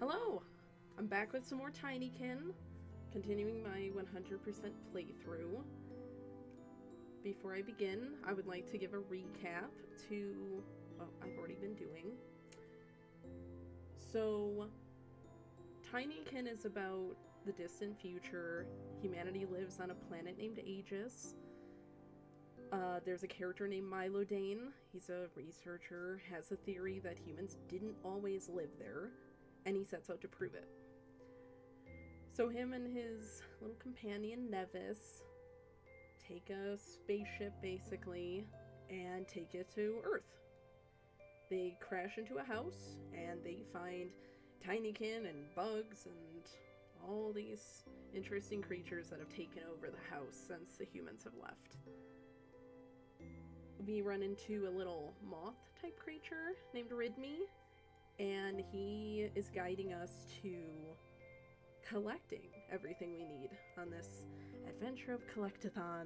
Hello! I'm back with some more Tinykin, continuing my 100% playthrough. Before I begin, I would like to give a recap to what I've already been doing. So, Tinykin is about the distant future. Humanity lives on a planet named Aegis. There's a character named Milodane. He's a researcher, has a theory that humans didn't always live there, and he sets out to prove it. So him and his little companion Nevis take a spaceship, basically, and take it to Earth. They crash into a house, and they find Tinykin and bugs and all these interesting creatures that have taken over the house since the humans have left. We run into a little moth-type creature named Ridme, and he is guiding us to collecting everything we need on this adventure of Collectathon.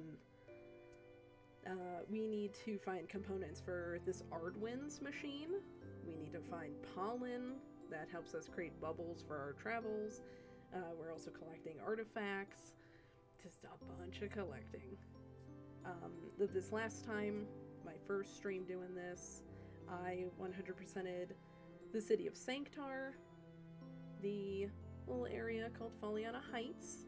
We need to find components for this Ardwin's machine. We need to find pollen that helps us create bubbles for our travels. We're also collecting artifacts. Just a bunch of collecting. This last time, my first stream doing this, I 100%ed the city of Sanctar, the little area called Foliana Heights,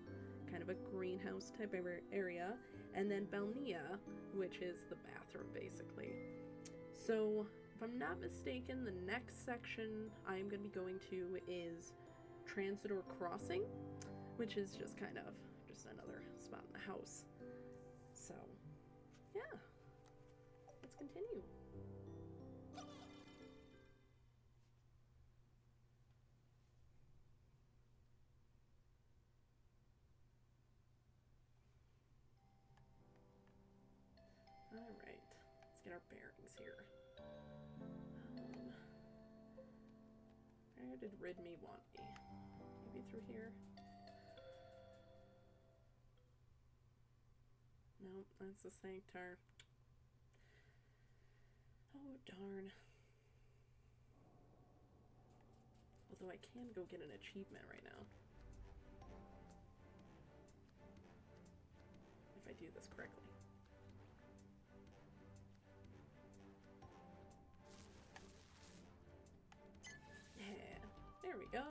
kind of a greenhouse type of area, and then Belnia, which is the bathroom, basically. So, if I'm not mistaken, the next section I'm going to be going to is Transidor Crossing, which is just kind of just another spot in the house. So, yeah, let's continue. Alright, let's get our bearings here. Where did Ridme want me? Maybe through here? No, that's the Sanctar. Oh, darn. Although I can go get an achievement right now. If I do this correctly. Yeah, there we go.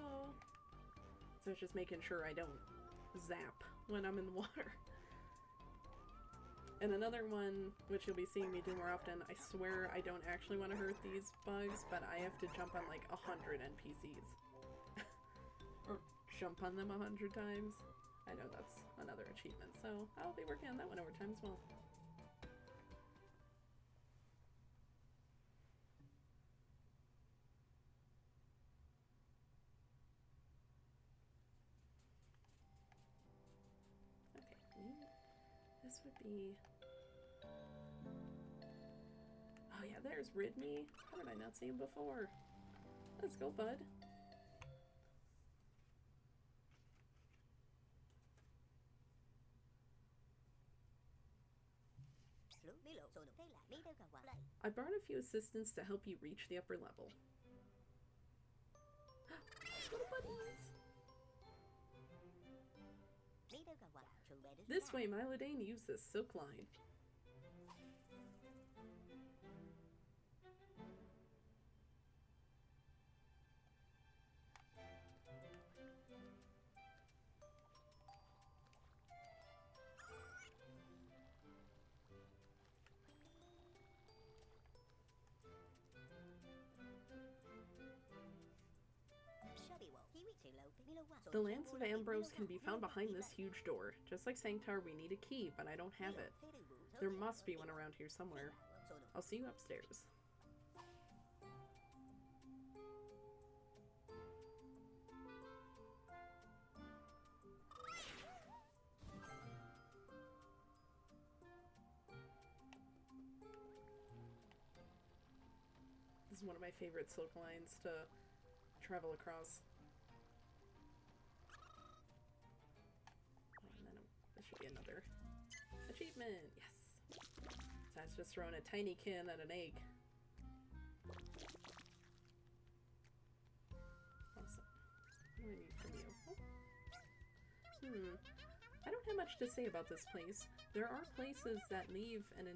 So it's just making sure I don't zap when I'm in the water. And another one, which you'll be seeing me do more often, I swear I don't actually want to hurt these bugs, but I have to jump on like 100 NPCs. Or jump on them 100 times. I know that's another achievement, so I'll be working on that one over time as well. Okay, this would be... Oh yeah, there's Ridme. How did I not see him before? Let's go, bud. I brought a few assistants to help you reach the upper level. Little buddies! This way, Milodane used this silk line. The Lance of Ambrose can be found behind this huge door. Just like Sanctar, we need a key, but I don't have it. There must be one around here somewhere. I'll see you upstairs. This is one of my favorite silk lines to travel across. This should be another achievement. Yes. So that's just throwing a Tinykin at an egg. Awesome. do I need from you? Oh. I don't have much to say about this place. There are places that leave an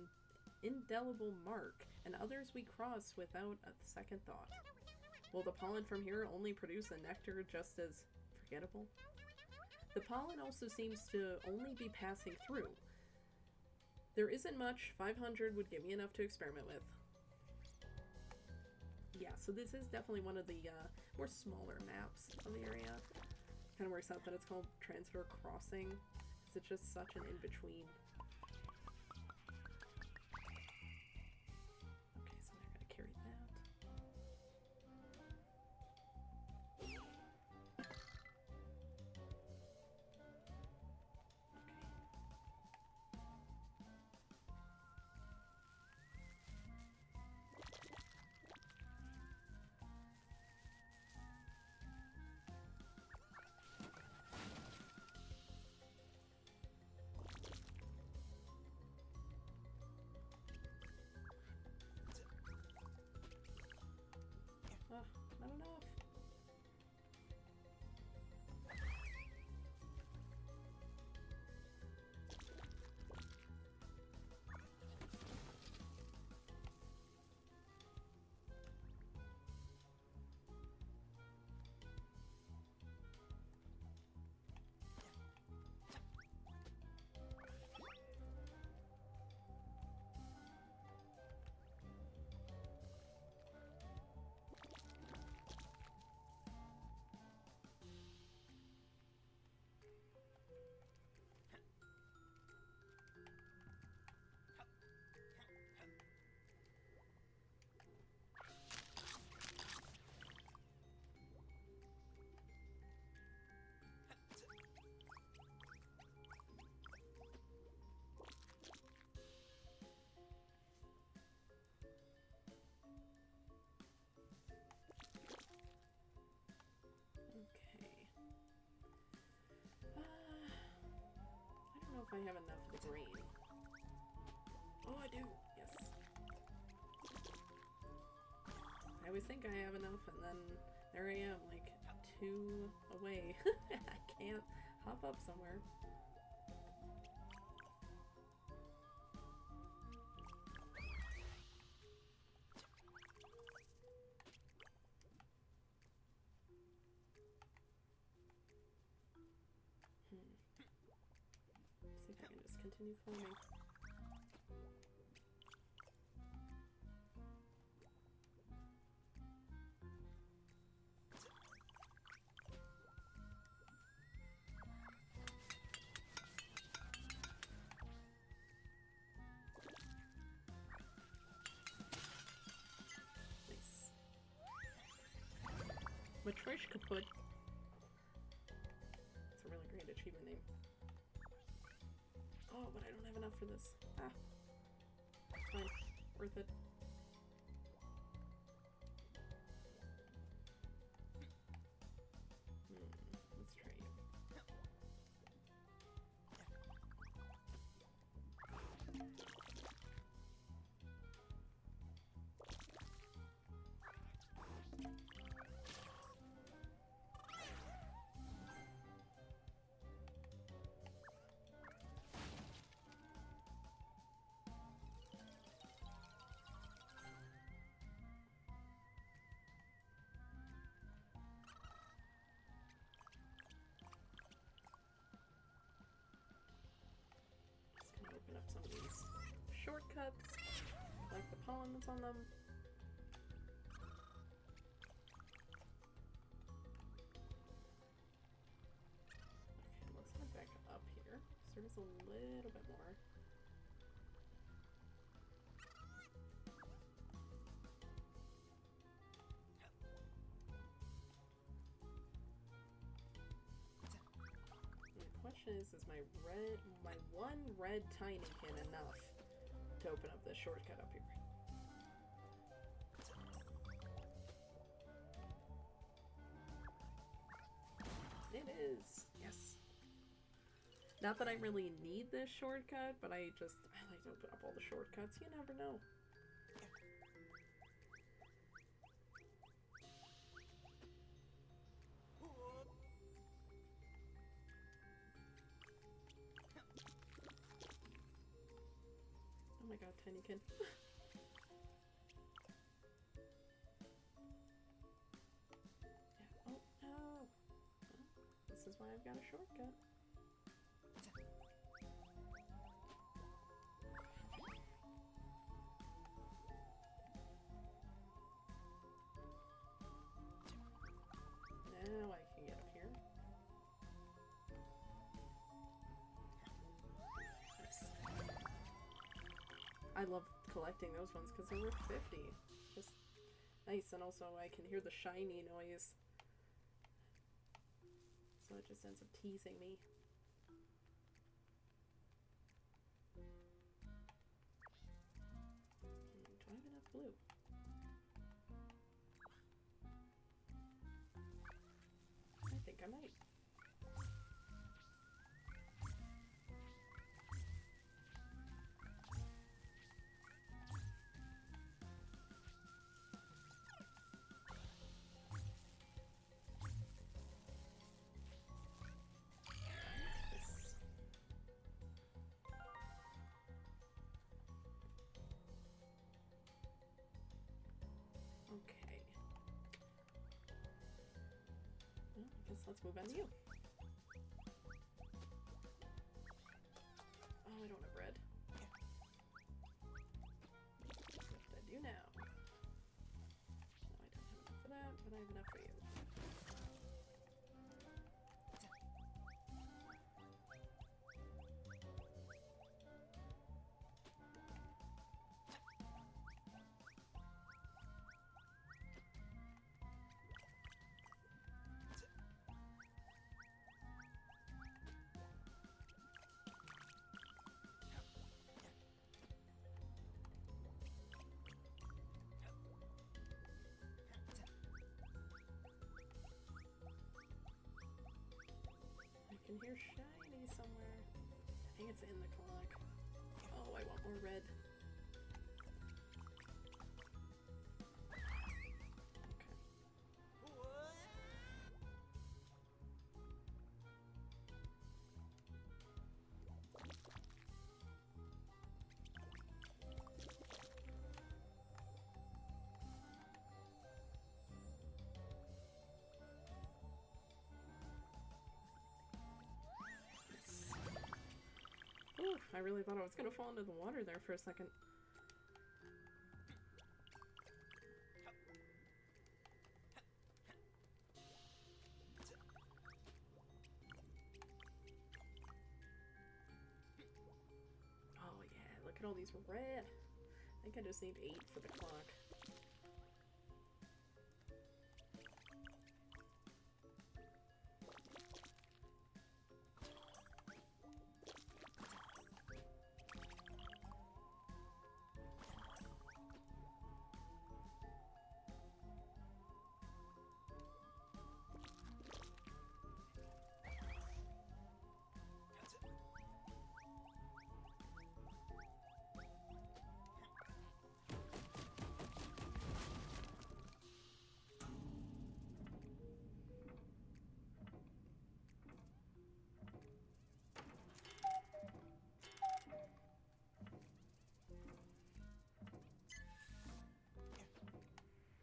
indelible mark, and others we cross without a second thought. Will the pollen from here only produce a nectar just as forgettable? The pollen also seems to only be passing through. There isn't much. 500 would give me enough to experiment with. Yeah, so this is definitely one of the more smaller maps of the area. Kind of works out that it's called Transidor Crossing, because it's just such an in-between. Okay, so they're gonna carry that. Oh, not enough. I don't know if I have enough of the grain. Oh, I do! Yes. I always think I have enough, and then there I am, like, 2 away. I can't hop up somewhere. See if I can just continue farming. Nice. Matrish kaput. That's a really great achievement name. Oh, but I don't have enough for this. Ah. Fine. Worth it. Let's try you. Open up some of these shortcuts, like the pollen that's on them. Okay, let's head back up here. So there's a little bit more. The question is my one red Tinykin enough to open up this shortcut up here? It is. Yes. Not that I really need this shortcut, but I like to open up all the shortcuts. You never know. Tinykin. Yeah. Oh, no! Well, this is why I've got a shortcut. Now I can get up here. Nice. I love collecting those ones because they're worth 50. Just nice, and also I can hear the shiny noise. So it just ends up teasing me. Do I have enough blue? I think I might. Okay. Well, I guess let's move on to you. Oh, I don't have bread. What I do now? No, I don't have enough for that, but I have enough for you. I can hear shiny somewhere. I think it's in the clock. Oh, I want more red. Okay. Ooh, I really thought I was gonna fall into the water there for a second. Oh yeah, look at all these red. I think I just need 8 for the clock.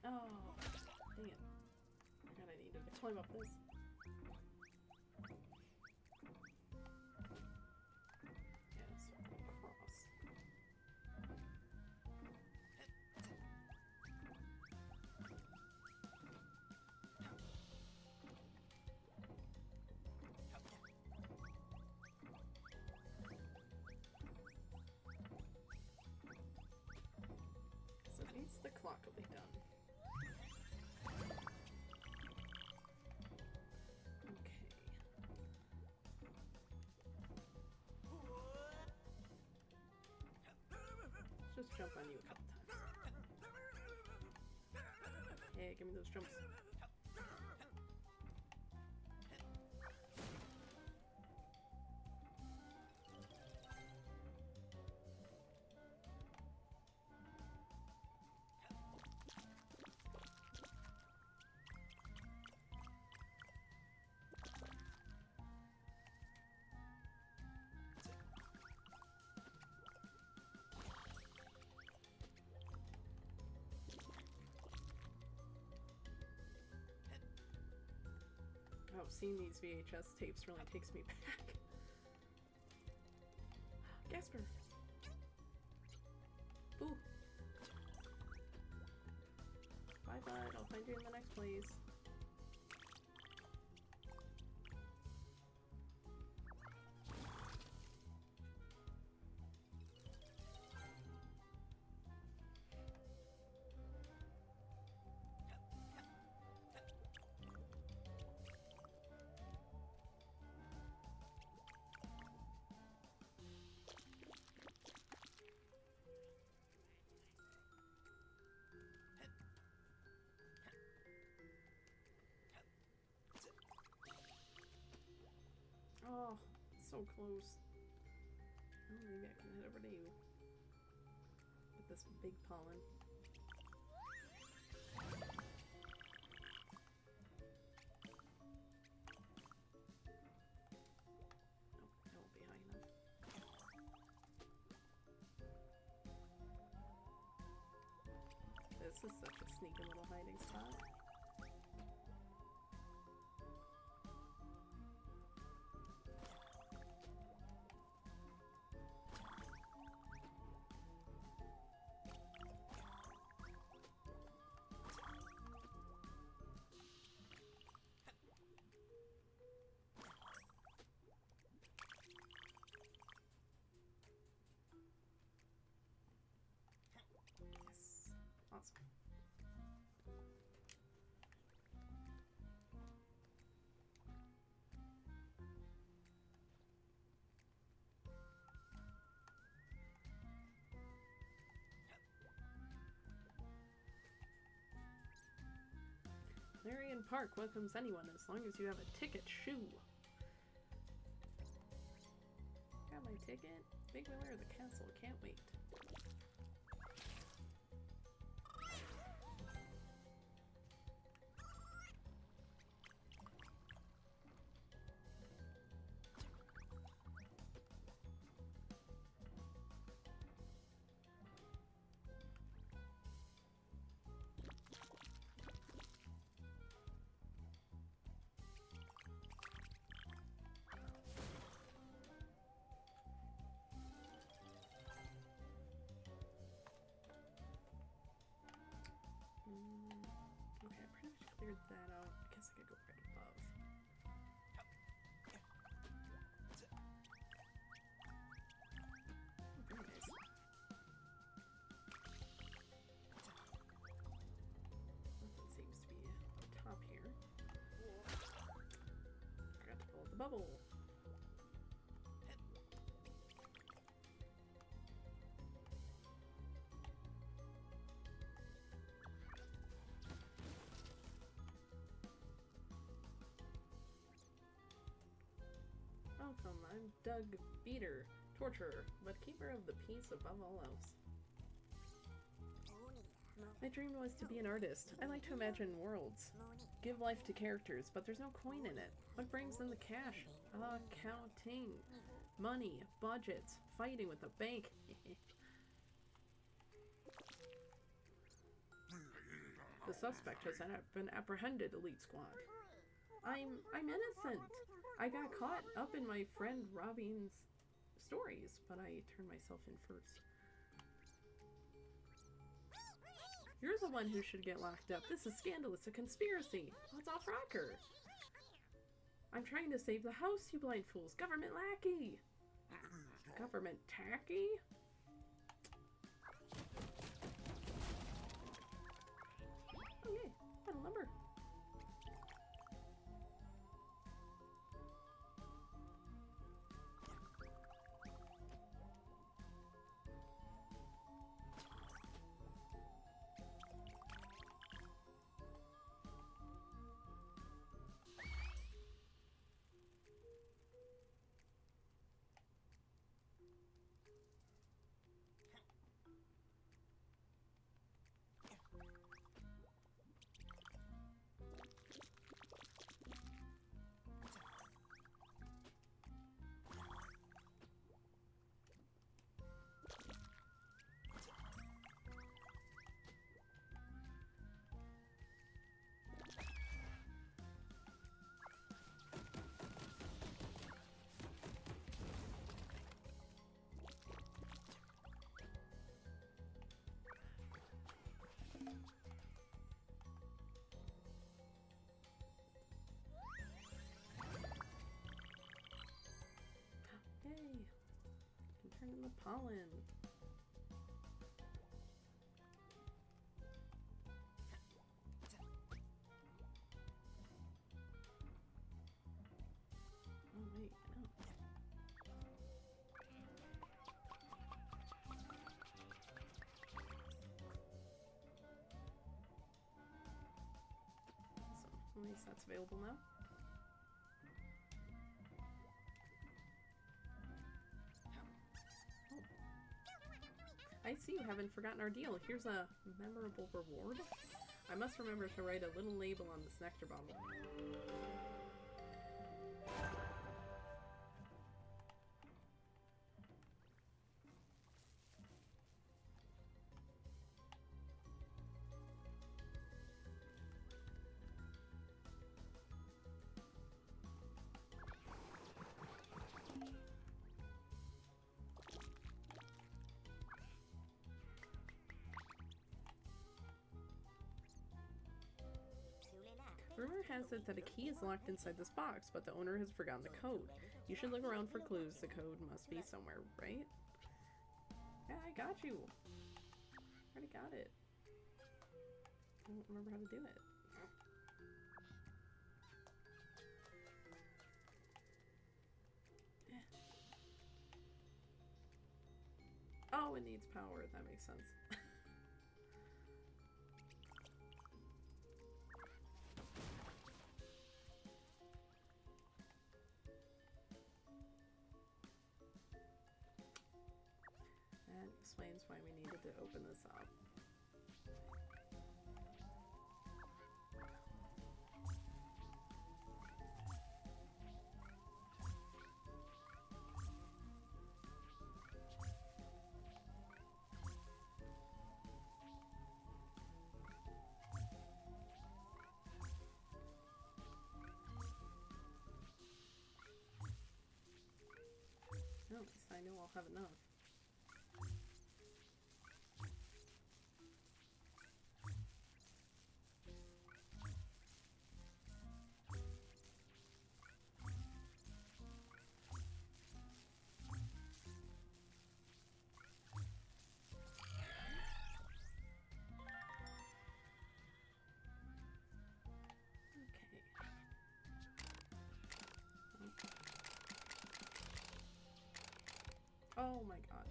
Oh, dang it. I forgot I needed to climb up this. Yeah, so I'm gonna cross. So at least the clock will be done. Just jump on you a couple times. Hey, give me those jumps. about seeing these VHS tapes really takes me back. Gasper! Ooh. Bye bud, I'll find you in the next place. Oh, so close. Oh, maybe I can head over to you. With this big pollen. Nope, that won't be high enough. This is such a sneaky little hiding spot. Yes. Awesome. Celerion Park welcomes anyone as long as you have a ticket shoe. Got my ticket. Big winner of the castle. Can't wait. Okay, I pretty much cleared that out. I guess I could go right above. Oh, very nice. Nothing seems to be up top here. Forgot to pull the bubble. Welcome, I'm Doug Beater, torturer, but keeper of the peace above all else. My dream was to be an artist. I like to imagine worlds, give life to characters, but there's no coin in it. What brings in the cash? Accounting, money, budgets, fighting with the bank. The suspect has been apprehended, Elite Squad. I'm innocent. I got caught up in my friend Robin's stories, but I turned myself in first. You're the one who should get locked up. This is scandalous, a conspiracy. What's off rocker? I'm trying to save the house, you blind fools. Government lackey. Government tacky? Oh yay, metal lumber. with pollen. Oh wait, no. Awesome. At least that's available now. I see you haven't forgotten our deal. Here's a memorable reward. I must remember to write a little label on this nectar bottle. Rumor has it that a key is locked inside this box, but the owner has forgotten the code. You should look around for clues. The code must be somewhere, right? Yeah, I got you. Already got it. I don't remember how to do it. Oh, it needs power. That makes sense. That explains why we needed to open this up. No, I know I'll have enough. Oh my god.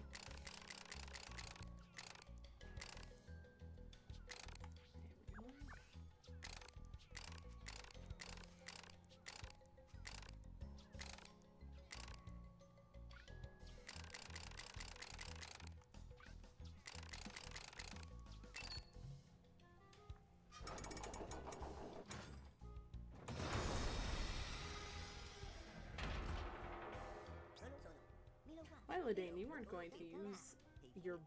There we go. Lydane, you weren't going to use your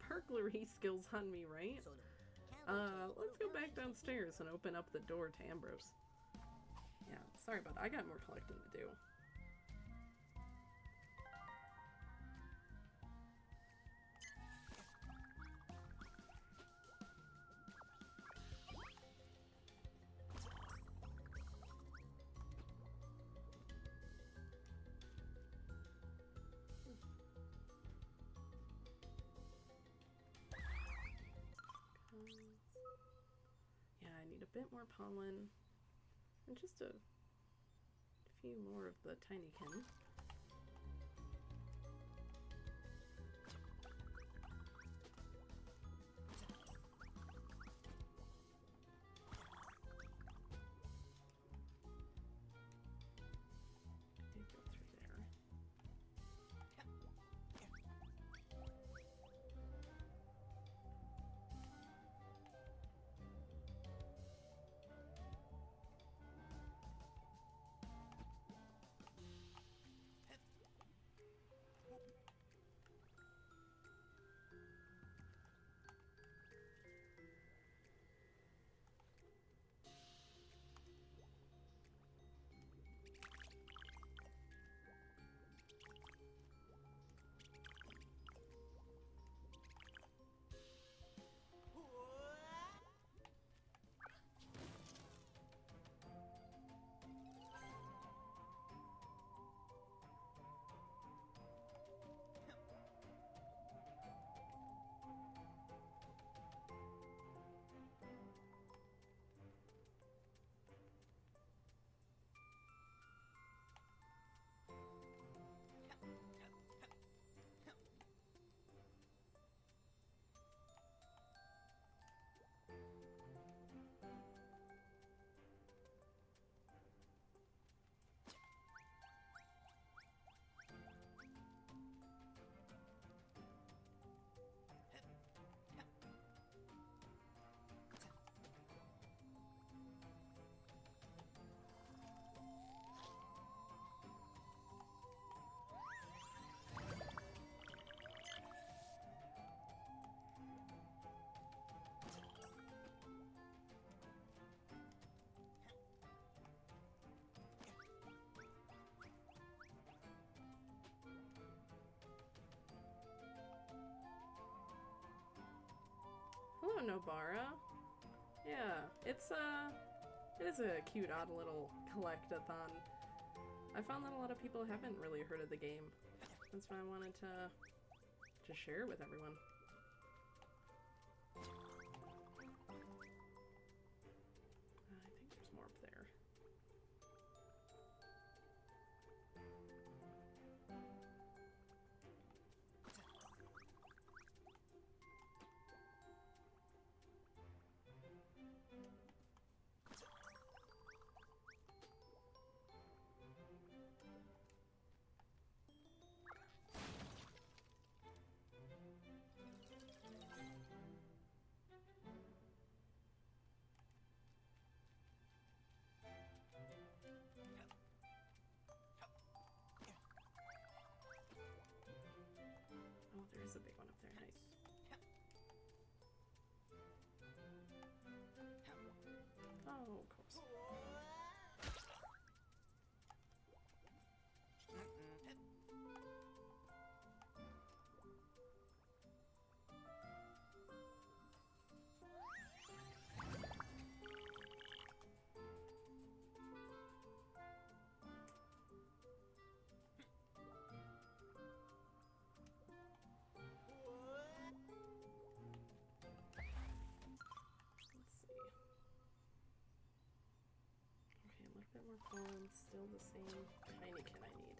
burglary skills on me, right? Let's go back downstairs and open up the door to Ambrose. Yeah, sorry about that. I got more collecting to do. Yeah, I need a bit more pollen and just a few more of the Tinykin. Did go through there. Hello, Nobara. Yeah, it is a cute, odd little collect-a-thon. I found that a lot of people haven't really heard of the game. That's why I wanted to share it with everyone. I think there's more up there. Oh, there is a big one up there. Nice. Oh, of course. Bit more pollen, still the same Tinykin I need.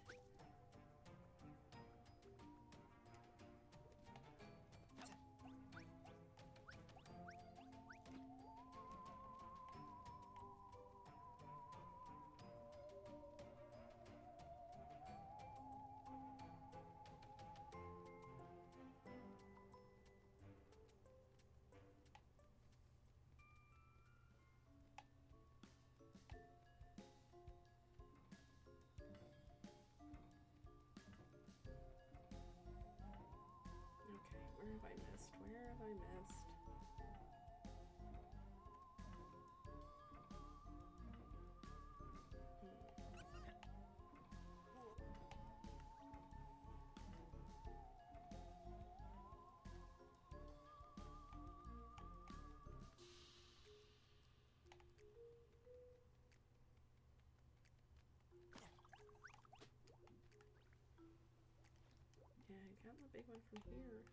Where have I missed? Where have I missed? Yeah, I got the big one from here.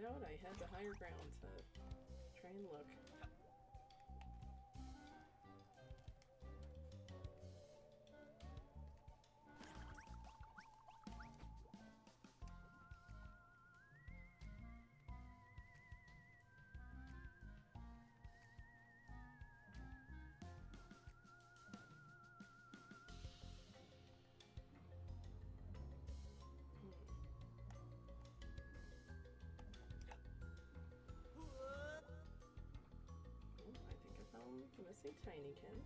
Doubt I had the higher ground to try and look. I'm gonna say Tinykin.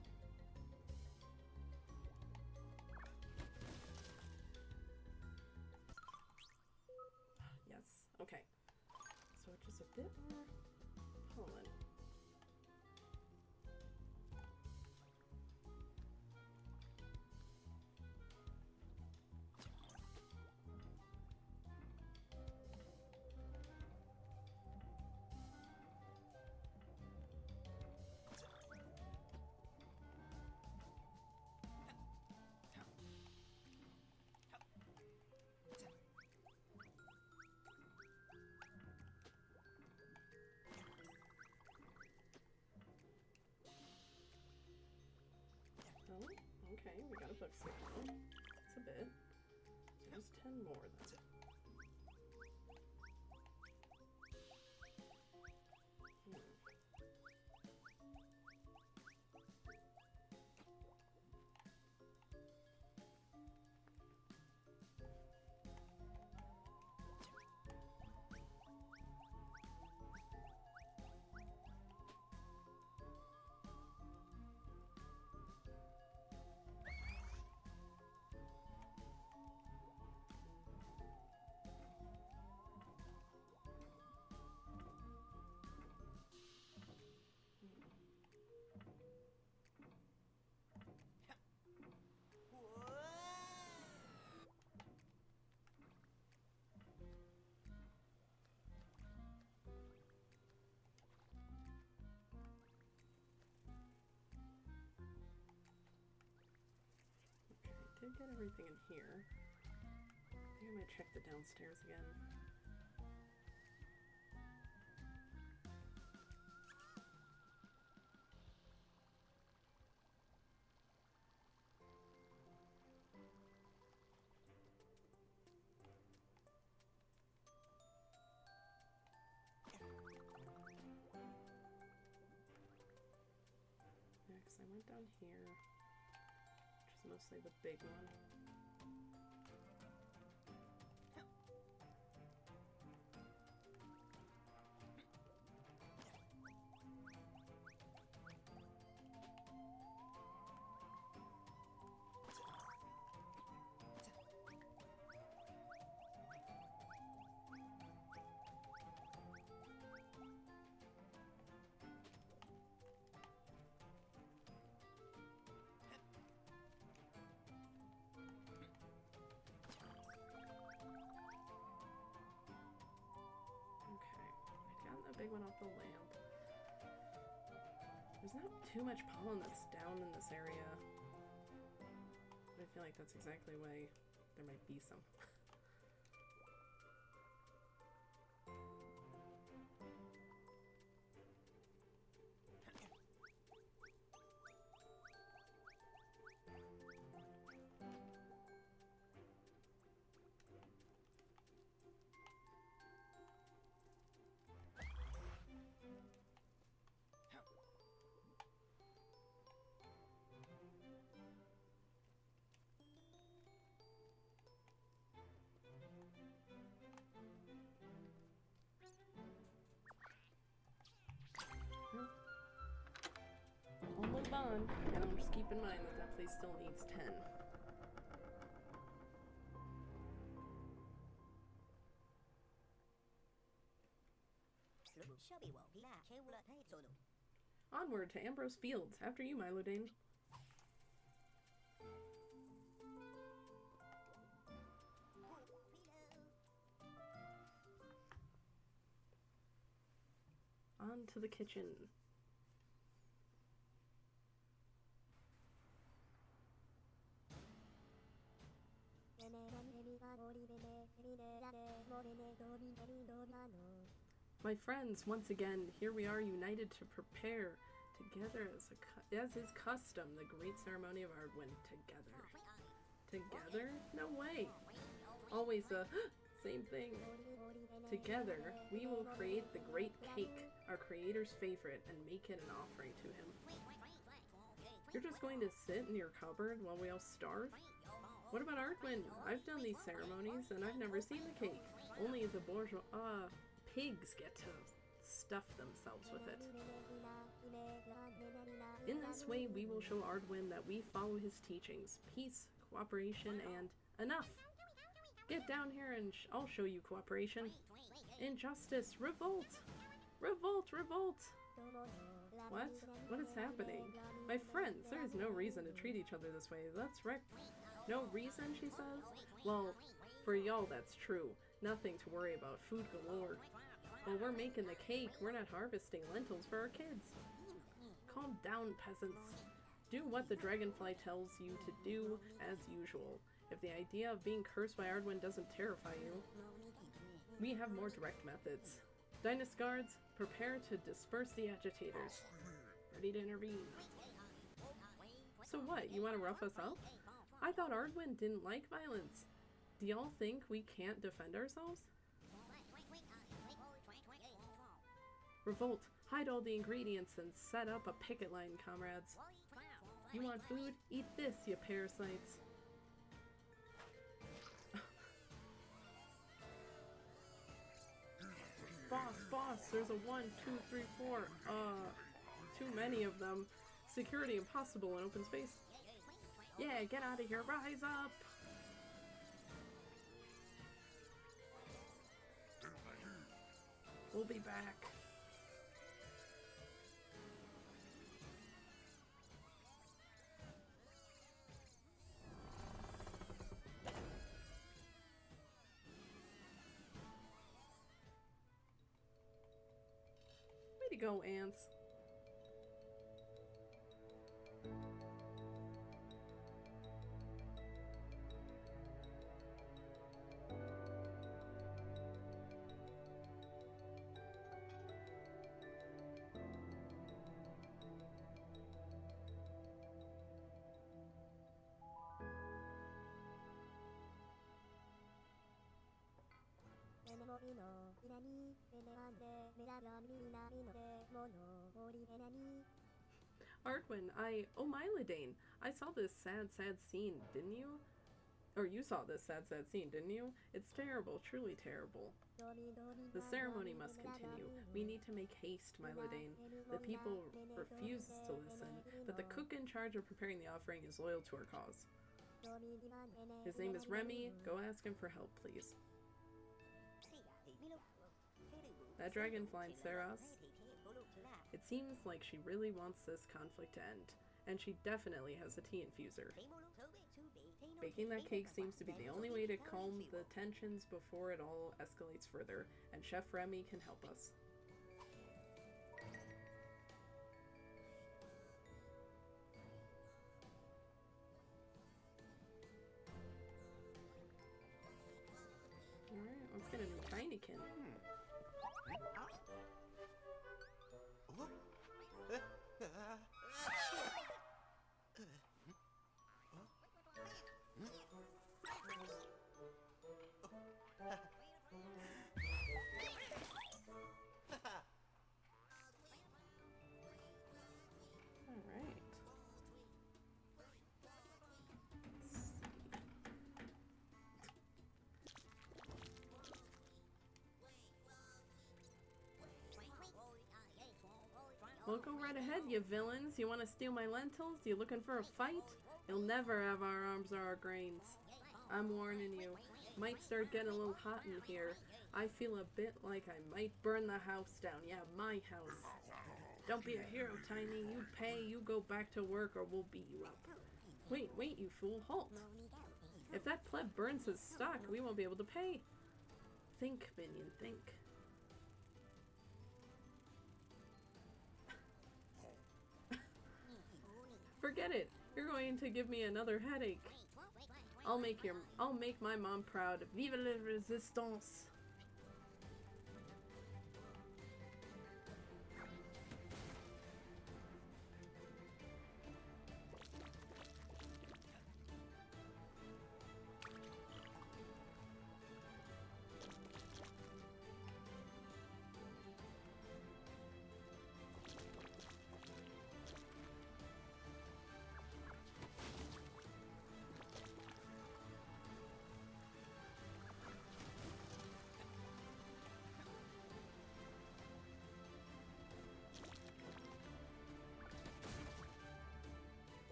Yes, okay. So just a bit more pollen. Oh, okay, we got a book signal. That's a bit. 10 more then. Did get everything in here. I think I might check the downstairs again. Yeah, 'cause I went down here. Mostly the big one. Big one off the lamp. There's not too much pollen that's down in this area. But I feel like that's exactly why there might be some. I'll move on, and I'll just keep in mind that that place still needs 10. Onward to Ambrose Fields. After you, Milodane. On to the kitchen. My friends, once again, here we are united to prepare together as is custom, the great ceremony of Ardwin. Together. Together? No way. Always the same thing. Together, we will create the great cake, our creator's favorite, and make it an offering to him. You're just going to sit in your cupboard while we all starve? What about Ardwin? I've done these ceremonies, and I've never seen the cake. Only the bourgeois, pigs get to stuff themselves with it. In this way, we will show Ardwin that we follow his teachings. Peace, cooperation, and enough. Get down here and I'll show you cooperation. Injustice, revolt! Revolt, revolt! What? What is happening? My friends, there is no reason to treat each other this way. Let's No reason, she says? Well, for y'all that's true. Nothing to worry about. Food galore. While we're making the cake, we're not harvesting lentils for our kids. Calm down, peasants. Do what the dragonfly tells you to do as usual. If the idea of being cursed by Ardwin doesn't terrify you, we have more direct methods. Dynast guards, prepare to disperse the agitators. Ready to intervene. So what, you want to rough us up? I thought Ardwin didn't like violence. Do y'all think we can't defend ourselves? Revolt! Hide all the ingredients and set up a picket line, comrades. You want food? Eat this, you parasites. Boss, there's a 1, 2, 3, 4. Too many of them. Security impossible in open space. Yeah, get out of here, rise up! We'll be back. Way to go, ants. Artwin, oh Mylodane, I saw this sad scene, didn't you? Or you saw this sad scene, didn't you? It's terrible, truly terrible. The ceremony must continue. We need to make haste, Mylodane. The people refuse to listen, but the cook in charge of preparing the offering is loyal to our cause. His name is Remy. Go ask him for help, please. That dragon flying Saros. It seems like she really wants this conflict to end, and she definitely has a tea infuser. Baking that cake seems to be the only way to calm the tensions before it all escalates further, and Chef Remy can help us. Alright, let's get a new Tinykin. Well, go right ahead, you villains. You want to steal my lentils? You looking for a fight? You'll never have our arms or our grains. I'm warning you. Might start getting a little hot in here. I feel a bit like I might burn the house down. Yeah, my house. Don't be a hero, Tiny. You pay, you go back to work, or we'll beat you up. Wait, you fool. Halt. If that pleb burns his stock, we won't be able to pay. Think, minion, think. Forget it. You're going to give me another headache. I'll make my mom proud. Vive la résistance.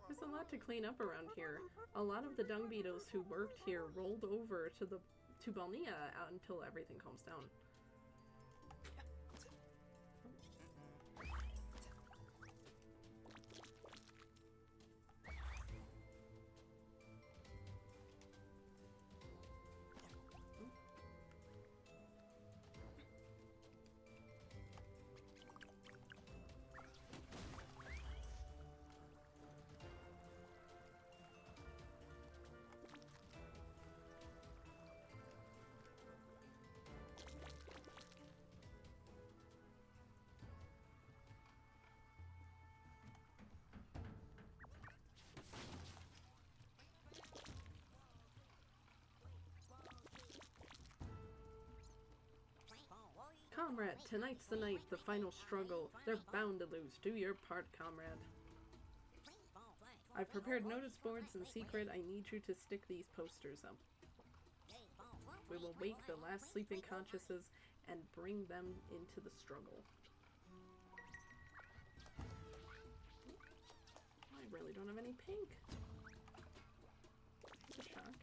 There's a lot to clean up around here. A lot of the dung beetles who worked here rolled over to Balnia out until everything calms down. Comrade, tonight's the night, the final struggle. They're bound to lose. Do your part, comrade. I've prepared notice boards in secret. I need you to stick these posters up. We will wake the last sleeping consciences and bring them into the struggle. I really don't have any pink. That's a shock.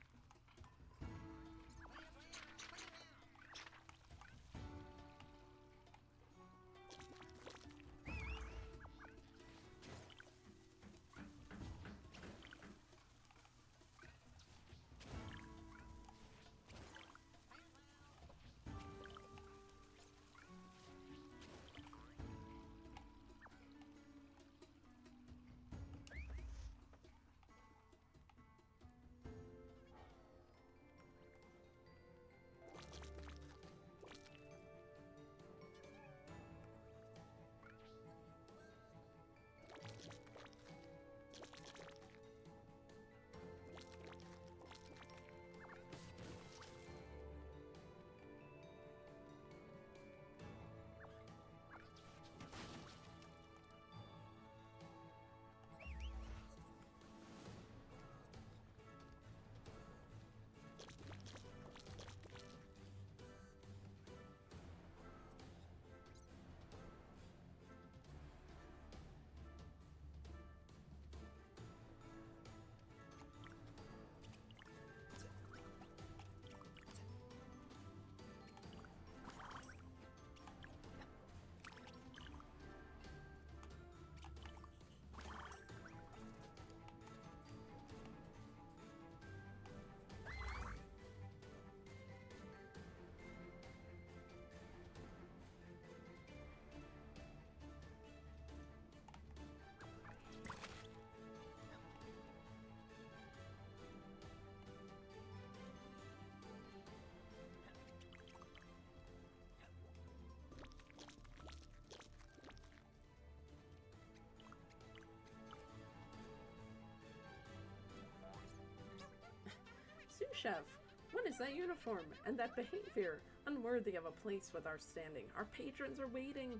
Sous Chef, what is that uniform and that behavior? Unworthy of a place with our standing. Our patrons are waiting.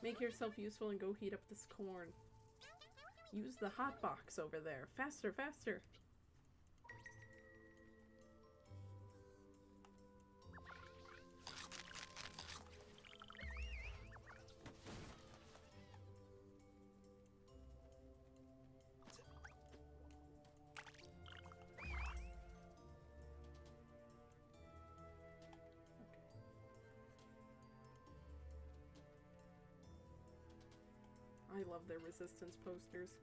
Make yourself useful and go heat up this corn. Use the hot box over there. Faster, faster. I love their resistance posters.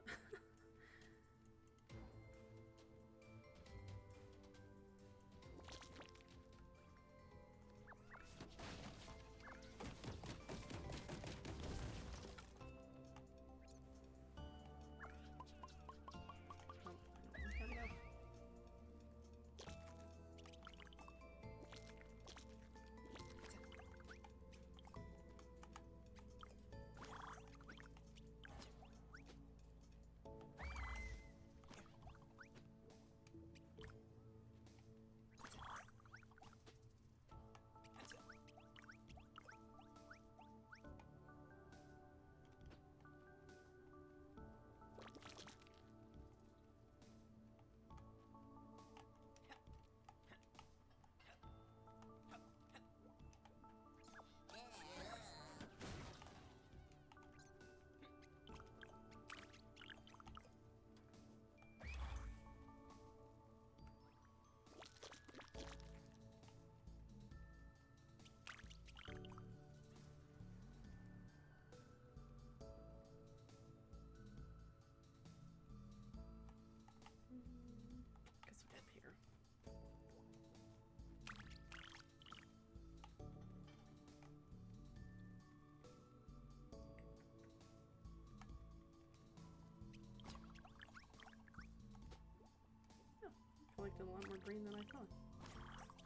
Collected a lot more green than I thought.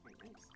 Very nice.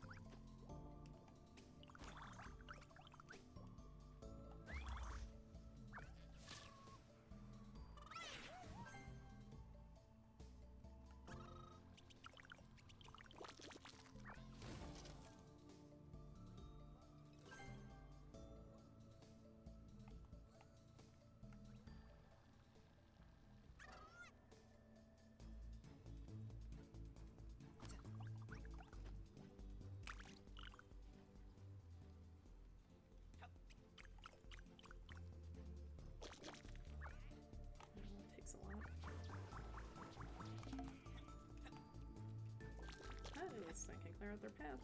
nice. I can clear out their path.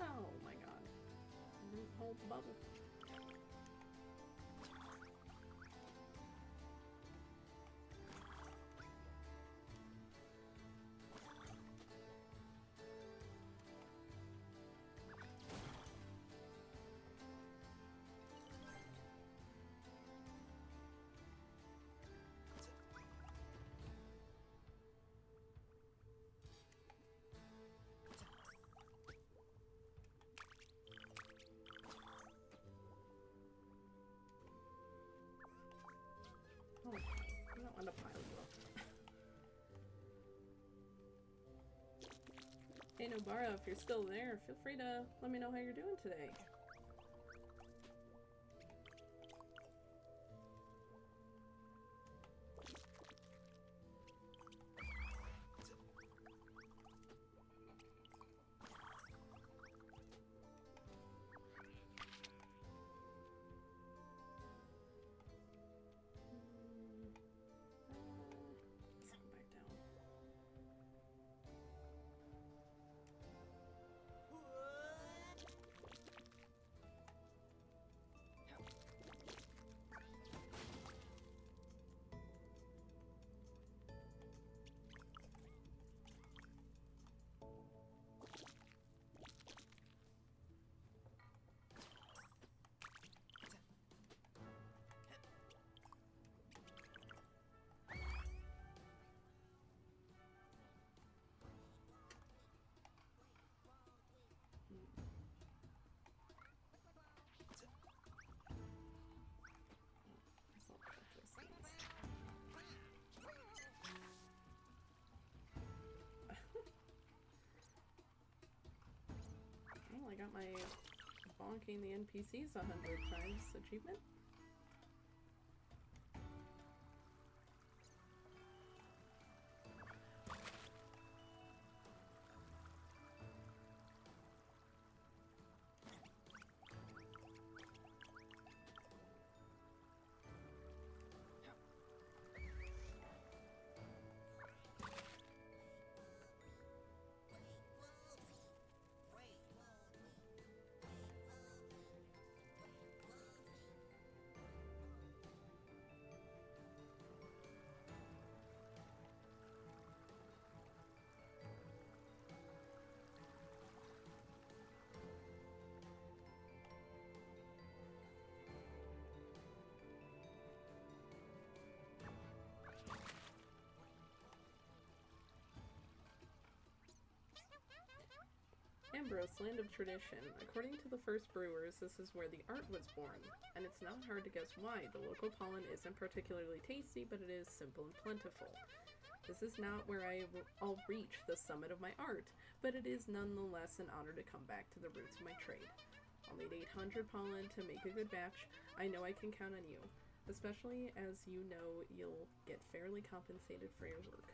Oh my god. Hold the bubble. Oh, I don't want to pile you up. Hey Nobara, if you're still there, feel free to let me know how you're doing today. Let's go back down. Well, I got my bonking the NPCs 100 times achievement. Ambrose, land of tradition. According to the first brewers, this is where the art was born, and it's not hard to guess why. The local pollen isn't particularly tasty, but it is simple and plentiful. This is not where I'll reach the summit of my art, but it is nonetheless an honor to come back to the roots of my trade. I'll need 800 pollen to make a good batch. I know I can count on you, especially as you know you'll get fairly compensated for your work.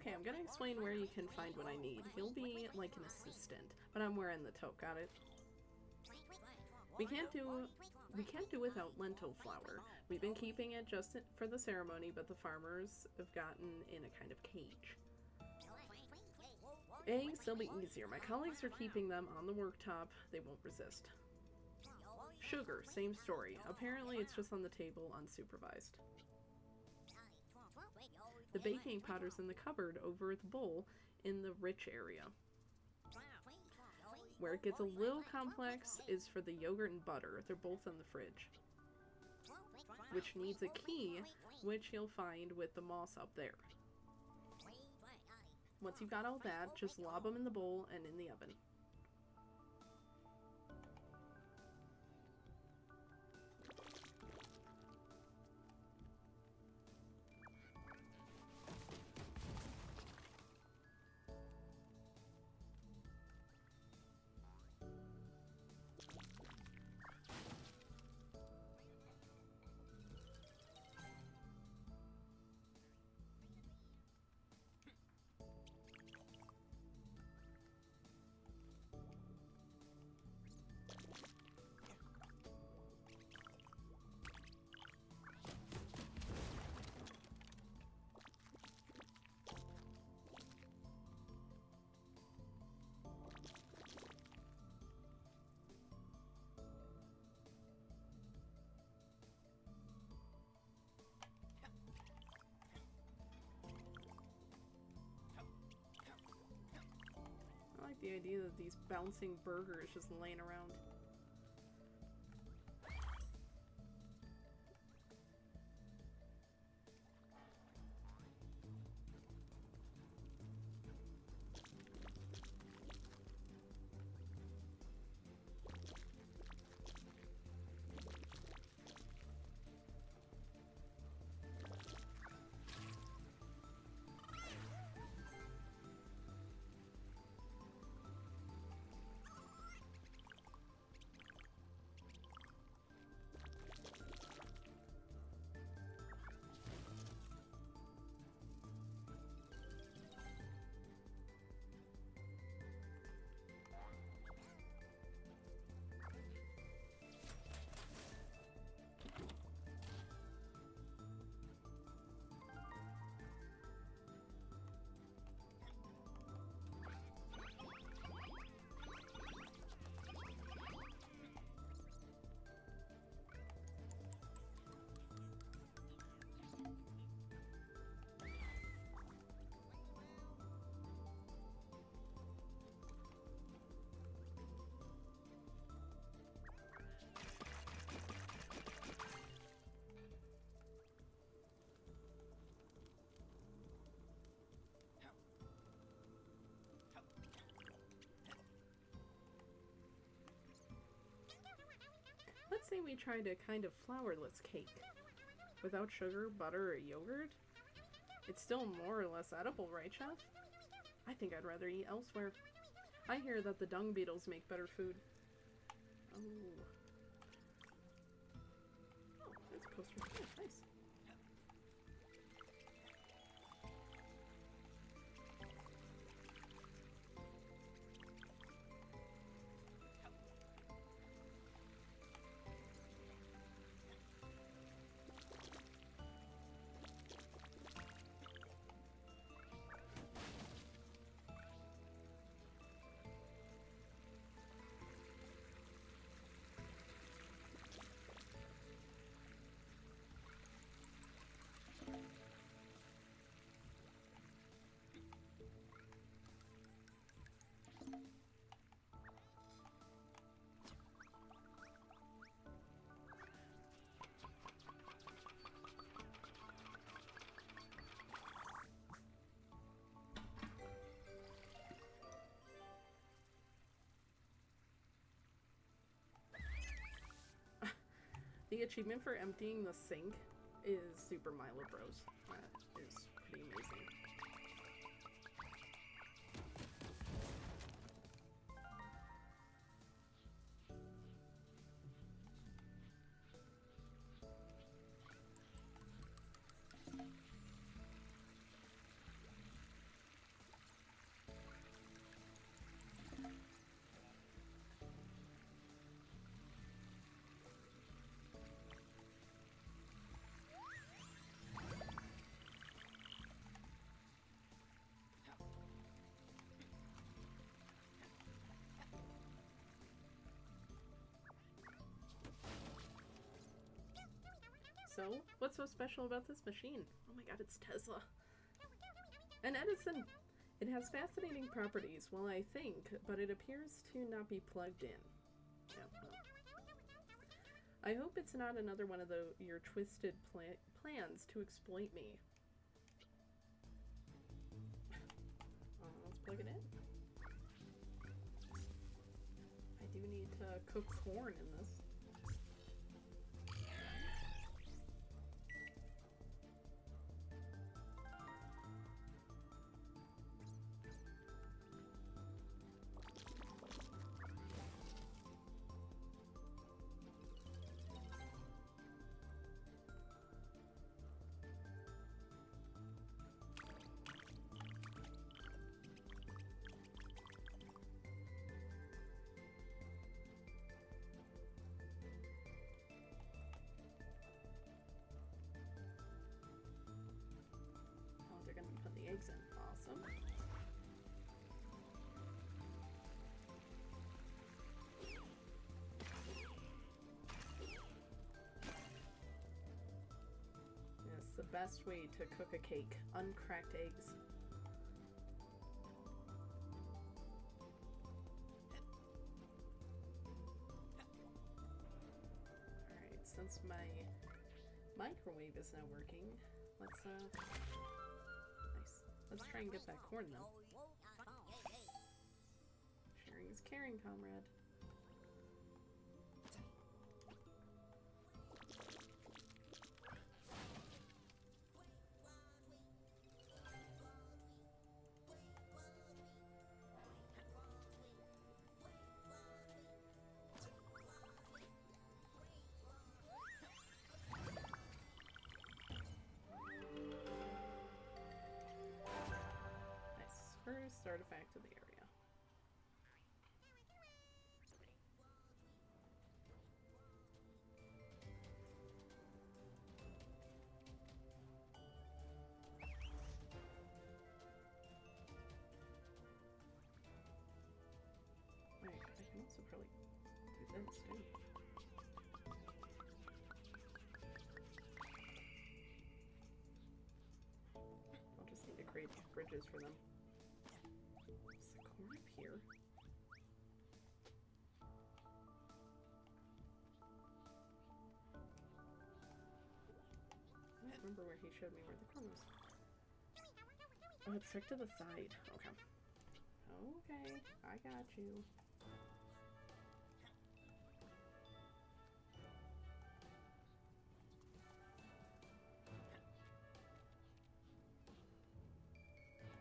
Okay, I'm gonna explain where you can find what I need. He'll be like an assistant, but I'm wearing the toque, got it? We can't do without lentil flour. We've been keeping it just for the ceremony, but the farmers have gotten in a kind of cage. Eggs, they'll be easier. My colleagues are keeping them on the worktop. They won't resist. Sugar, same story. Apparently it's just on the table, unsupervised. The baking powder's in the cupboard over the bowl in the rich area. Where it gets a little complex is for the yogurt and butter. They're both in the fridge. Which needs a key, which you'll find with the moss up there. Once you've got all that, just lob them in the bowl and in the oven. The idea that these bouncing burgers just laying around. Let's say we tried a kind of flourless cake. Without sugar, butter, or yogurt? It's still more or less edible, right, Chef? I think I'd rather eat elsewhere. I hear that the dung beetles make better food. Oh. Oh, that's a poster. Oh, nice. The achievement for emptying the sink is Super Milo Bros. That is pretty amazing. So, what's so special about this machine? Oh my god, it's Tesla. An Edison! It has fascinating properties, well, I think, but it appears to not be plugged in. Yeah, well. I hope it's not another one of your twisted plans to exploit me. Let's plug it in. I do need to cook corn in this. Eggs in. Awesome. Yes, the best way to cook a cake. Uncracked eggs. Alright, since my microwave is not working, let's try and get that corn, though. Sharing is caring, comrade. First artifact of the area. Right, I can also probably do this too. I'll just need to create bridges for them. Up here. I don't remember where he showed me where the corn was. Oh, it's stuck to the side. Okay. Okay, I got you.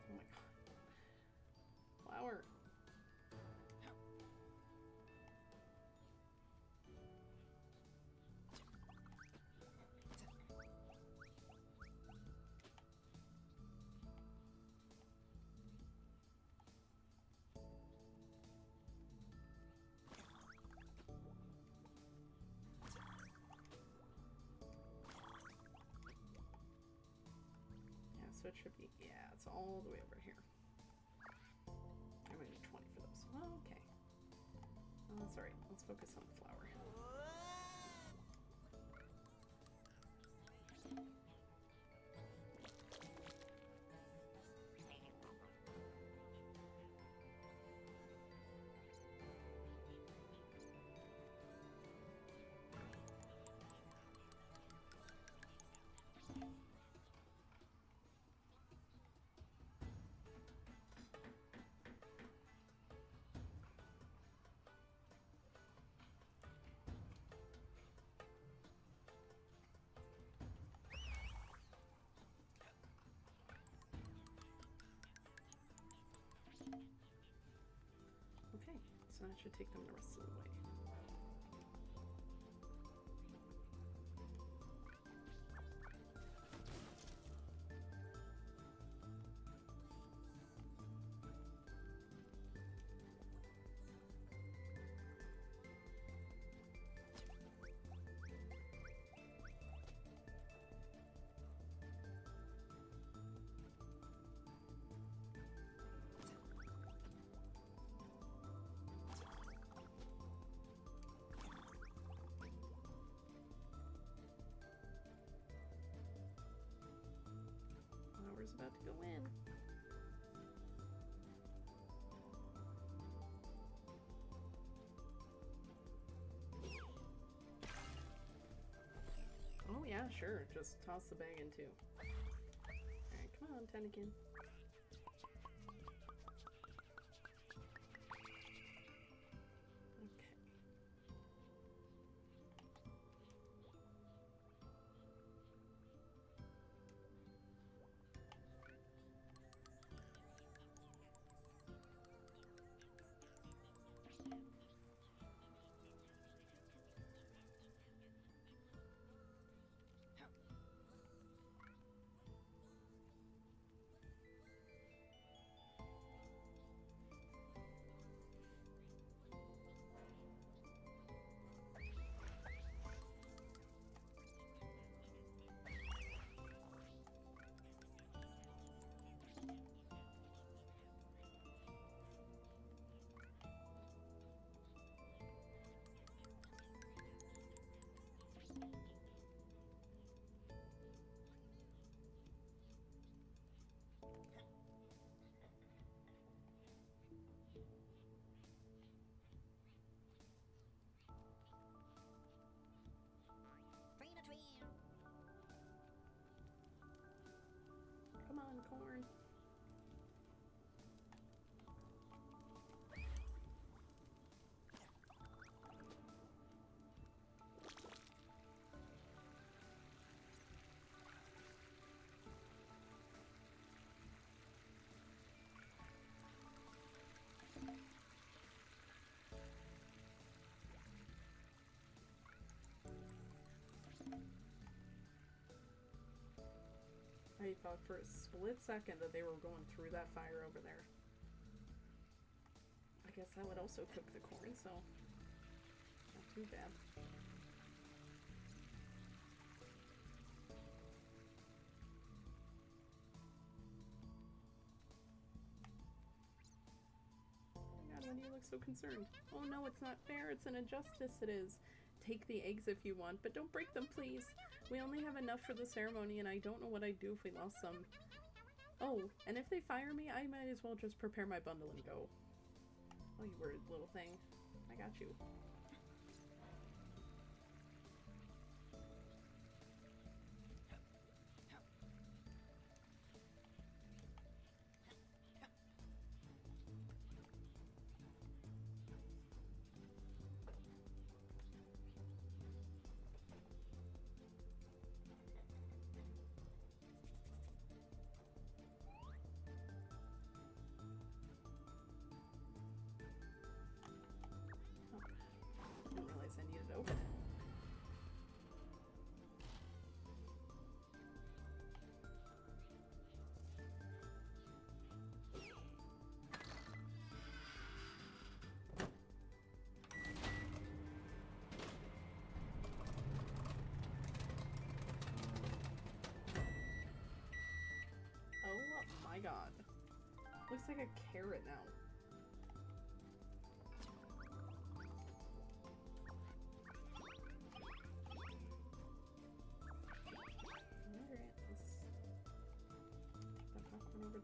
Oh my god. Flower. So it should be, yeah, it's all the way over here. I'm gonna need 20 for those. Oh, okay. Oh, that's alright. Let's focus on the flower. Okay, so that should take them the rest of the way. Gasper's about to go in. Oh yeah, sure. Just toss the bag in too. Alright, come on, Tinykin. Come on, corn. I thought for a split second that they were going through that fire over there. I guess that would also cook the corn, so not too bad. Oh my god, why do you look so concerned? Oh no, it's not fair. It's an injustice. It is. Take the eggs if you want, but don't break them, please. We only have enough for the ceremony, and I don't know what I'd do if we lost some. Oh, and if they fire me, I might as well just prepare my bundle and go. Oh, you weird little thing. I got you. I need it open. Oh my god. Looks like a carrot now.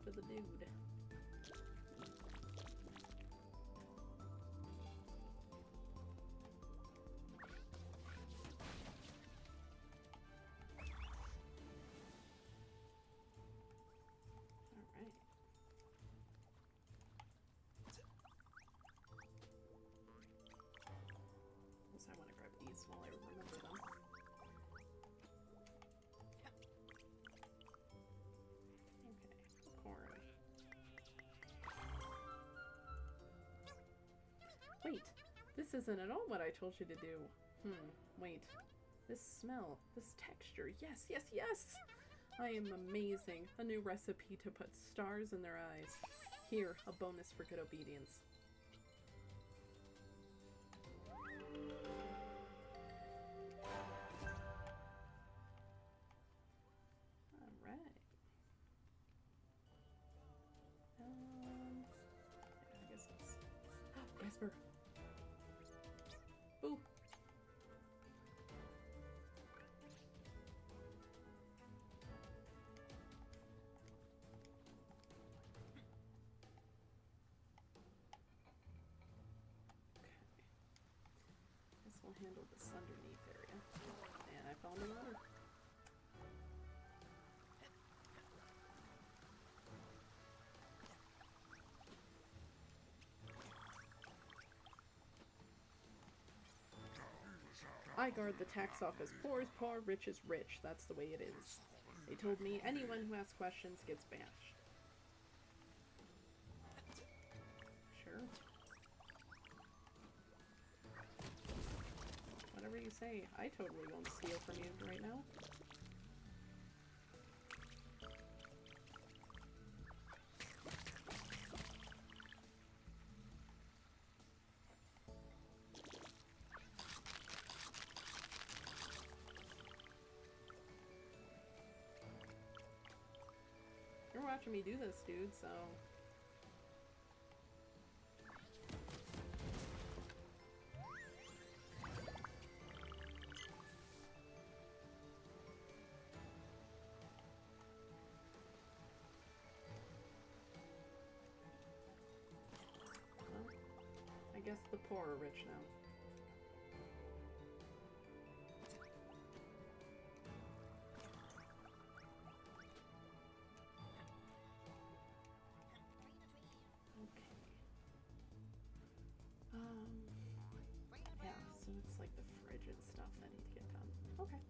To the dude. Alright. Guess I want to grab these while I remember them. Wait, this isn't at all what I told you to do. Wait. This smell, this texture, yes, yes, yes! I am amazing. A new recipe to put stars in their eyes. Here, a bonus for good obedience. Alright. I guess it's... Oh, Gasper! Boo! handle this underneath area. And I fell in the water. I guard the tax office. Poor is poor, rich is rich. That's the way it is. They told me anyone who asks questions gets bashed. Sure. Whatever you say. I totally won't steal from you right now. You're watching me do this, dude, so... Well, I guess the poor are rich now. Yeah, so it's like the fridge and stuff that need to get done. Okay.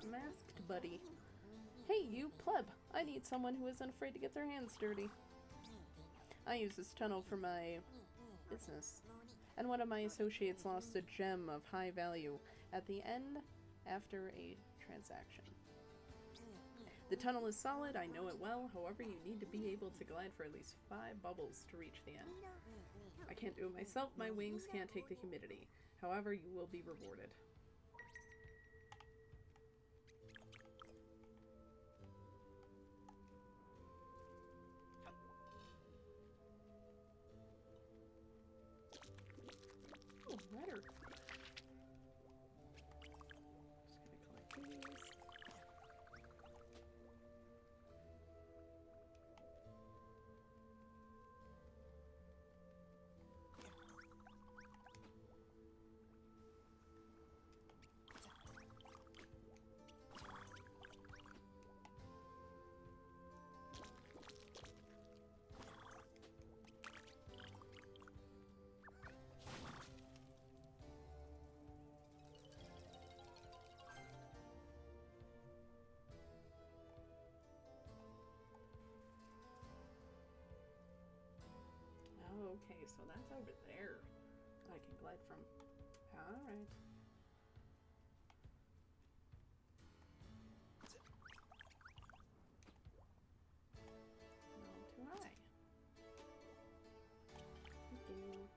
Masked buddy. Hey, you pleb! I need someone who isn't afraid to get their hands dirty. I use this tunnel for my business, and one of my associates lost a gem of high value at the end after a transaction. The tunnel is solid, I know it well, however you need to be able to glide for at least 5 bubbles to reach the end. I can't do it myself, my wings can't take the humidity. However, you will be rewarded. Letter. Just gonna collect these. Okay, so that's over there. I can glide from. Alright. Not too high. Thank you.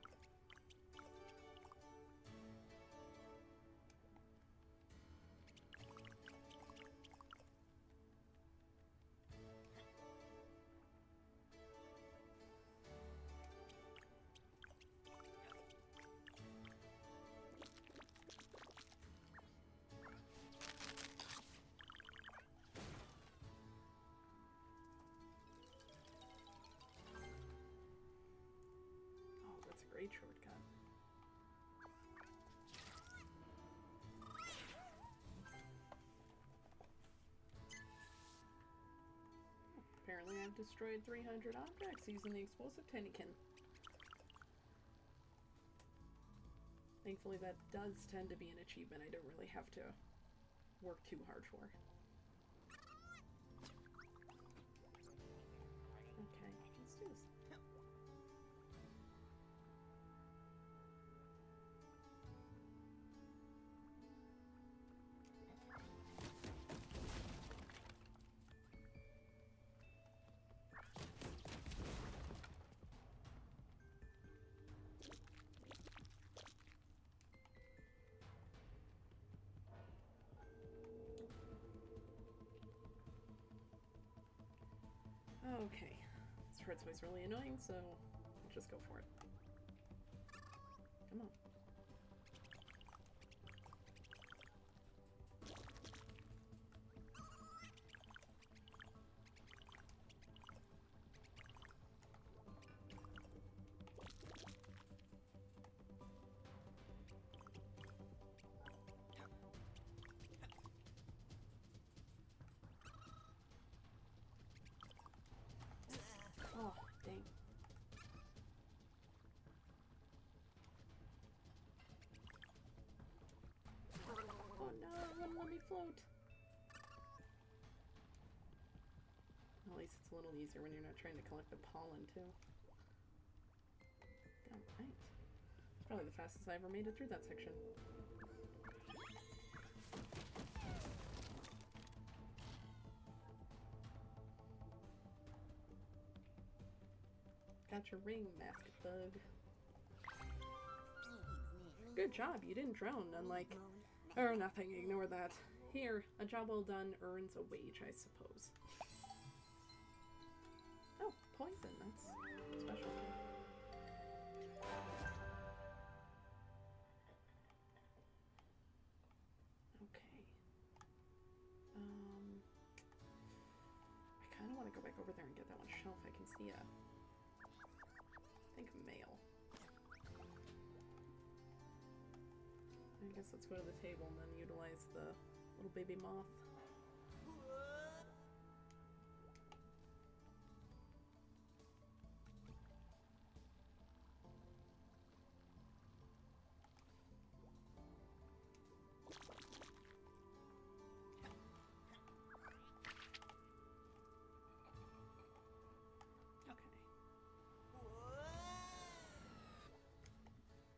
Great shortcut. Apparently I've destroyed 300 objects using the explosive Tinykin. Thankfully that does tend to be an achievement I don't really have to work too hard for. Okay, let's do this. part's always really annoying, so just go for it. Come on. Oh, dang. Oh no, it wouldn't let me float. At least it's a little easier when you're not trying to collect the pollen, too. Damn, right. It's probably the fastest I ever made it through that section. Got your ring, masked bug. Good job, you didn't drown, unlike... Or nothing, ignore that. Here, a job well done earns a wage, I suppose. Oh, poison, that's special. Okay. I kind of want to go back over there and get that one shelf. I can see it. I think mail. I guess let's go to the table and then utilize the little baby moth.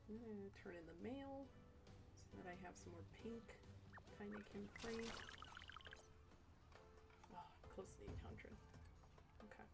I'm gonna turn in the mail so that I have some more pink Tinykin plate. Oh, close to 800. Okay.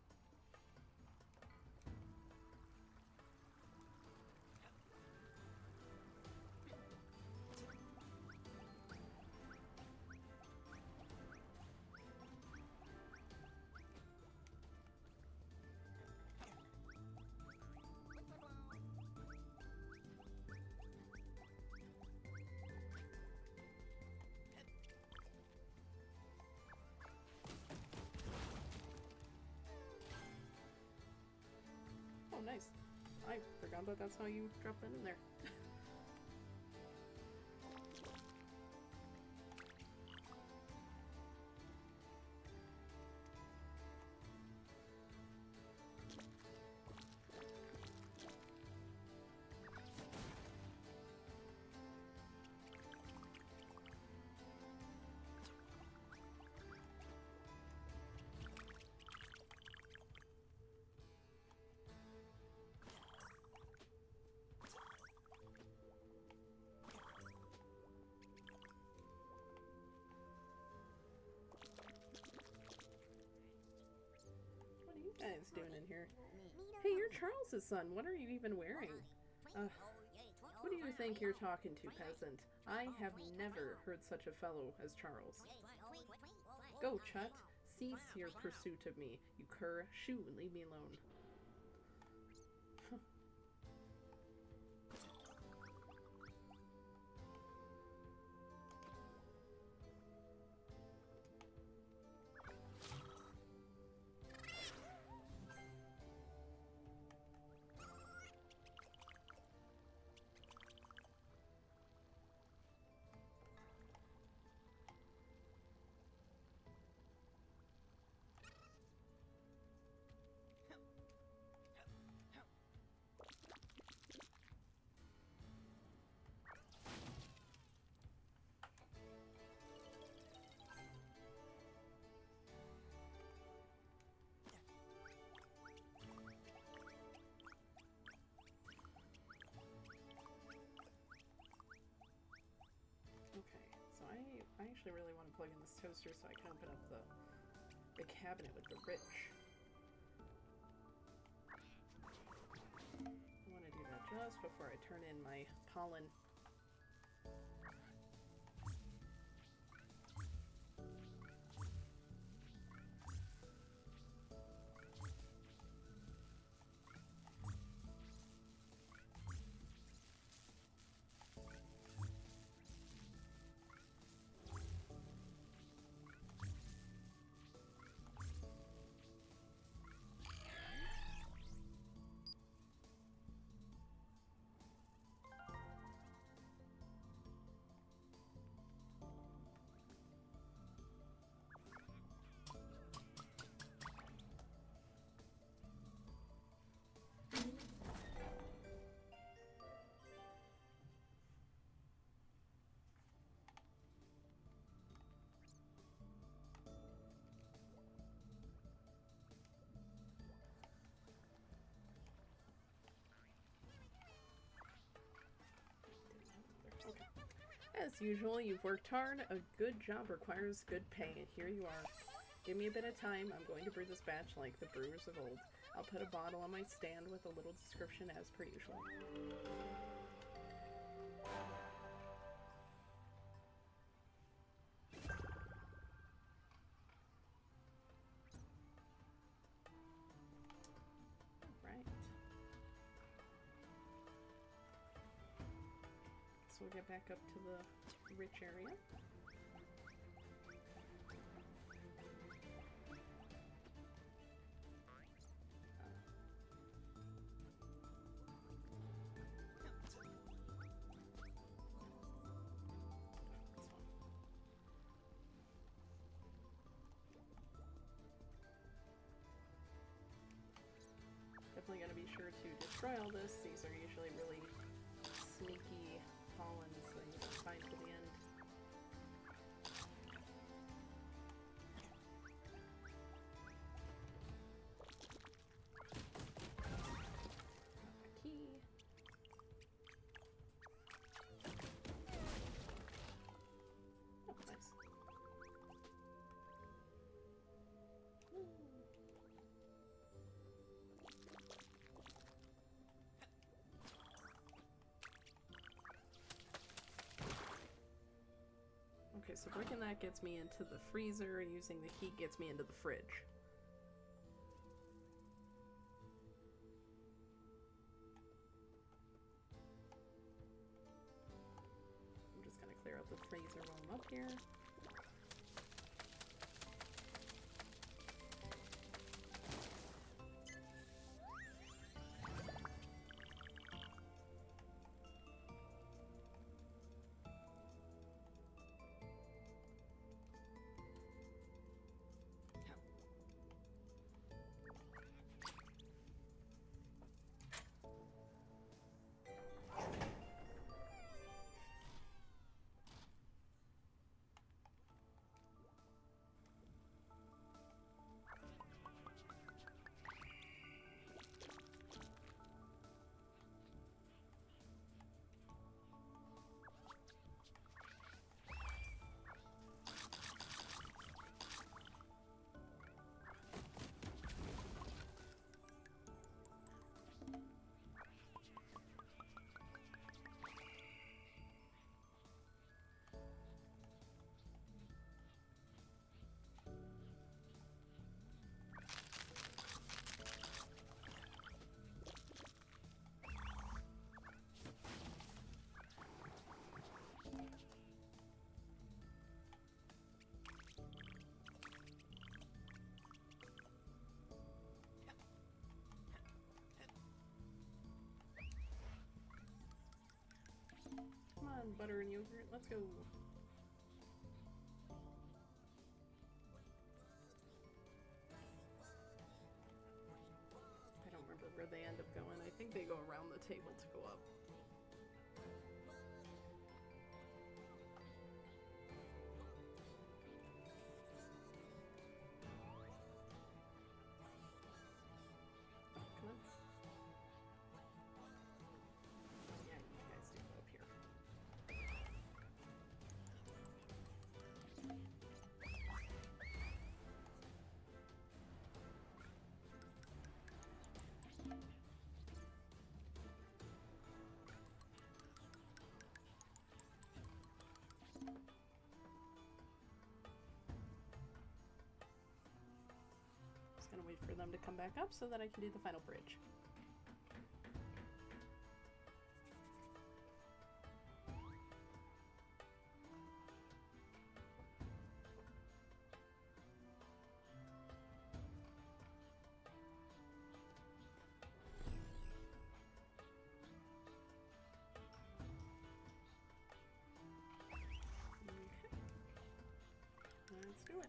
Oh, nice. I forgot that that's how you drop that in there. What is doing in here? Hey, you're Charles's son. What are you even wearing? Who do you think you're talking to, peasant? I have never heard such a fellow as Charles. Go, Chut. Cease your pursuit of me, you cur. Shoo and leave me alone. I actually really want to plug in this toaster so I can open up the cabinet with the rich. I want to do that just before I turn in my pollen. As usual, you've worked hard. A good job requires good pay, and here you are. Give me a bit of time. I'm going to brew this batch like the brewers of old. I'll put a bottle on my stand with a little description as per usual. Alright. So we'll get back up to the rich area. Definitely gotta be sure to destroy all this. These are usually really sneaky pollens that you can find to the end. Got my key. Oh, nice. Okay, so breaking that gets me into the freezer, and using the heat gets me into the fridge. I'm just gonna clear out the freezer while I'm up here. Come on, butter and yogurt, let's go. I don't remember where they end up going. I think they go around the table to go up. Come on. Yeah, you guys do go up here. Just gonna wait for them to come back up so that I can do the final bridge. Let's do it.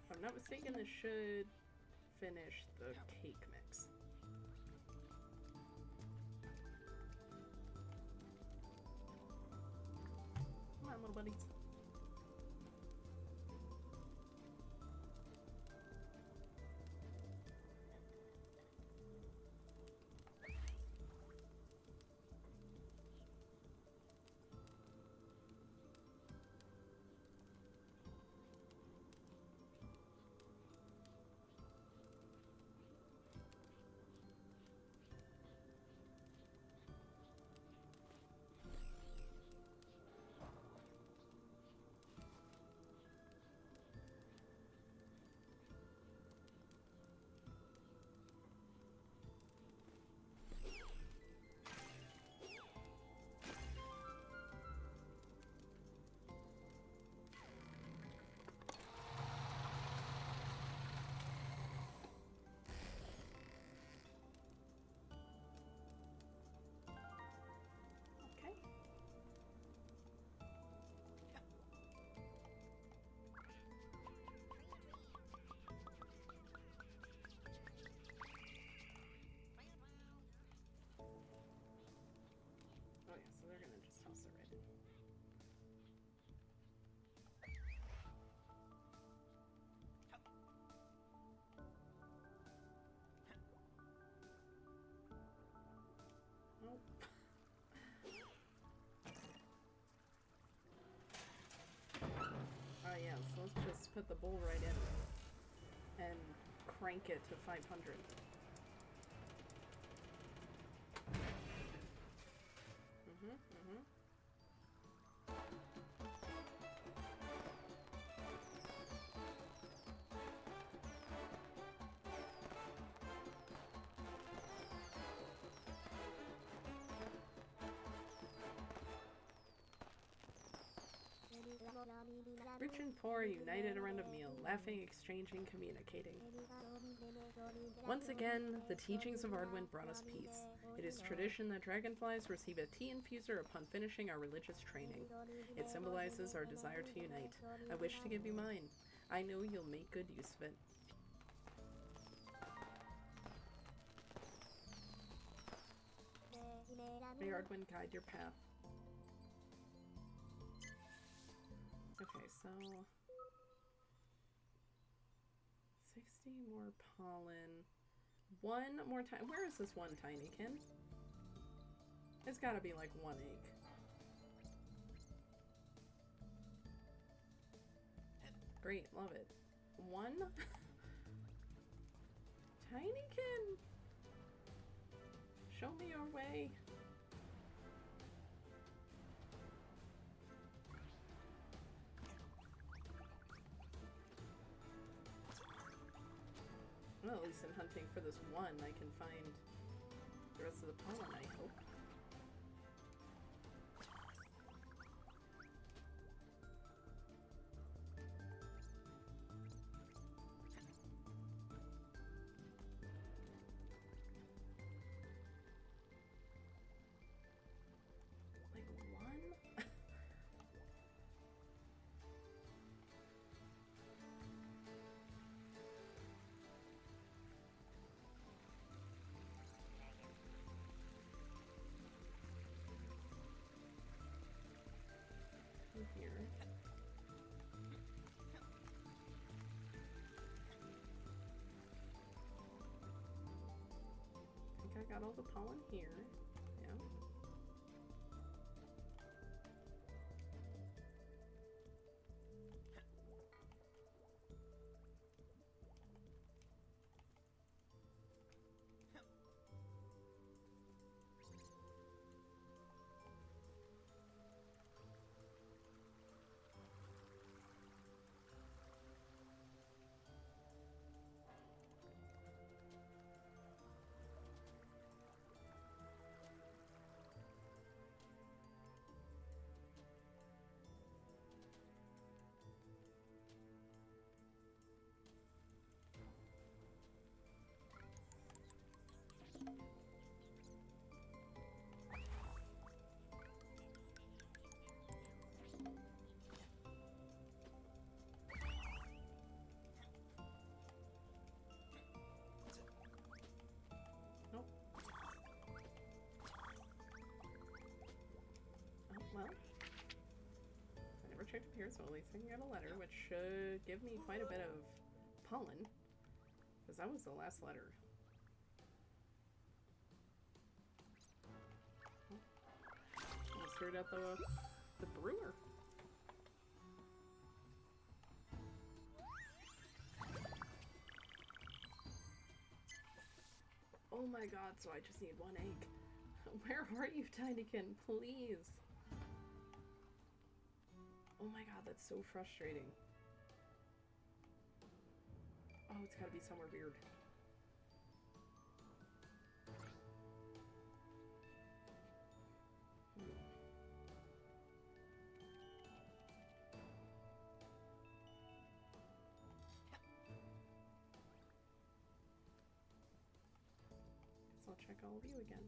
If I'm not mistaken, this should finish the cake mix. Come on, little buddies. Toss it right in. Nope. Yeah, so let's just put the bowl right in and crank it to 500. Rich and poor united around a meal, laughing, exchanging, communicating. Once again, the teachings of Ardwin brought us peace. It is tradition that dragonflies receive a tea infuser upon finishing our religious training. It symbolizes our desire to unite. I wish to give you mine. I know you'll make good use of it. May Ardwin guide your path. Okay, so 60 more pollen. One more time. Where is this one Tinykin? It's gotta be like one egg. Great, love it. One? Tinykin! Show me your way. Well, at least in hunting for this one, I can find the rest of the pollen, I hope. Like one? Here. I think I got all the pollen here. Yeah. Well, I never checked up here, so at least I can get a letter, which should give me quite a bit of pollen, because that was the last letter. Oh, I screwed out the brewer. Oh my god, so I just need one egg. Where are you, Tinykin? Please. Oh my god, that's so frustrating. Oh, it's gotta be somewhere weird. Guess I'll check all of you again.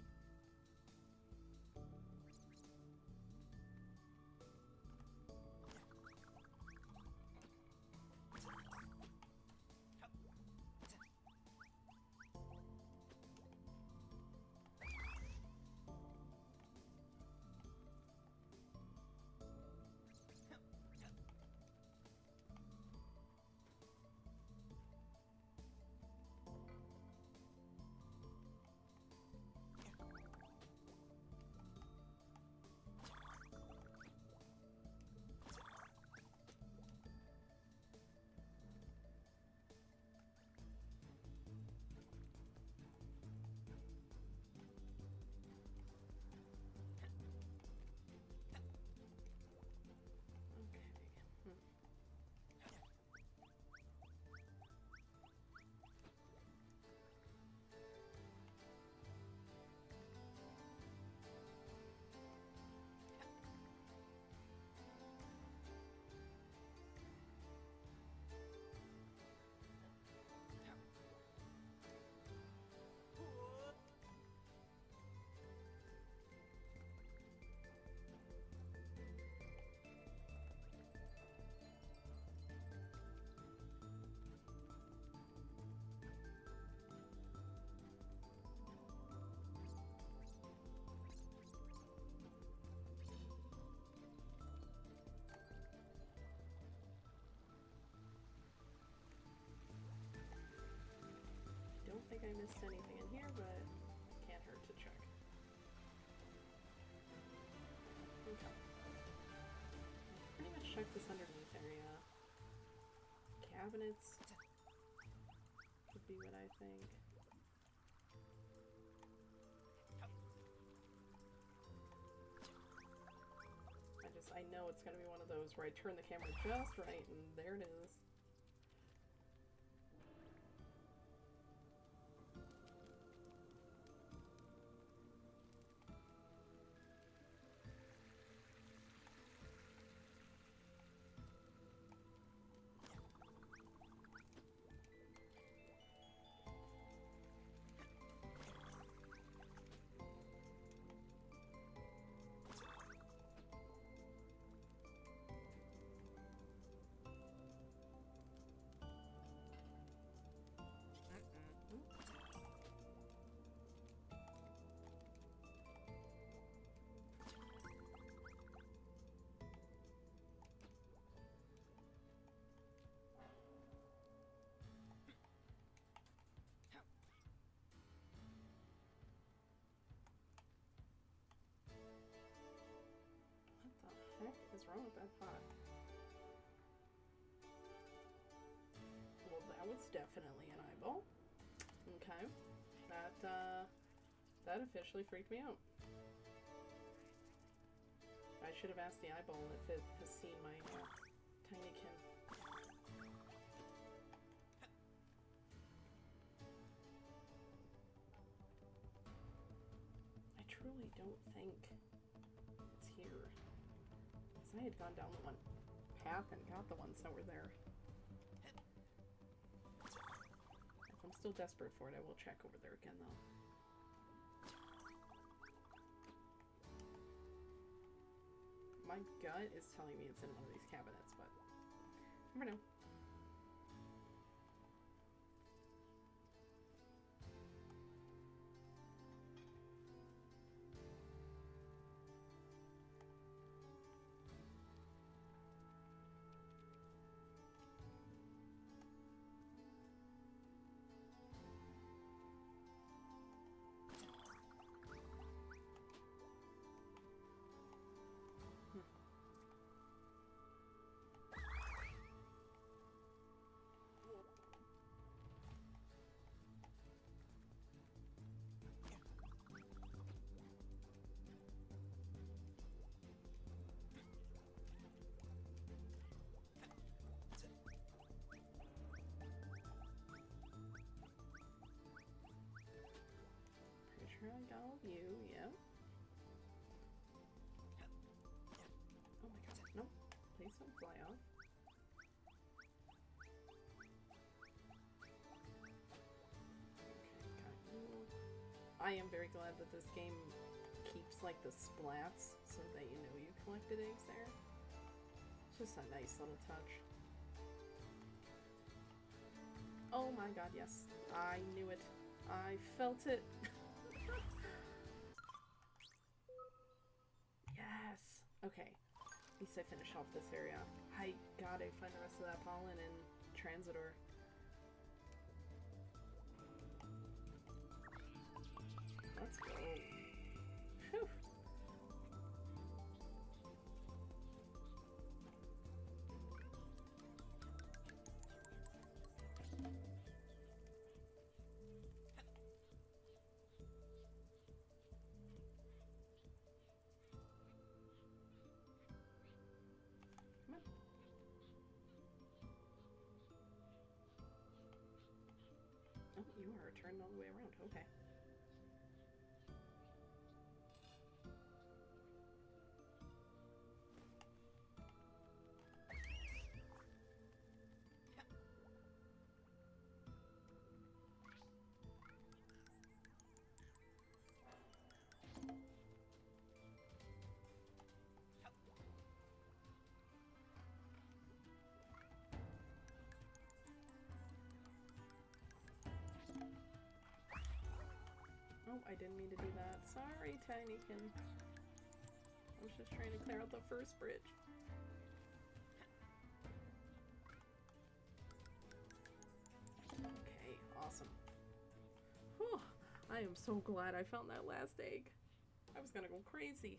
think I missed anything in here, but can't hurt to check. Okay. Pretty much checked this underneath area. Cabinets would be what I think. I know it's gonna be one of those where I turn the camera just right and there it is. What the heck is wrong with that pot? Well, that was definitely an eyeball. Okay. That officially freaked me out. I should have asked the eyeball if it has seen my Tinykin. I truly don't think it's here. Because I had gone down the one path and got the ones that were there. If I'm still desperate for it, I will check over there again though. My gut is telling me it's in one of these cabinets, but never know. Sure I got all of you, yeah. Oh my god, no. Please don't fly off. Okay, got you. I am very glad that this game keeps like the splats so that you know you collected eggs there. It's just a nice little touch. Oh my god, yes. I knew it. I felt it. Yes! Okay. At least I finished off this area. I gotta find the rest of that pollen in Transidor. Let's go. Whew. Oh, you are turned all the way around. Okay. Oh, I didn't mean to do that. Sorry, Tinykin. I was just trying to clear out the first bridge. Okay, awesome. I am so glad I found that last egg. I was gonna go crazy.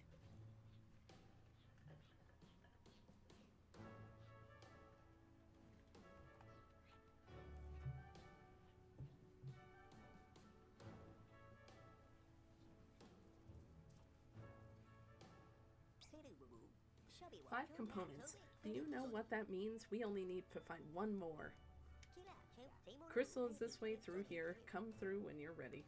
Five components. Do you know what that means? We only need to find one more. Crystal is this way through here. Come through when you're ready.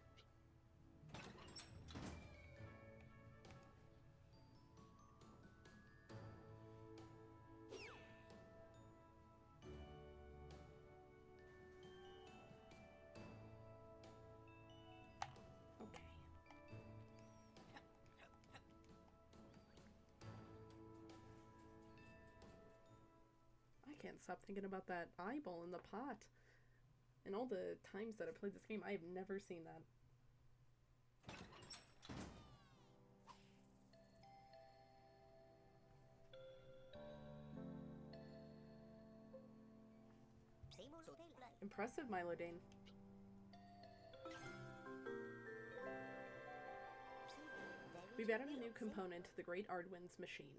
I can't stop thinking about that eyeball in the pot. And all the times that I played this game, I have never seen that. Impressive, Milodane. We've added a new component to the Great Ardwin's machine.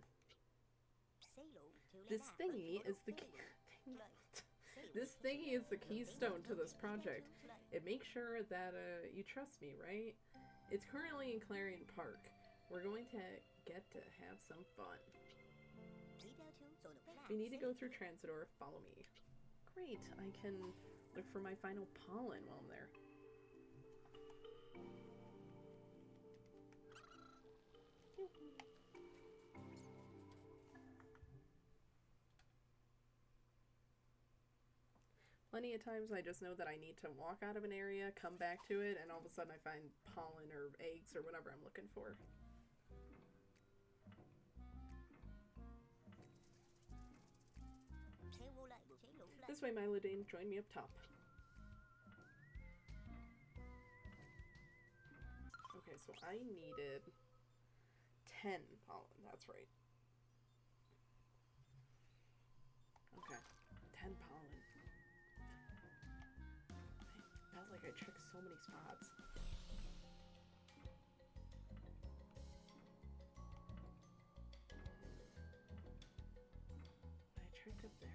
This thingy is the This thingy is the keystone to this project. It makes sure that you trust me, right? It's currently in Celerion Park. We're going to get to have some fun. If you need to go through Transidor, follow me. Great, I can look for my final pollen while I'm there. Plenty of times I just know that I need to walk out of an area, come back to it, and all of a sudden I find pollen or eggs or whatever I'm looking for. This way, Milodane, join me up top. Okay, so I needed 10 pollen, that's right. Okay, 10 pollen. I felt like I checked so many spots. I checked up there.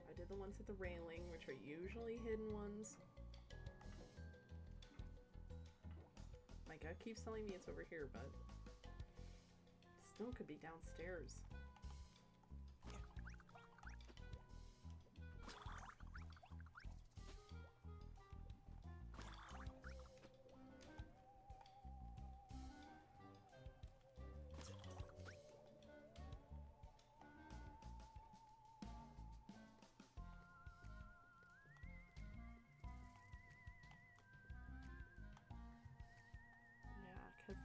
I did the ones at the railing, which are usually hidden ones. My gut keeps telling me it's over here, but it still could be downstairs. Because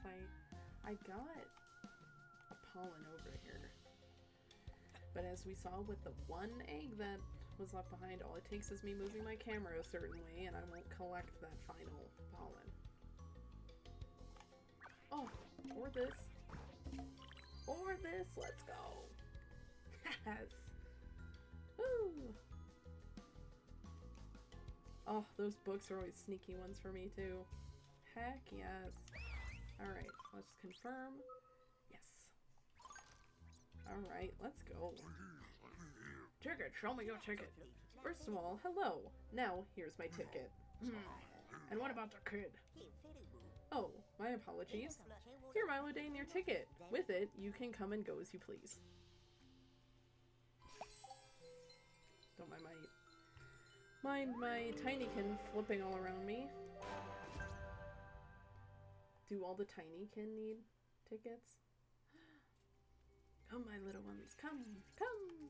I got a pollen over here. But as we saw with the one egg that was left behind, all it takes is me moving my camera a certain way and I won't collect that final pollen. Oh, or this. Or this, let's go. Yes. Woo. Oh, those books are always sneaky ones for me too. Heck yes. Alright, let's confirm. Yes. Alright, let's go. Ticket, show me your ticket. First of all, hello. Now, here's my ticket. And what about the kid? Oh, my apologies. Here, Milodane, your ticket. With it, you can come and go as you please. Don't mind my Tinykin flipping all around me. Do all the Tinykin need tickets? Come, my little ones. Come, come.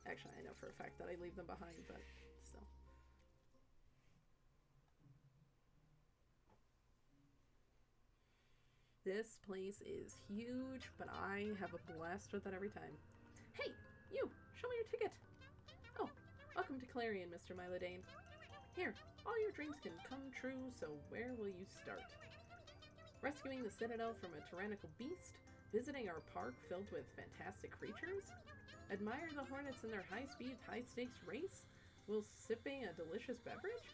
Actually, I know for a fact that I leave them behind, but still. This place is huge, but I have a blast with it every time. Hey, you! Show me your ticket! Oh, welcome to Celerion, Mr. Milodane. Here, all your dreams can come true, so where will you start? Rescuing the Citadel from a tyrannical beast? Visiting our park filled with fantastic creatures? Admire the hornets in their high-speed, high-stakes race? Will sipping a delicious beverage?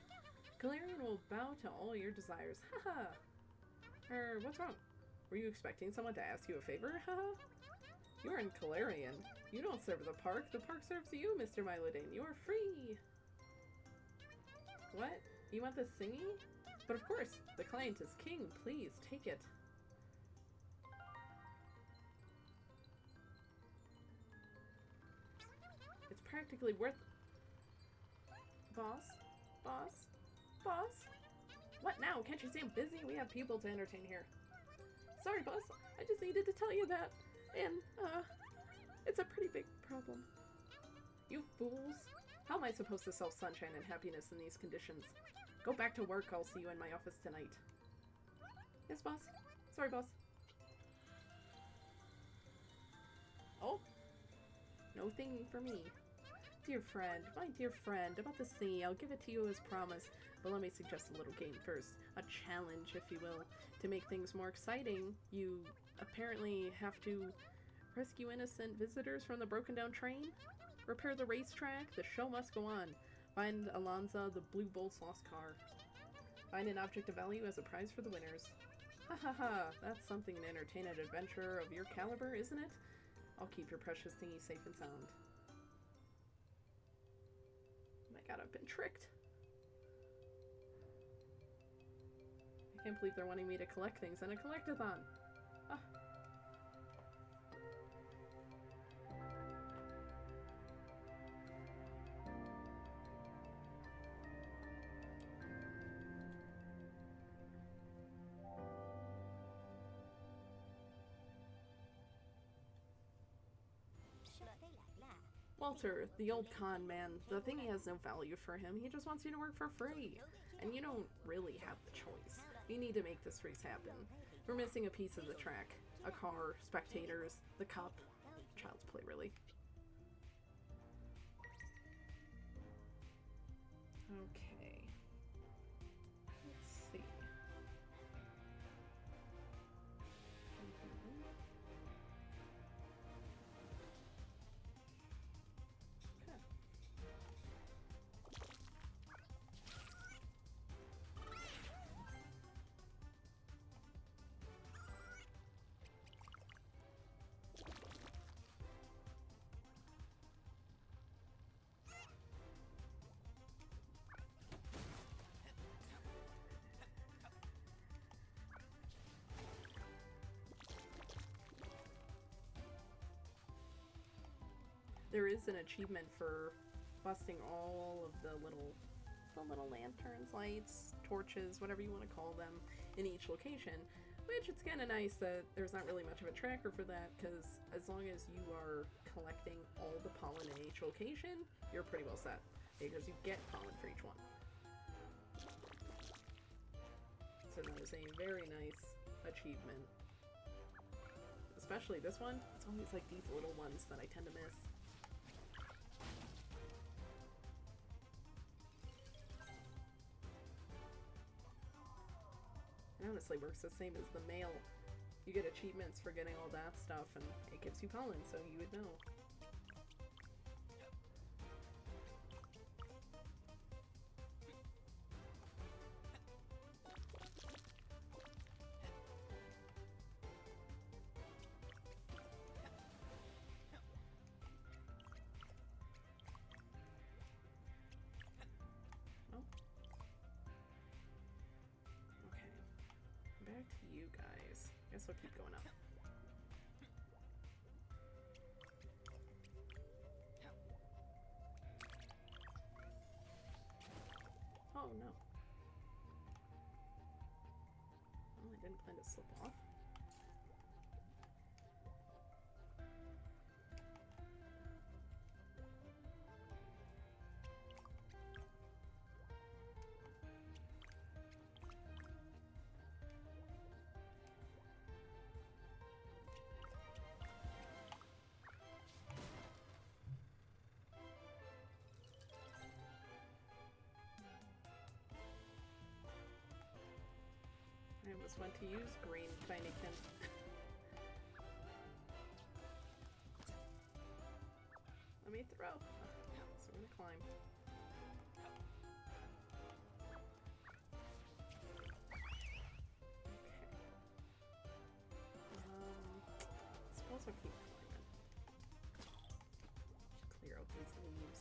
Celerion will bow to all your desires. Haha. What's wrong? Were you expecting someone to ask you a favor? Haha. You are in Celerion. You don't serve the park. The park serves you, Mr. Mylodane. You are free. What? You want this thingy? But of course, the client is king. Please, take it. It's practically worth... Boss? Boss? Boss? What now? Can't you see I'm busy? We have people to entertain here. Sorry, boss. I just needed to tell you that. And, it's a pretty big problem. You fools. How am I supposed to sell sunshine and happiness in these conditions? Go back to work. I'll see you in my office tonight. Yes, boss. Sorry, boss. Oh. No thing for me. Dear friend, my dear friend, about this thingy, I'll give it to you as promised. But let me suggest a little game first. A challenge, if you will. To make things more exciting, you apparently have to rescue innocent visitors from the broken down train, repair the racetrack, the show must go on, find Alonza the Blue Bolt's lost car, find an object of value as a prize for the winners. Ha ha ha, that's something to entertain an adventurer of your caliber, isn't it? I'll keep your precious thingy safe and sound. Oh my god, I've been tricked. I can't believe they're wanting me to collect things in a collectathon. Ah. Walter, the old con man, the thingy has no value for him. He just wants you to work for free. And you don't really have the choice. You need to make this race happen. We're missing a piece of the track. A car, spectators, the cup. Child's play, really. Okay. Let's see. There is an achievement for busting all of the little lanterns, lights, torches, whatever you want to call them, in each location, which it's kind of nice that there's not really much of a tracker for that, because as long as you are collecting all the pollen in each location, you're pretty well set, because you get pollen for each one. So that is a very nice achievement. Especially this one, it's always like these little ones that I tend to miss. It honestly works the same as the mail. You get achievements for getting all that stuff, and it gives you pollen, so you would know. Back to you guys. Guess I'll keep going up. Oh no. Well, I didn't plan to slip off. I almost went to use green Tinykin. Let me throw. So we're gonna climb. also keep climbing. Just clear out these leaves.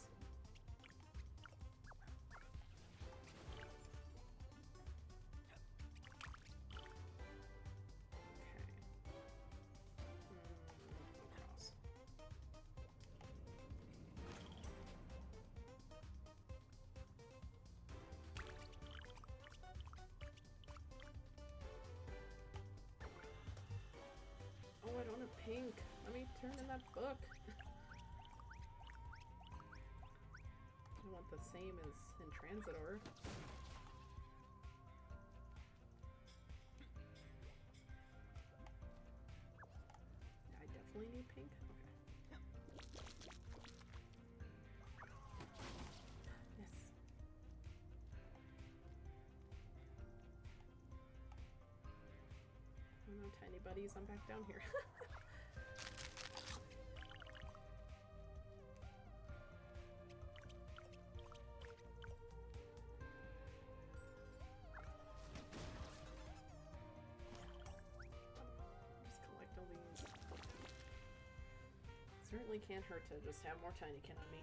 Across. Oh, I don't have pink. Let me turn in that book. I want the same as in Transidor. I definitely need pink. Okay. Yes. Oh no, tiny buddies, I'm back down here. Just collect all these. Certainly can't hurt to just have more Tinykin on me.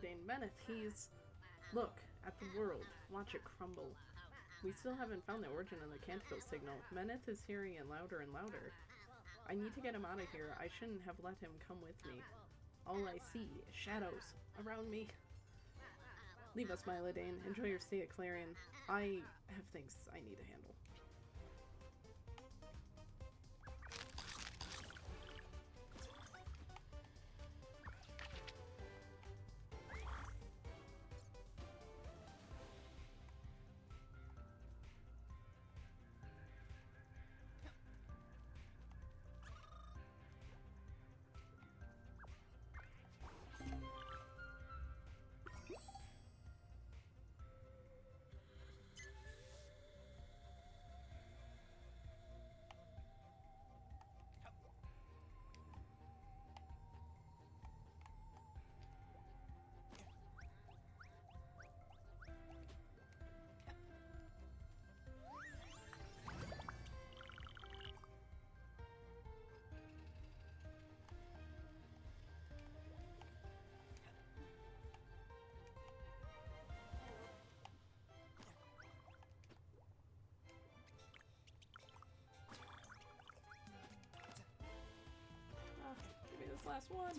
Dane Meneth, he's... Look, at the world. Watch it crumble. We still haven't found the origin of the Canticle signal. Meneth is hearing it louder and louder. I need to get him out of here. I shouldn't have let him come with me. All I see is shadows around me. Leave us, Dane. Enjoy your stay at Celerion. I have things I need to handle. Last one.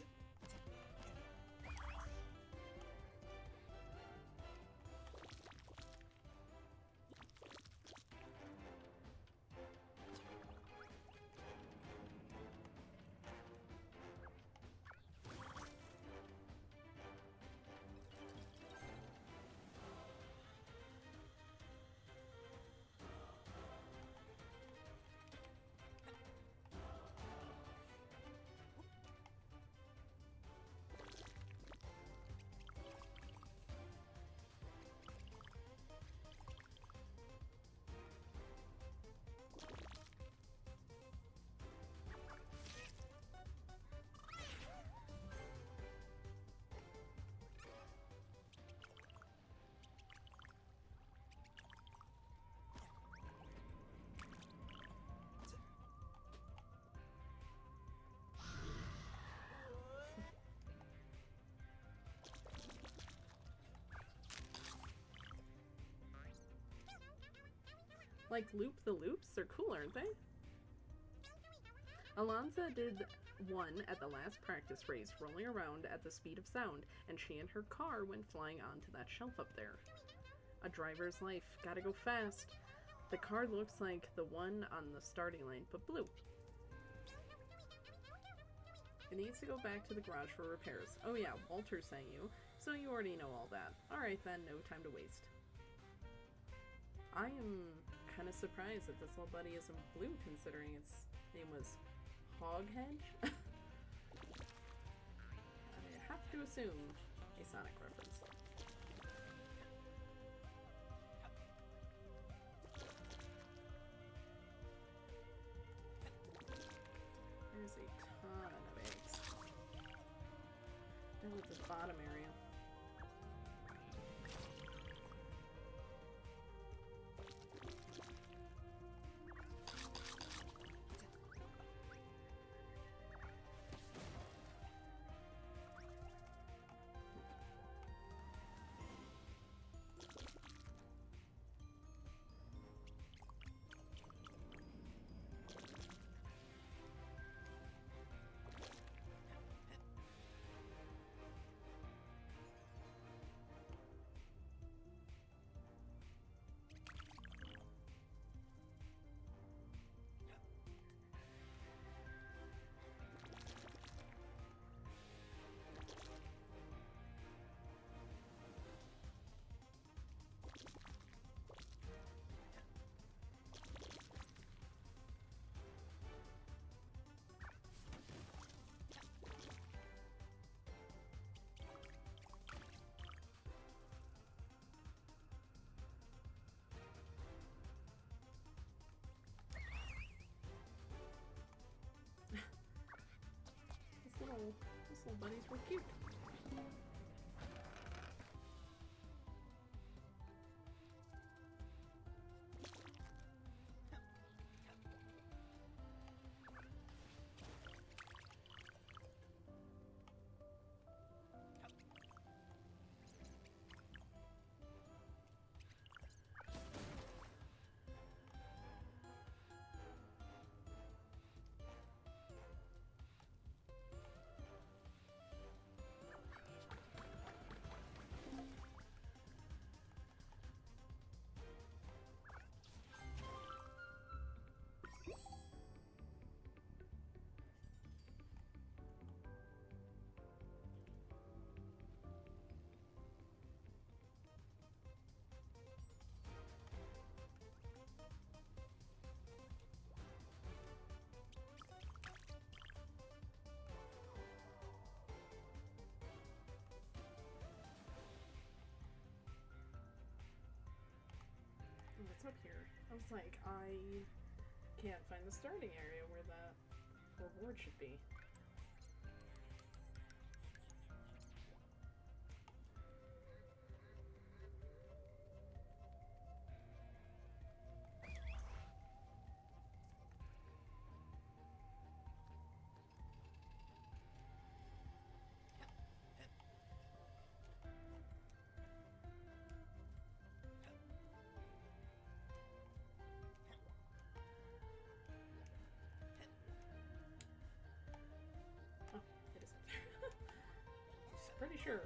Like Loop the Loops? They're cool, aren't they? Alonza did one at the last practice race, rolling around at the speed of sound, and she and her car went flying onto that shelf up there. A driver's life. Gotta go fast. The car looks like the one on the starting line, but blue. It needs to go back to the garage for repairs. Oh yeah, Walter sent you, so you already know all that. Alright then, no time to waste. I am kind of surprised that this little buddy isn't blue, considering its name was Hoghedge? I have to assume a Sonic reference. There's a ton of eggs. That was the bottom area. These little buddies were cute. What's up here? I was like, I can't find the starting area where that reward should be. Pretty sure.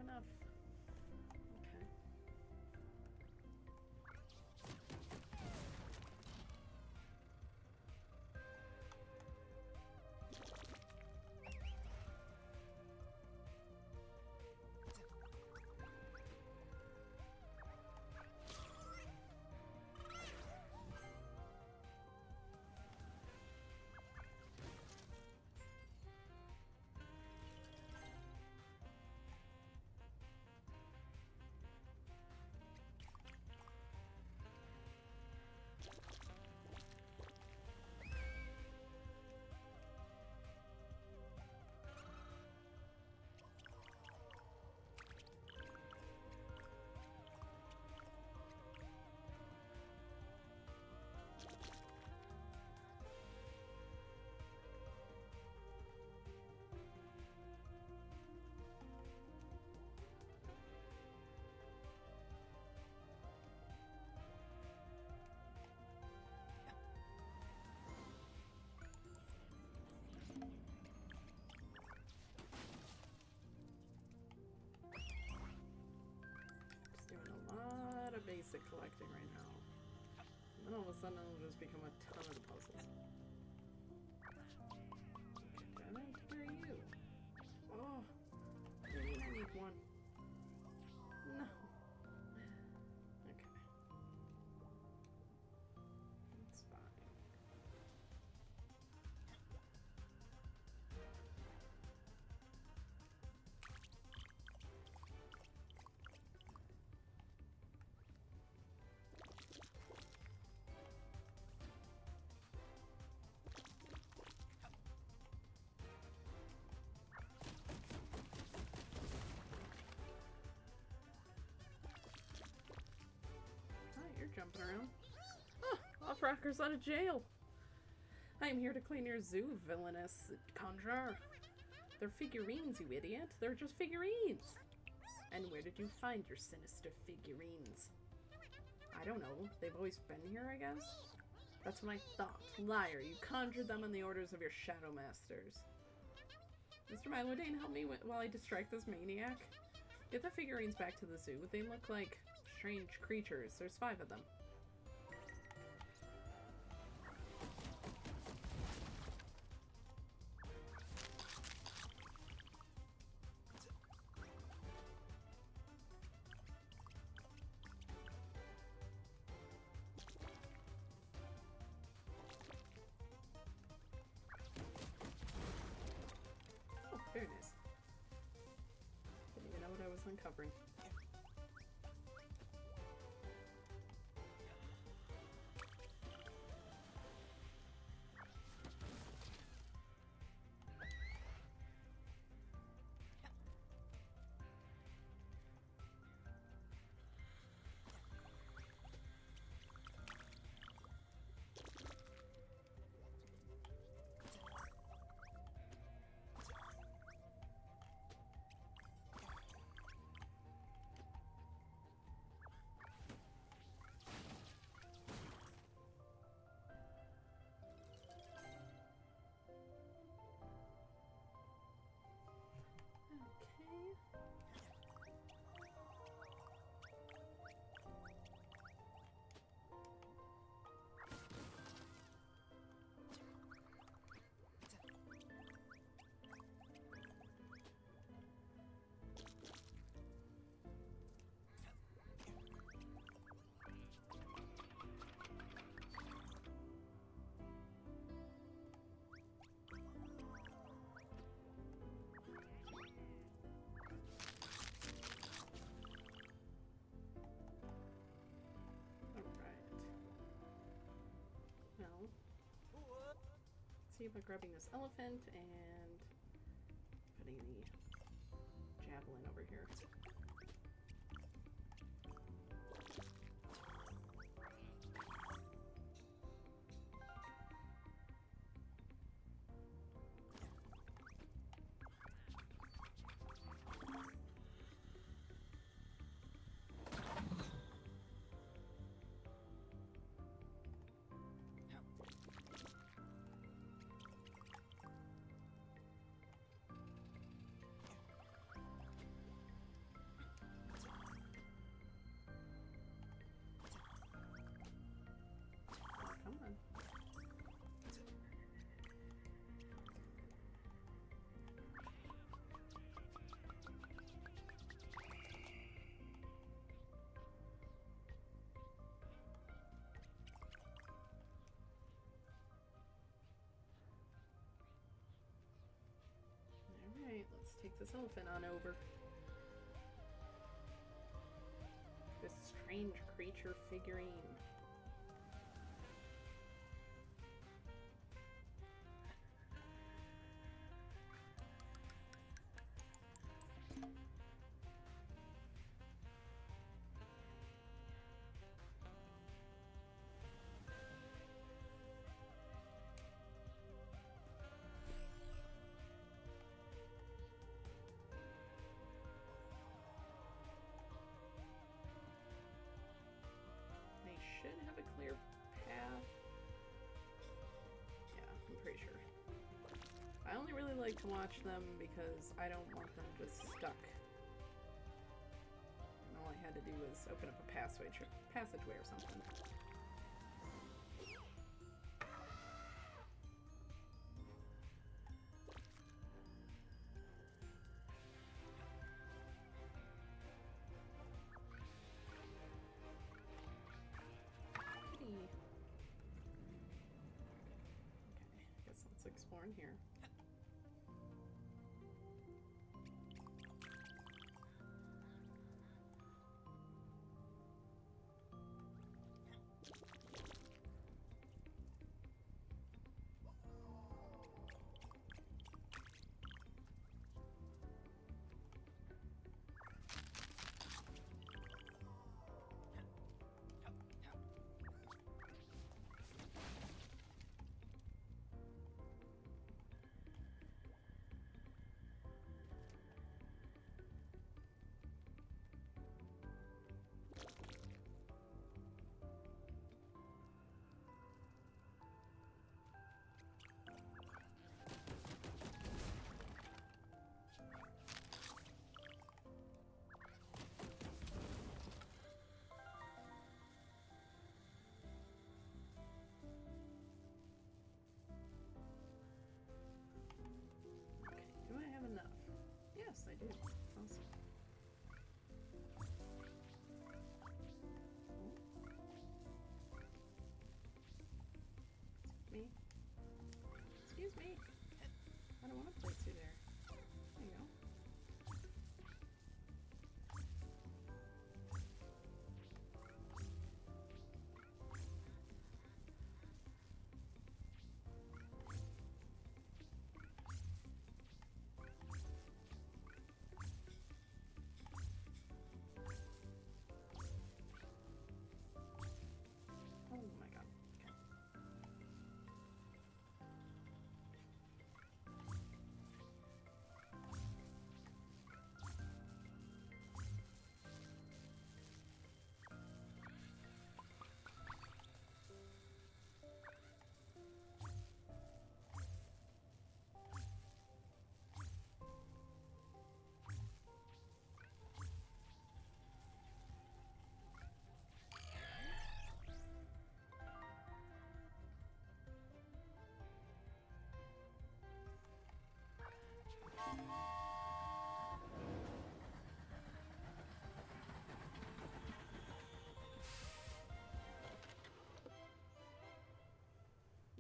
enough. Okay. Basic collecting right now. And then all of a sudden it'll just become a ton of the puzzles. Okay, then where are you? Oh, what do you mean I need one? No. Okay. That's fine. Jumping around. Ah, off-rocker's out of jail. I am here to clean your zoo, villainous conjurer. They're figurines, you idiot. They're just figurines. And where did you find your sinister figurines? I don't know. They've always been here, I guess? That's what I thought. Liar, you conjured them on the orders of your shadow masters. Mr. Milo, Dane, help me while I distract this maniac. Get the figurines back to the zoo. They look like strange creatures. There's 5 of them. Oh, very nice. Didn't even know what I was uncovering. See by grabbing this elephant and putting the javelin over here. Alright, let's take this elephant on over. This strange creature figurine. Should have a clear path. Yeah, I'm pretty sure. I only really like to watch them because I don't want them just stuck. And all I had to do was open up a passageway or something. Exploring here. Yes, I do. Awesome. Oh. Me? Excuse me. I don't want to place you there. There you go.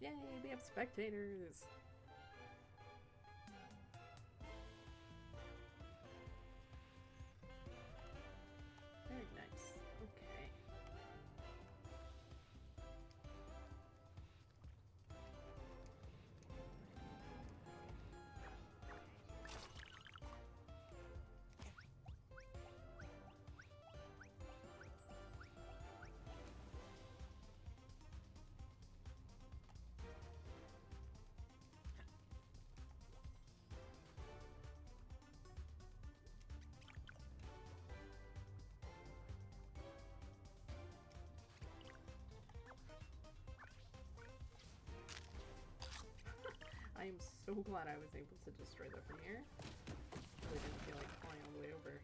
Yay, we have spectators! Very nice. Okay. I am so glad I was able to destroy that from here. I didn't feel like flying all the way over.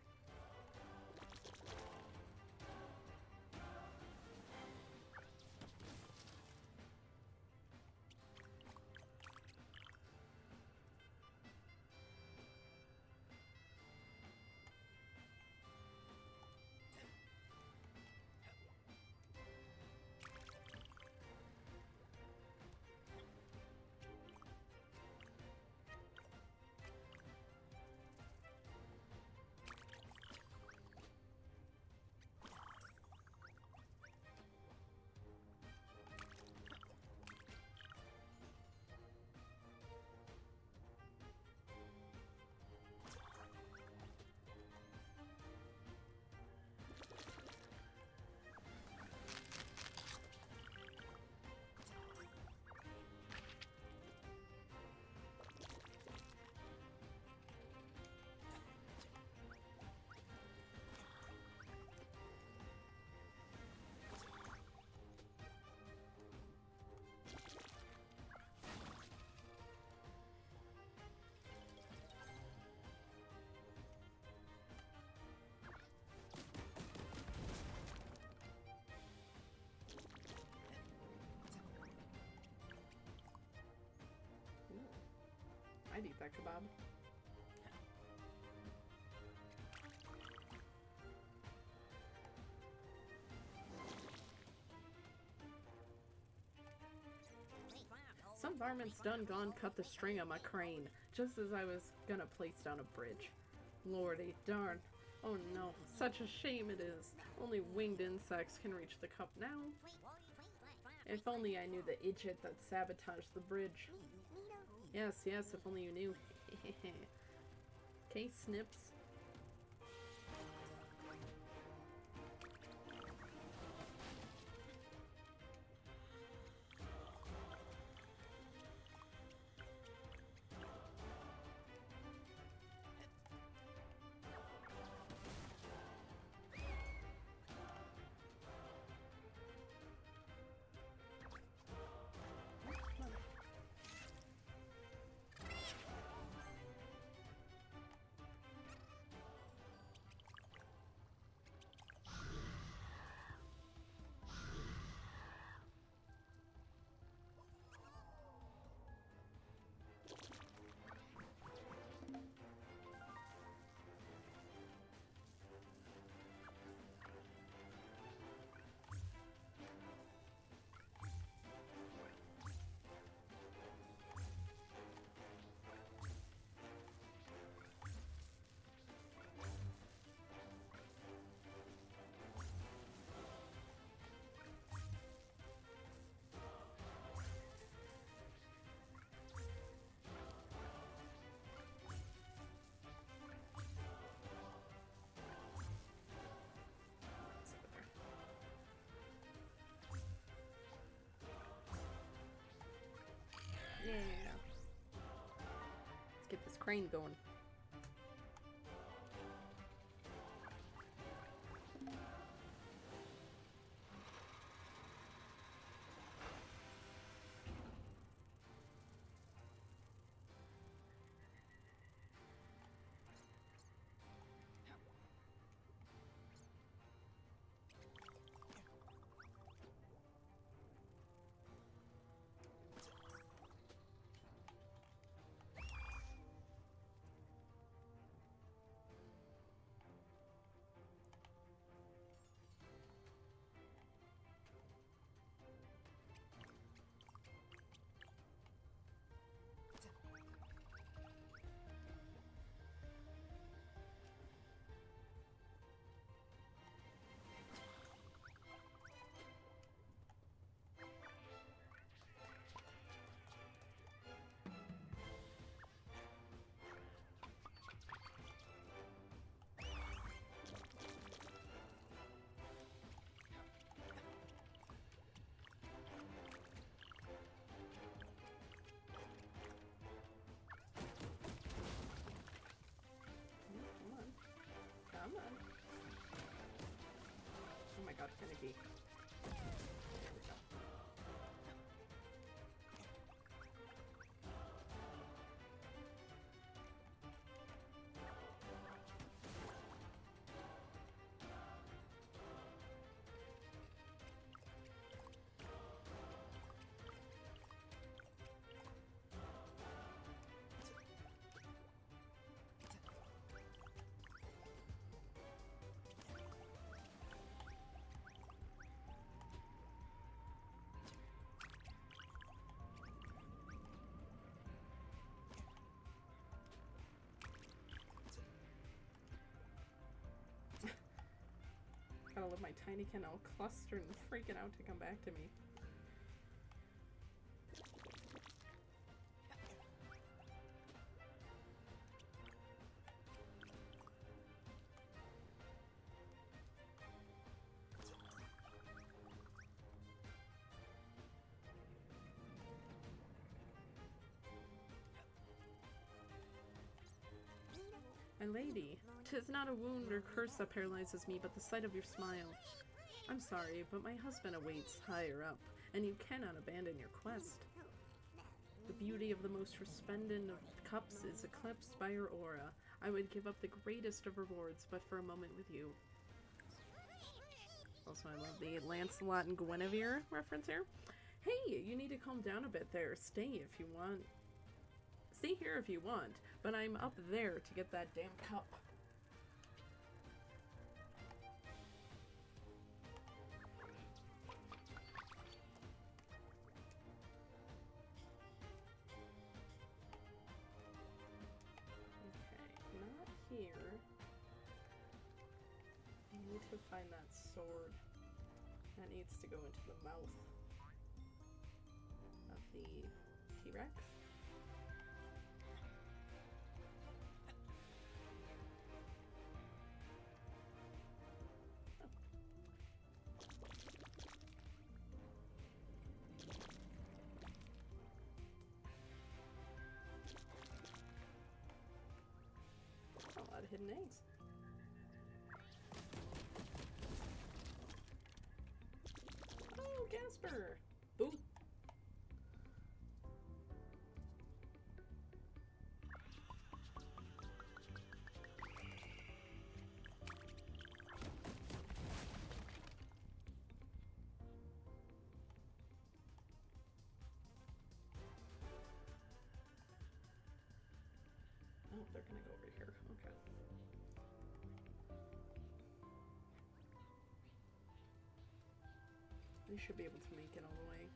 eat that kebab. Some varmint's done gone cut the string on my crane, just as I was gonna place down a bridge. Lordy darn. Oh no, such a shame it is. Only winged insects can reach the cup now. If only I knew the idiot that sabotaged the bridge. Yes, yes, if only you knew. Okay, Snips. Yeah. Let's get this crane going. Come on. Oh my god, finicky. There we go. Gotta let my Tinykin all clustered and freaking out to come back to me. My lady, 'tis not a wound or curse that paralyzes me, but the sight of your smile. I'm sorry, but my husband awaits higher up, and you cannot abandon your quest. The beauty of the most resplendent of cups is eclipsed by your aura. I would give up the greatest of rewards, but for a moment with you. Also, I love the Lancelot and Guinevere reference here. Hey, you need to calm down a bit there. Stay if you want. Stay here if you want, but I'm up there to get that damn cup. Okay, not here. I need to find that sword. That needs to go into the mouth of the T-Rex. A lot of hidden eggs. Oh, Gasper! Boop! Oh, they're gonna go over here. Okay. They should be able to make it all the way.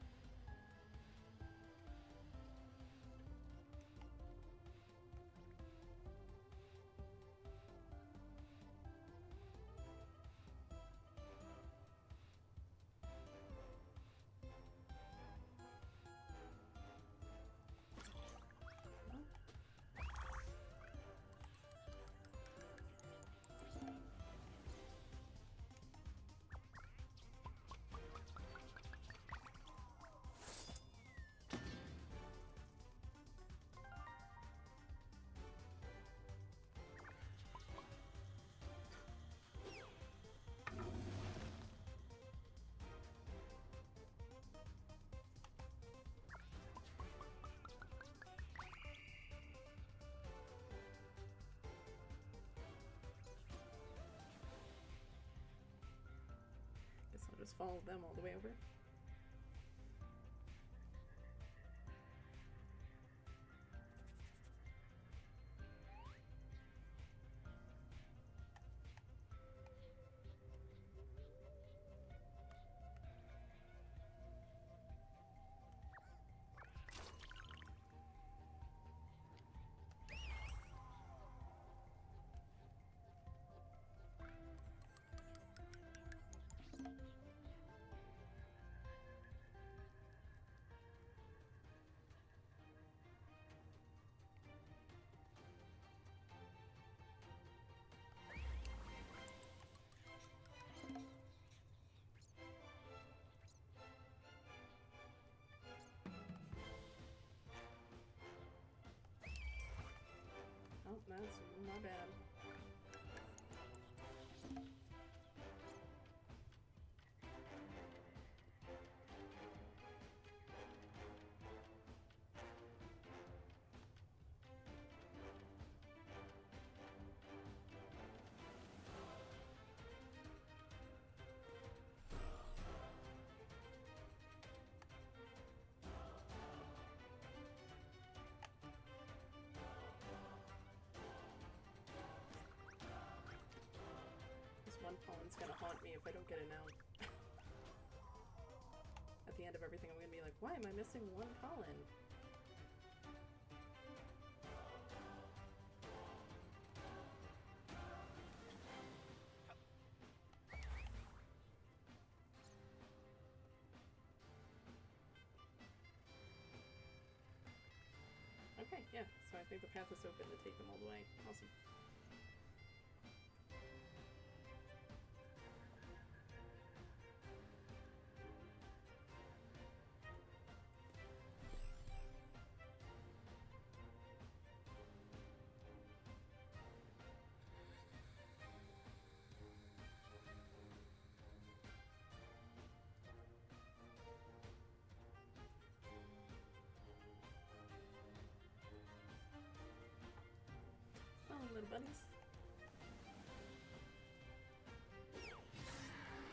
Guess I'll just follow them all the way over. Oh, that's my bad. One pollen's gonna haunt me if I don't get it out. At the end of everything, I'm gonna be like, why am I missing one pollen? Okay, yeah, so I think the path is open to take them all the way. Awesome. Little buddies.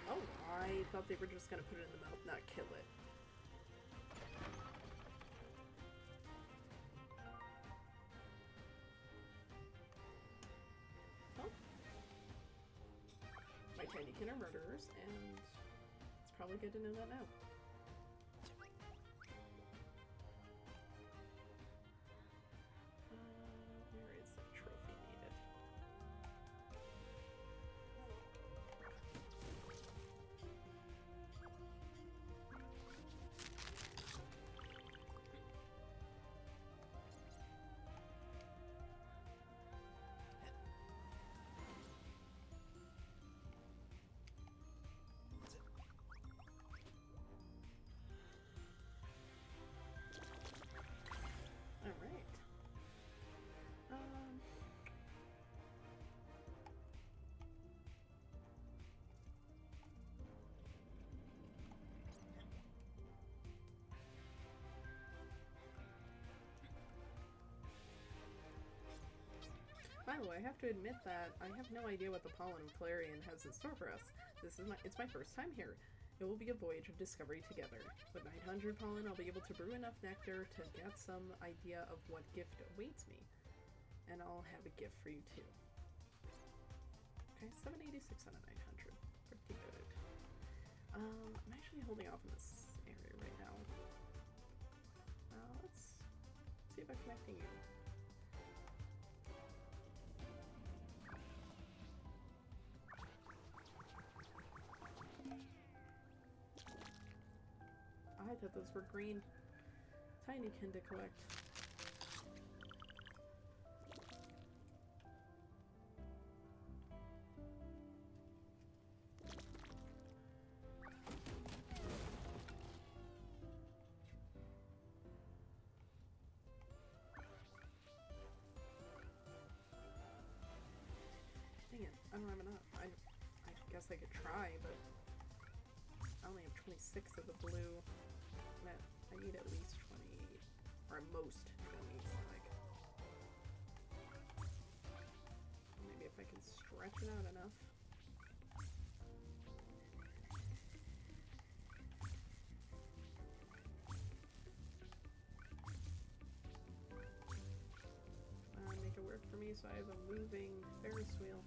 Oh, I thought they were just gonna put it in the mouth, not kill it. Tinykin are murderers, and it's probably good to know that now. Where is the trophy needed? Alright. By the way, I have to admit that I have no idea what the pollen of Celerion has in store for us. It's my first time here. It will be a voyage of discovery together. With 900 pollen, I'll be able to brew enough nectar to get some idea of what gift awaits me. And I'll have a gift for you too. Okay, 786 out of 900. Pretty good. I'm actually holding off in this area right now. Let's see about connecting you. I thought those were green Tinykin to collect. Dang it, I don't have enough. I guess I could try, but I only have 26 of the blue. I need at least 20, or at most 20, like. Maybe if I can stretch it out enough. Make it work for me so I have a moving Ferris wheel.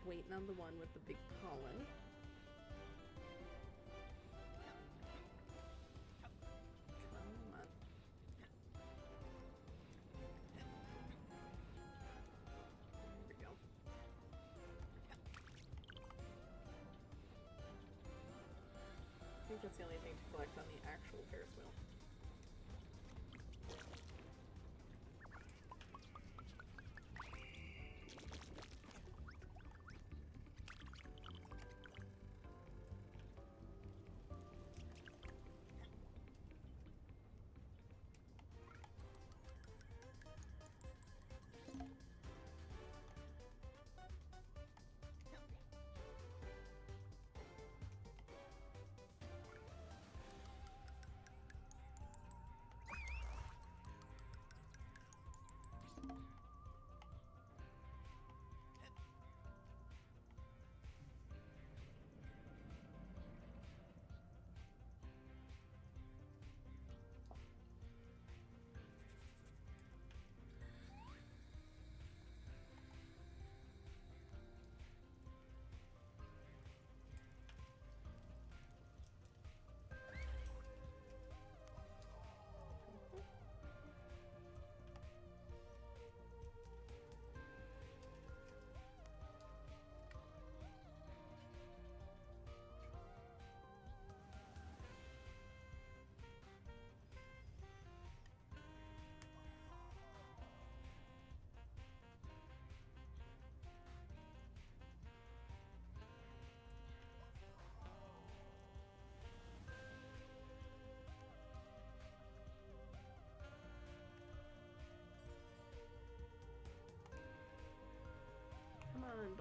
Waiting on the one with the big pollen. Come on. There we go. I think that's the only thing to collect on the actual Ferris wheel.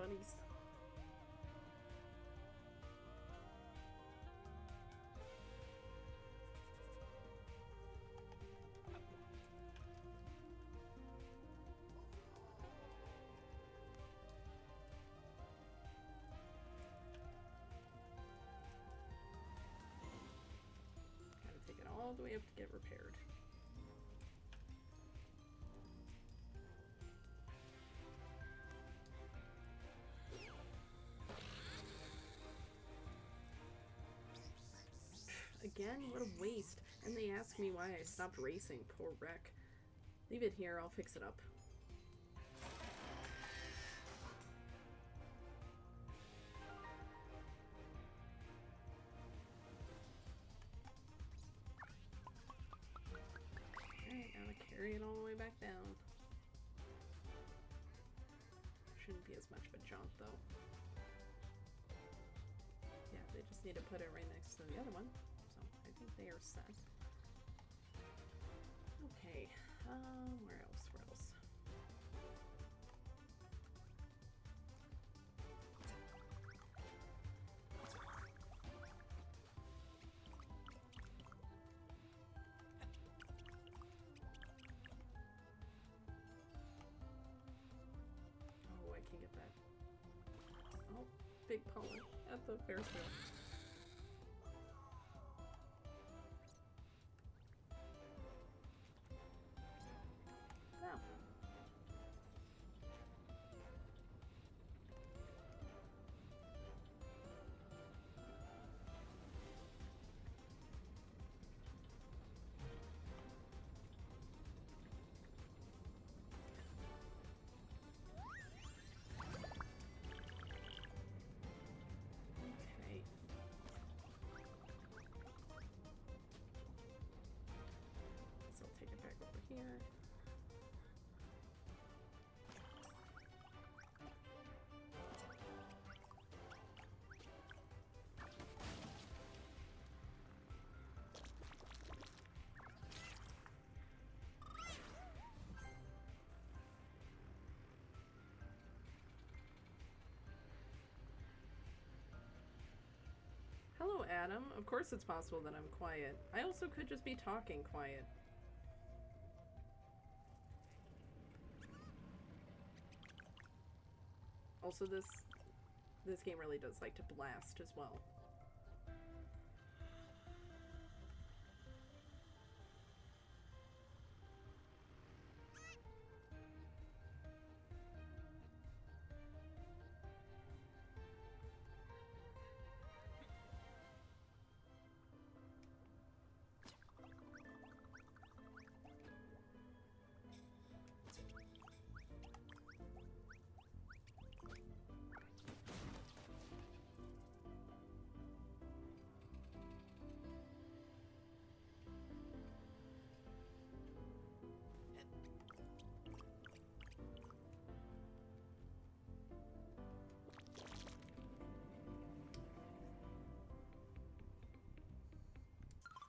bunnies. Gotta take it all the way up to get repaired. Again, what a waste. And they ask me why I stopped racing. Poor wreck. Leave it here, I'll fix it up. Alright, gotta carry it all the way back down. Shouldn't be as much of a jaunt, though. Yeah, they just need to put it right next to the other one. I think they are set. Okay, where else? Where else? Oh, I can get that. Oh, big pollen at the Ferris wheel. Here. Hello, Adam. Of course it's possible that I'm quiet. I also could just be talking quiet. Also, this game really does like to blast as well.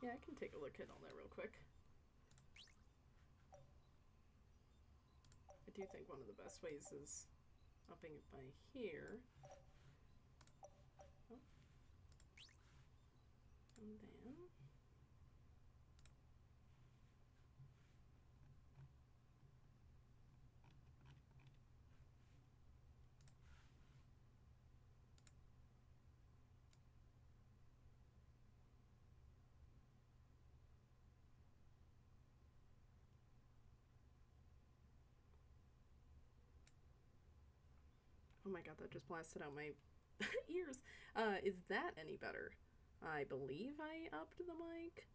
Yeah, I can take a look at all that real quick. I do think one of the best ways is upping it by here. Oh. And then... Oh my god, that just blasted out my ears. Is that any better? I believe I upped the mic.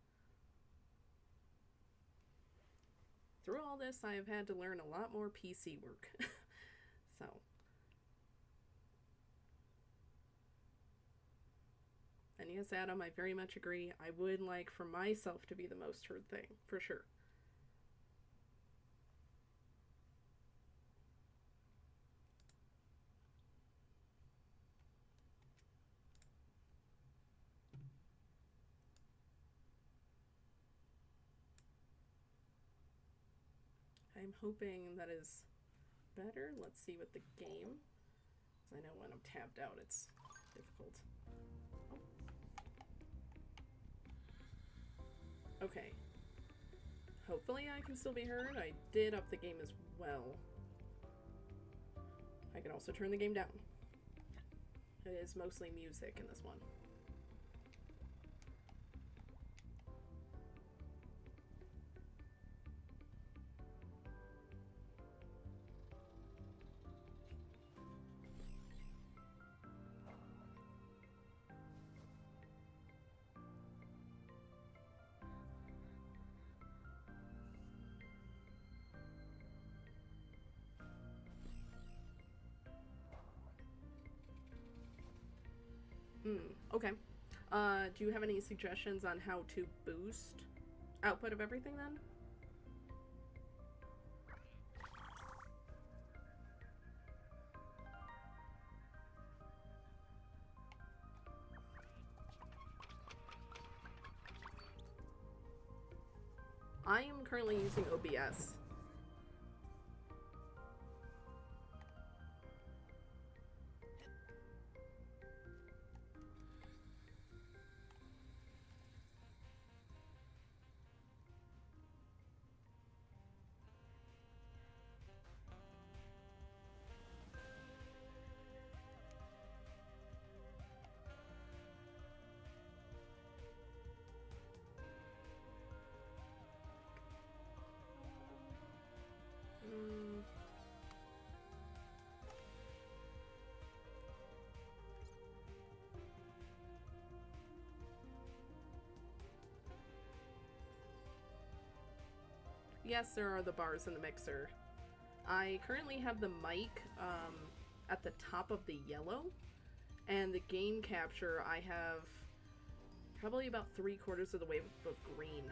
Through all this, I have had to learn a lot more PC work. So. And yes, Adam, I very much agree. I would like for myself to be the most heard thing, for sure. I'm hoping that is better. Let's see with the game. I know when I'm tapped out, it's difficult. Oh. Okay. Hopefully I can still be heard. I did up the game as well. I can also turn the game down. It is mostly music in this one. Okay. Do you have any suggestions on how to boost output of everything then? I am currently using OBS. Yes, there are the bars in the mixer. I currently have the mic at the top of the yellow, and the gain capture I have probably about 3/4 of the way of green.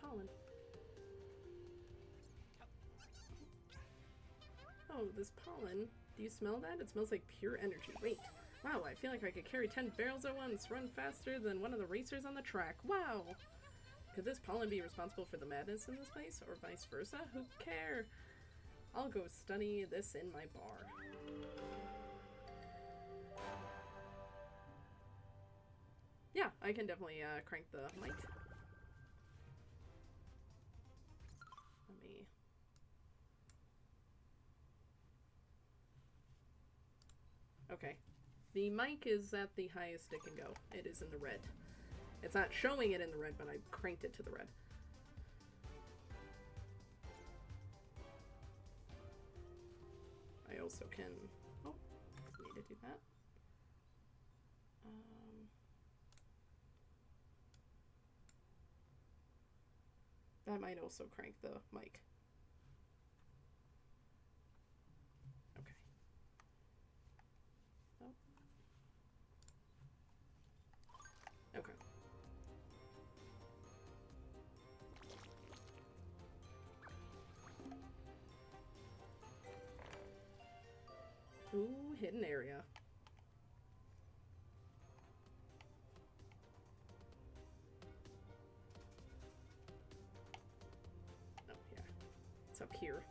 Pollen. Oh, this pollen. Do you smell that? It smells like pure energy. Wait. Wow, I feel like I could carry 10 barrels at once, run faster than one of the racers on the track. Wow! Could this pollen be responsible for the madness in this place, or vice versa? Who cares? I'll go study this in my bar. Yeah, I can definitely crank the mic. Okay. The mic is at the highest it can go. It is in the red. It's not showing it in the red, but I cranked it to the red. I also can... Oh, need to do that. That might also crank the mic. Okay. Oh. Okay. Ooh, hidden area. Oh, yeah. It's up here.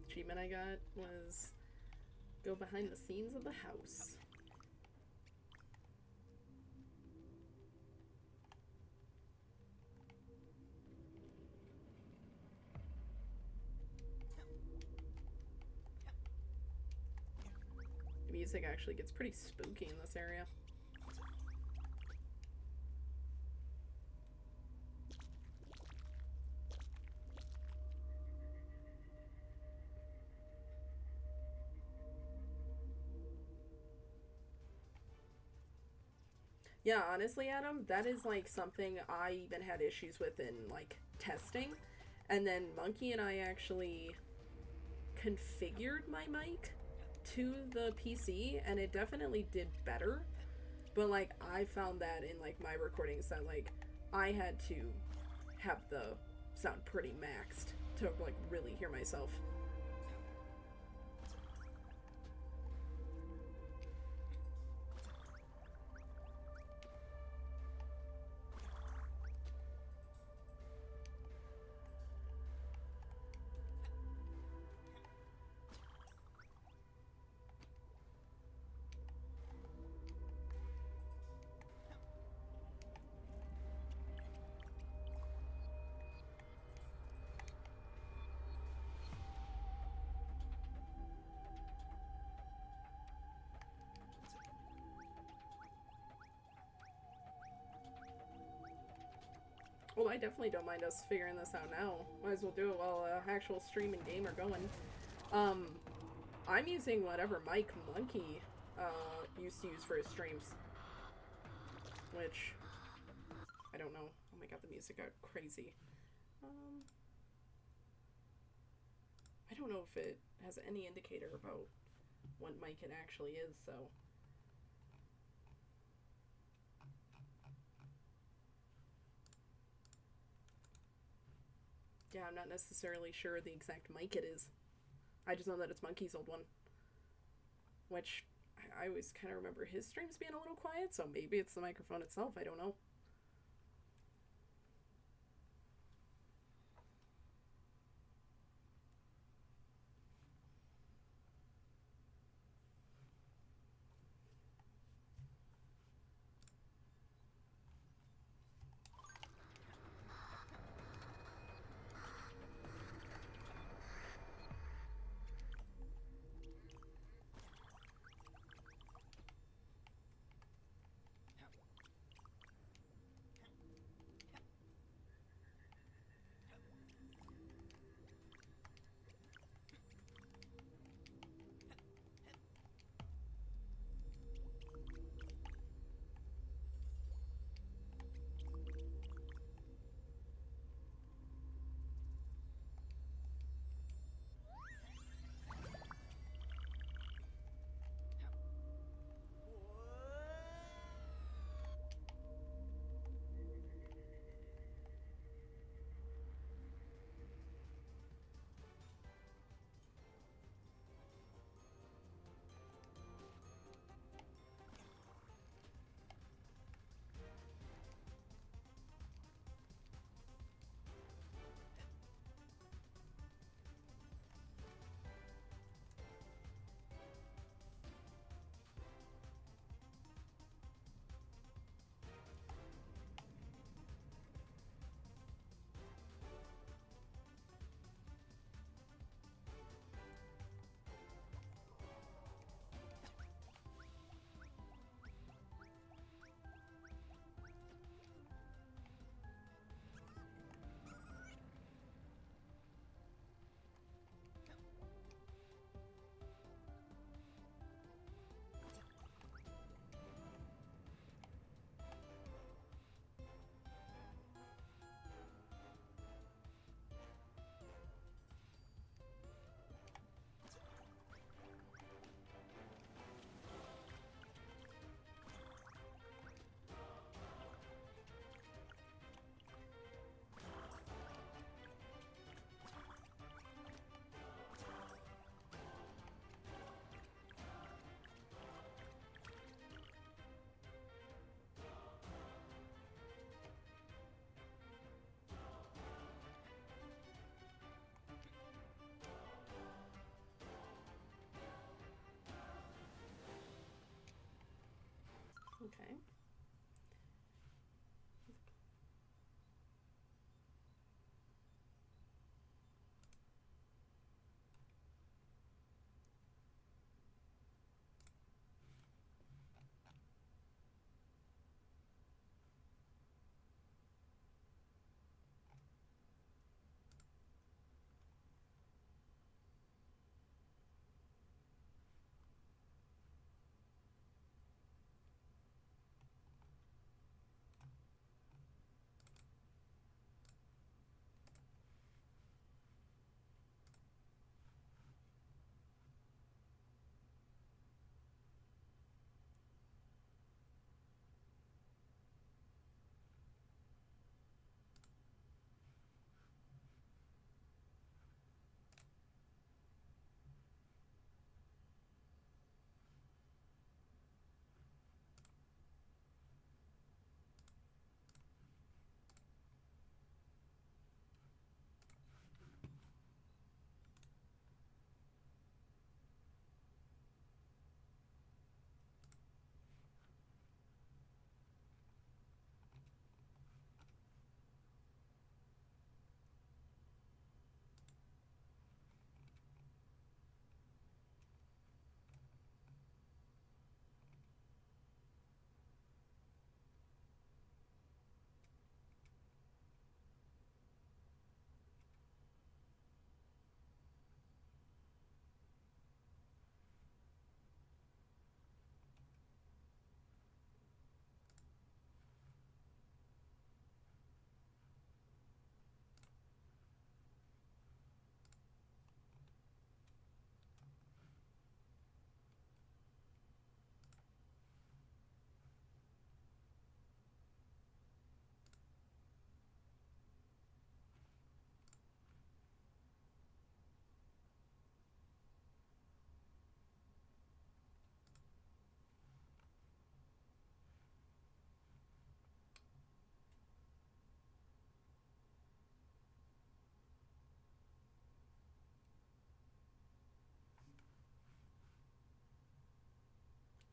Achievement I got was go behind the scenes of the house. The music actually gets pretty spooky in this area. Yeah, honestly, Adam, that is like something I even had issues with in like testing. And then Monkey and I actually configured my mic to the PC and it definitely did better. But like I found that in like my recordings that like I had to have the sound pretty maxed to like really hear myself. Well, I definitely don't mind us figuring this out now. Might as well do it while actual stream and game are going. Um, I'm using whatever mic Monkey used to use for his streams. Which, I don't know. Oh my god, the music got crazy. Um, I don't know if it has any indicator about what mic it actually is, so... Yeah, I'm not necessarily sure the exact mic it is. I just know that it's Monkey's old one. Which, I always kind of remember his streams being a little quiet, so maybe it's the microphone itself, I don't know. Okay.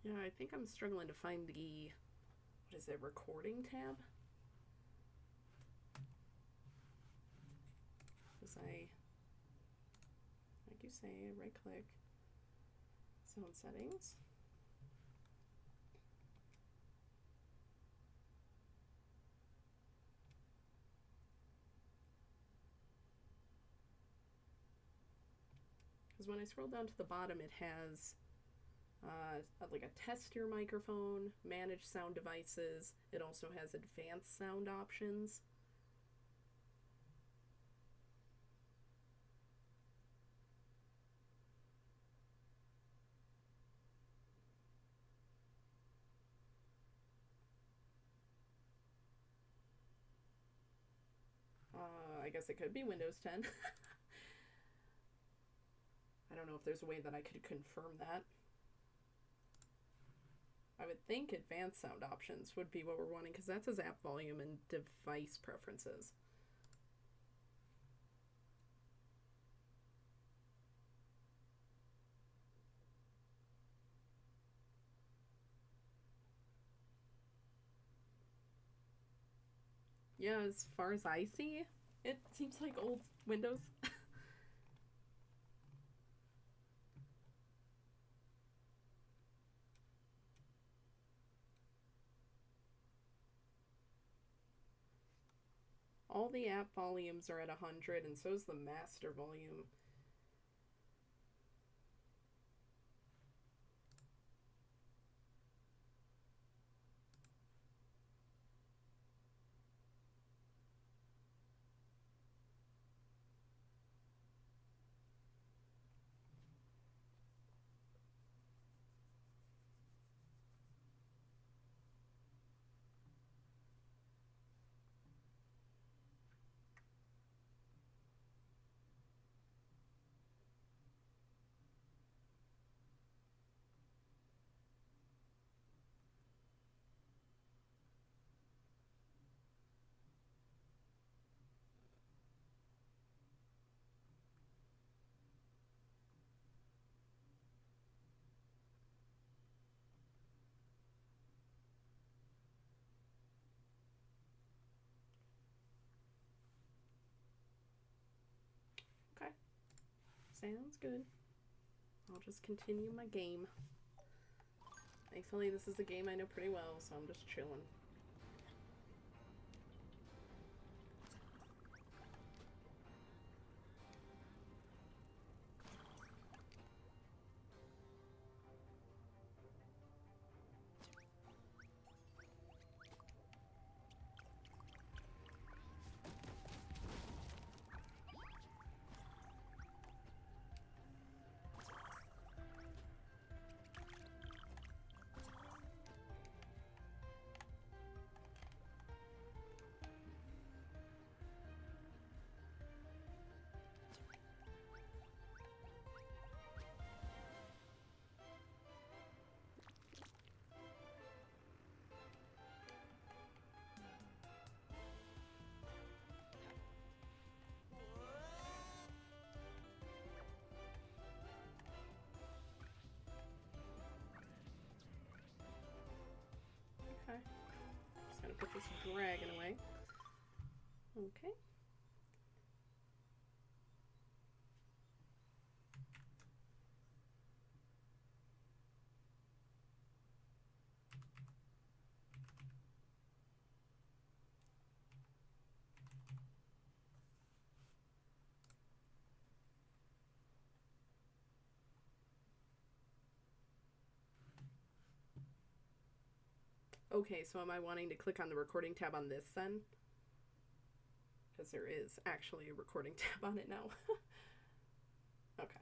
Yeah, I think I'm struggling to find the, what is it, recording tab? Because like you say, right click, sound settings. Because when I scroll down to the bottom, it has like a test your microphone, manage sound devices. It also has advanced sound options. I guess it could be Windows 10. I don't know if there's a way that I could confirm that. I would think advanced sound options would be what we're wanting, because that says app volume and device preferences. Yeah, as far as I see, it seems like old Windows. All the app volumes are at 100, and so is the master volume. Okay, sounds good. I'll just continue my game. Thankfully, this is a game I know pretty well, so I'm just chilling. Okay. Just gotta put this dragon away. Okay. Okay, so am I wanting to click on the recording tab on this then? Because there is actually a recording tab on it now. Okay.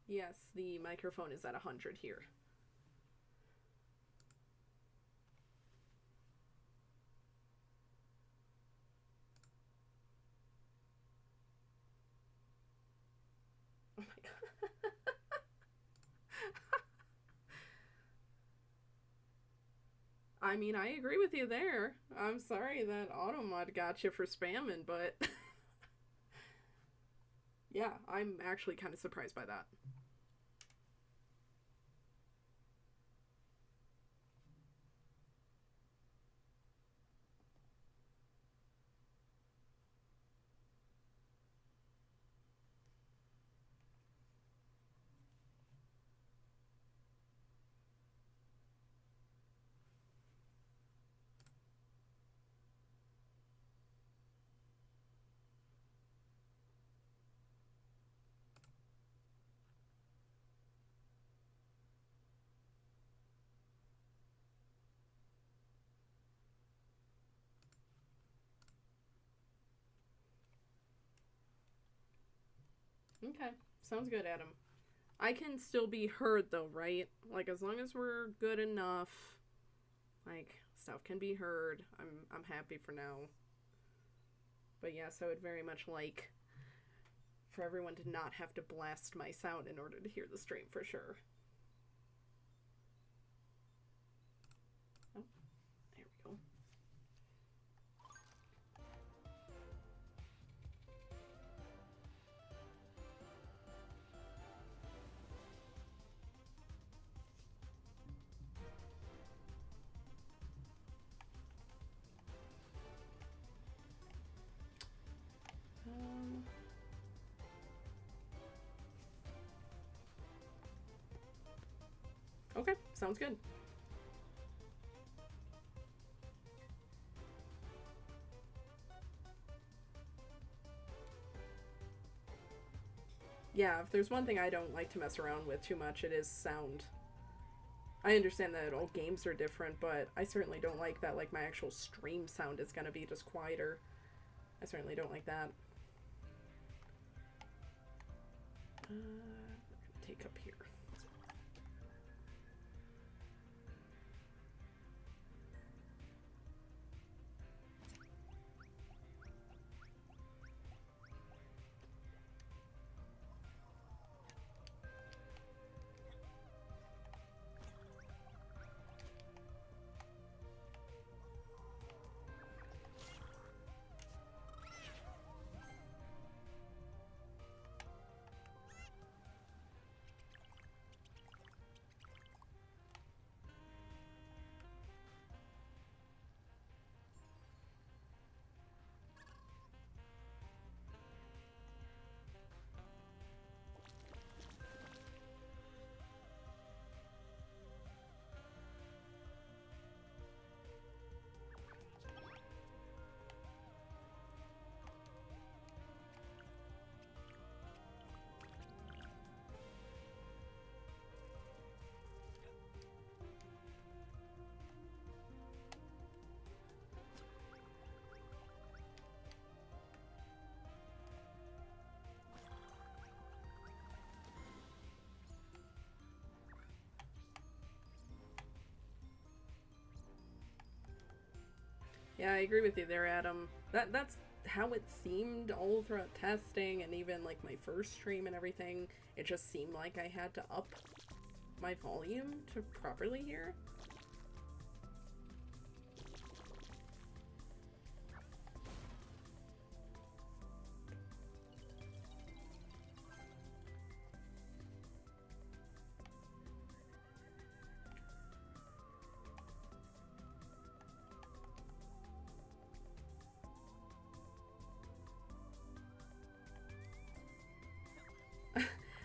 Yes, the microphone is at 100 here. I mean, I agree with you there. I'm sorry that Automod got you for spamming, but yeah, I'm actually kind of surprised by that. Okay, sounds good, Adam. I can still be heard though, right? Like as long as we're good enough, like stuff can be heard. I'm happy for now. But yes, I would very much like for everyone to not have to blast my sound in order to hear the stream for sure. Oh, there we go. Okay, sounds good. Yeah, if there's one thing I don't like to mess around with too much, it is sound. I understand that all games are different, but I certainly don't like that, like, my actual stream sound is gonna be just quieter. I certainly don't like that. We're gonna take up here. Yeah, I agree with you there, Adam. That's how it seemed all throughout testing and even like my first stream and everything. It just seemed like I had to up my volume to properly hear.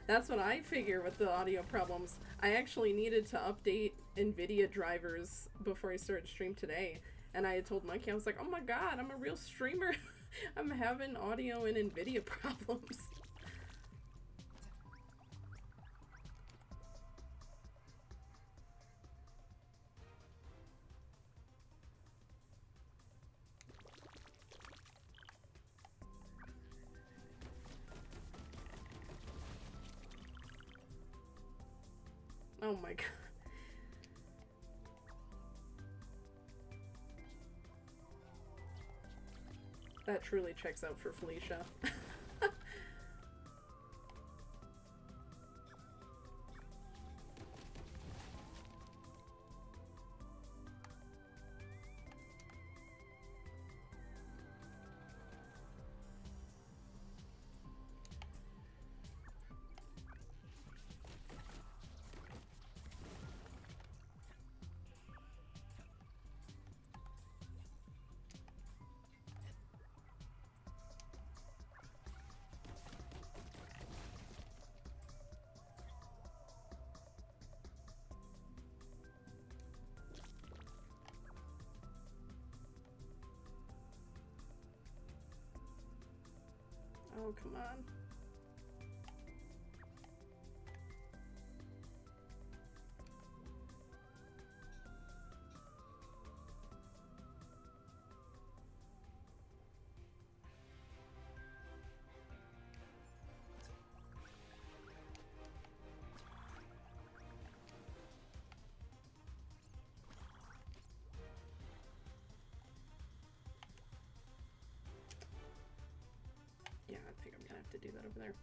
That's what I figure with the audio problems. I actually needed to update NVIDIA drivers before I started stream today. And I had told Mikey, I was like, oh my god, I'm a real streamer. I'm having audio and NVIDIA problems. Oh my god. That truly checks out for Felicia. Oh, come on. Yeah, I think I'm gonna have to do that over there.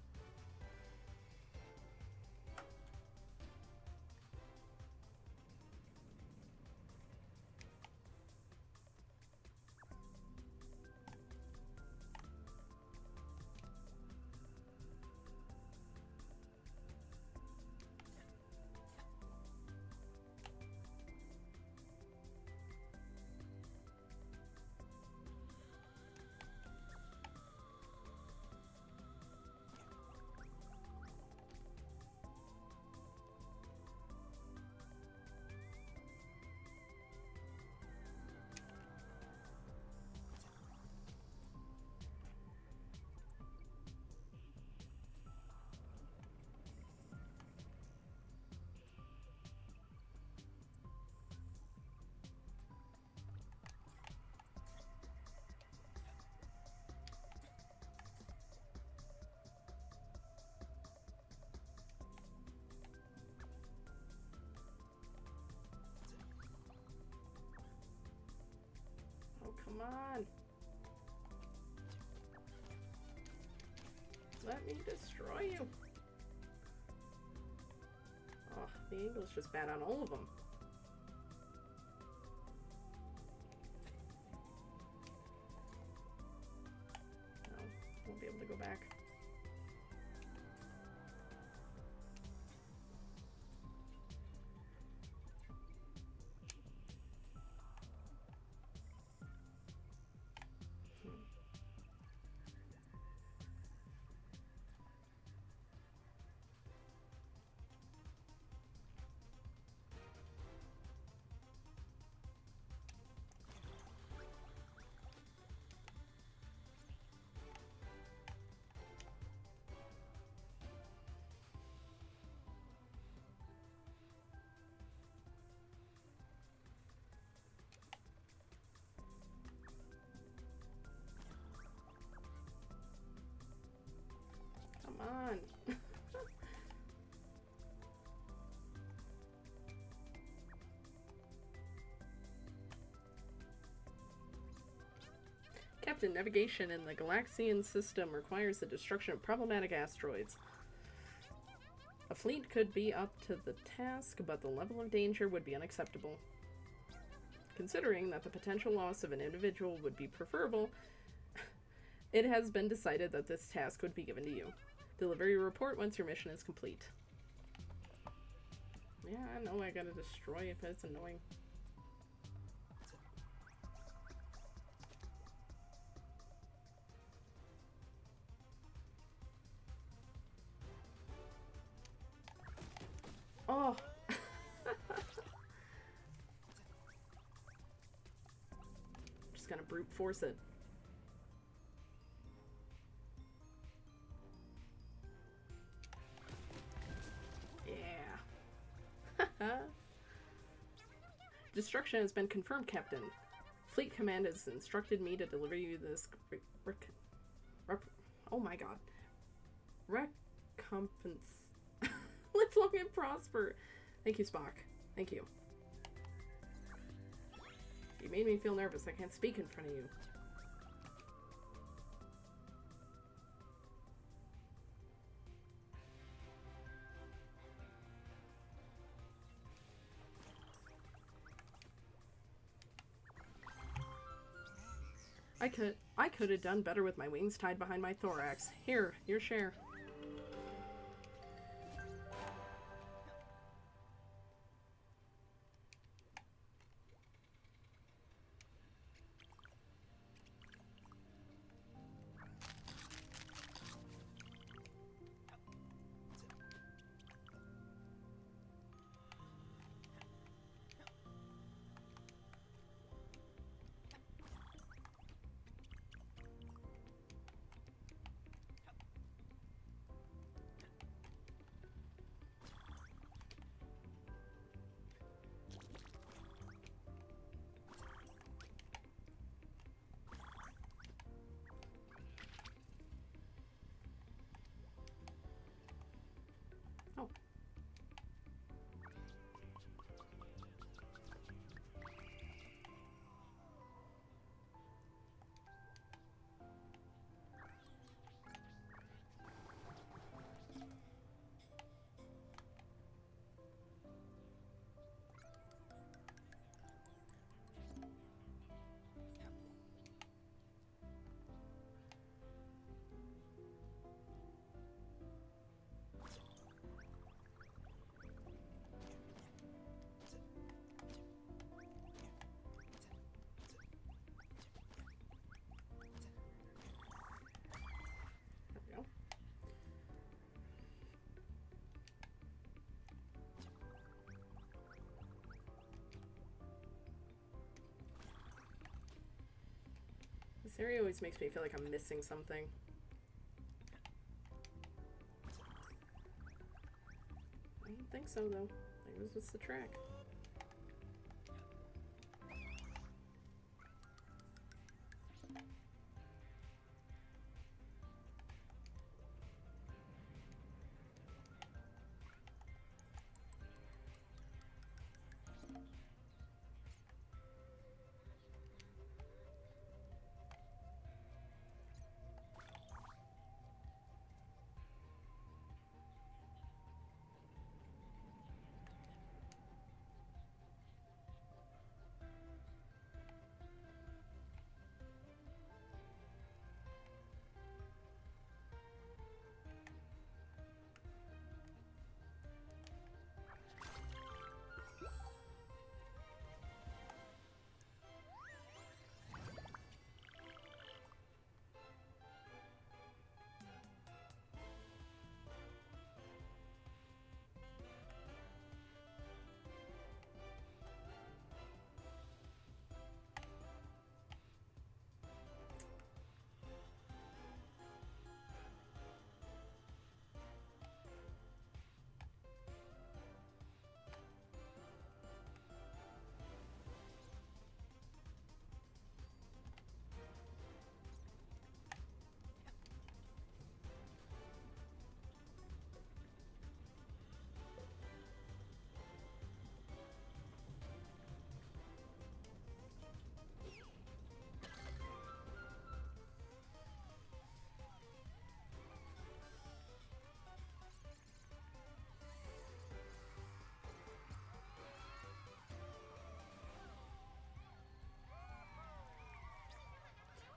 Oh, come on. Let me destroy you. Oh, the angle is just bad on all of them. No, won't be able to go back. Come on. Captain, navigation in the Galaxian system requires the destruction of problematic asteroids. A fleet could be up to the task, but the level of danger would be unacceptable. Considering that the potential loss of an individual would be preferable, it has been decided that this task would be given to you. Deliver your report once your mission is complete. Yeah, I know I gotta destroy it, but it's annoying. Oh! Just gonna brute force it. Yeah. Destruction has been confirmed, Captain. Fleet Command has instructed me to deliver you this... oh my god. Recompense. Live long and prosper. Thank you, Spock. Thank you. You made me feel nervous. I can't speak in front of you. I could have done better with my wings tied behind my thorax. Here, your share. area always makes me feel like I'm missing something. I don't think so, though. I think it was just the track.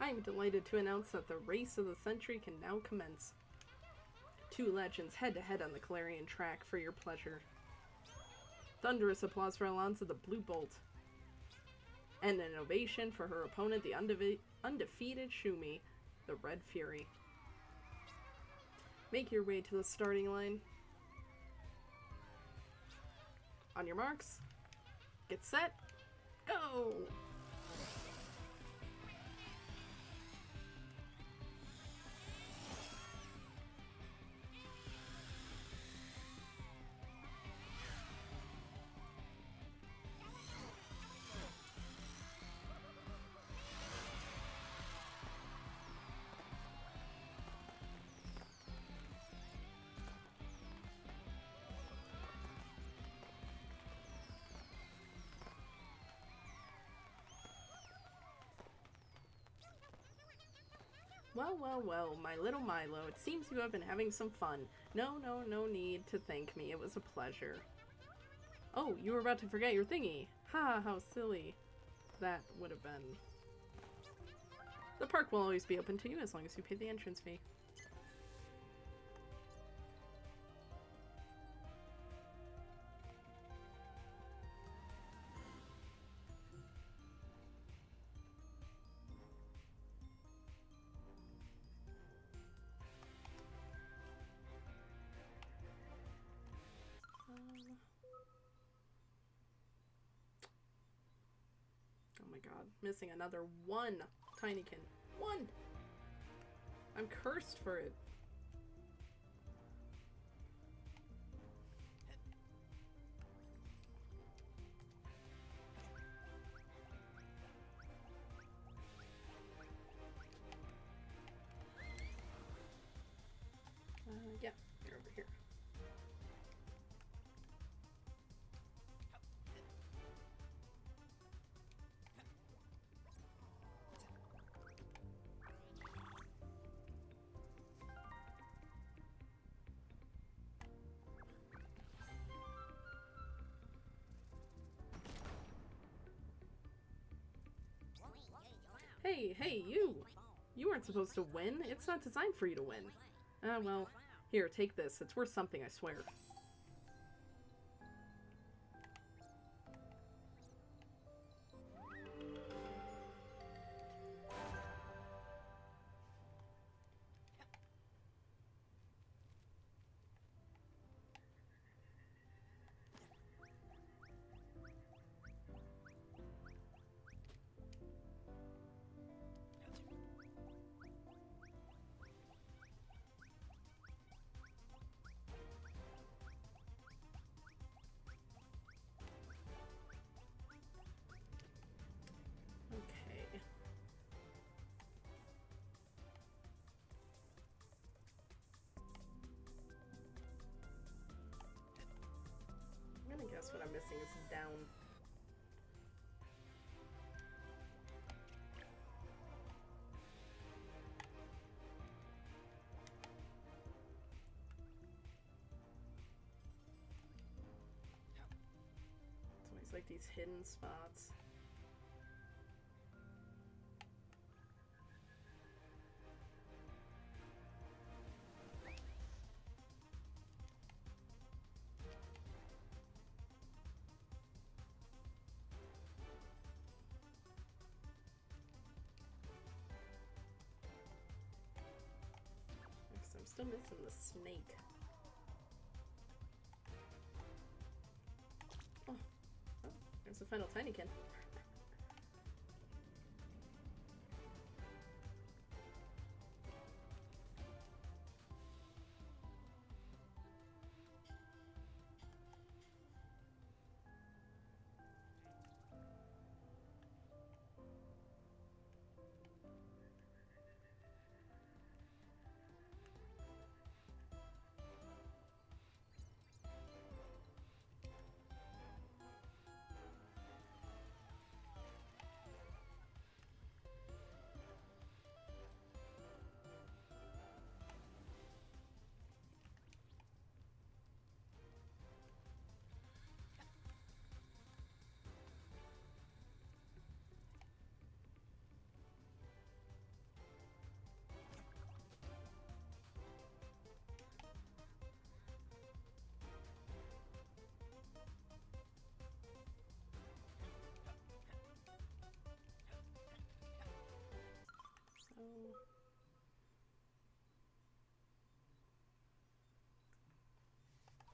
I am delighted to announce that the race of the century can now commence. Two legends head-to-head on the Celerion track for your pleasure. Thunderous applause for Alonza the Blue Bolt. And an ovation for her opponent, the undefeated Shumi, the Red Fury. Make your way to the starting line. On your marks. Get set. Go! Well, well, well, my little Milo, it seems you have been having some fun. No need to thank me. It was a pleasure. Oh, you were about to forget your thingy. Ha, how silly. That would have been. The park will always be open to you as long as you pay the entrance fee. Oh my god, missing another one Tinykin. One! I'm cursed for it. Yeah, you're over here. Hey, you! You weren't supposed to win. It's not designed for you to win. Ah, well, here, take this. It's worth something, I swear. guess what I'm missing is down. It's always like these hidden spots. I'm still missing the snake. Oh, there's the final Tinykin.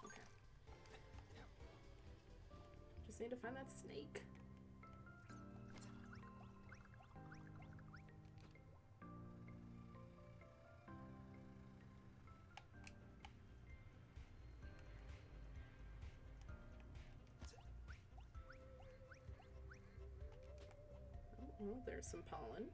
Okay. Just need to find that snake. Oh, there's some pollen.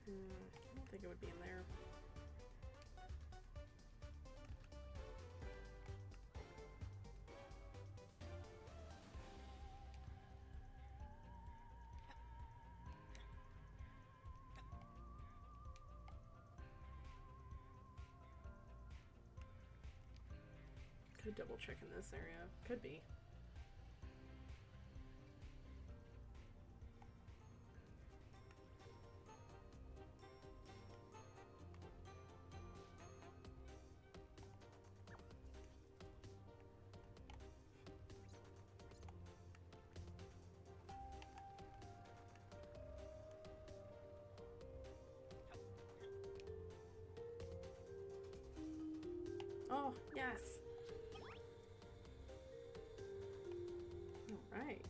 I don't think it would be in there. Could double check in this area. Could be. Oh, yes. All right.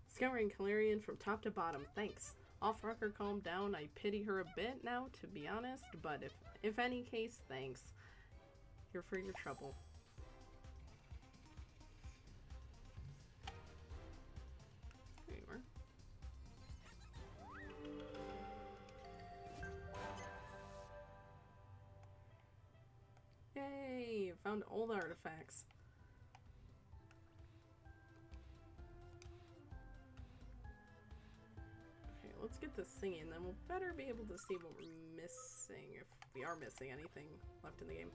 Scouring Celerion from top to bottom. Thanks. Off-rocker calmed down. I pity her a bit now, to be honest, but if any case, thanks. Here for your trouble. There you are. found all the artifacts. Okay, let's get this singing, and then we'll better be able to see what we're missing, if we are missing anything left in the game.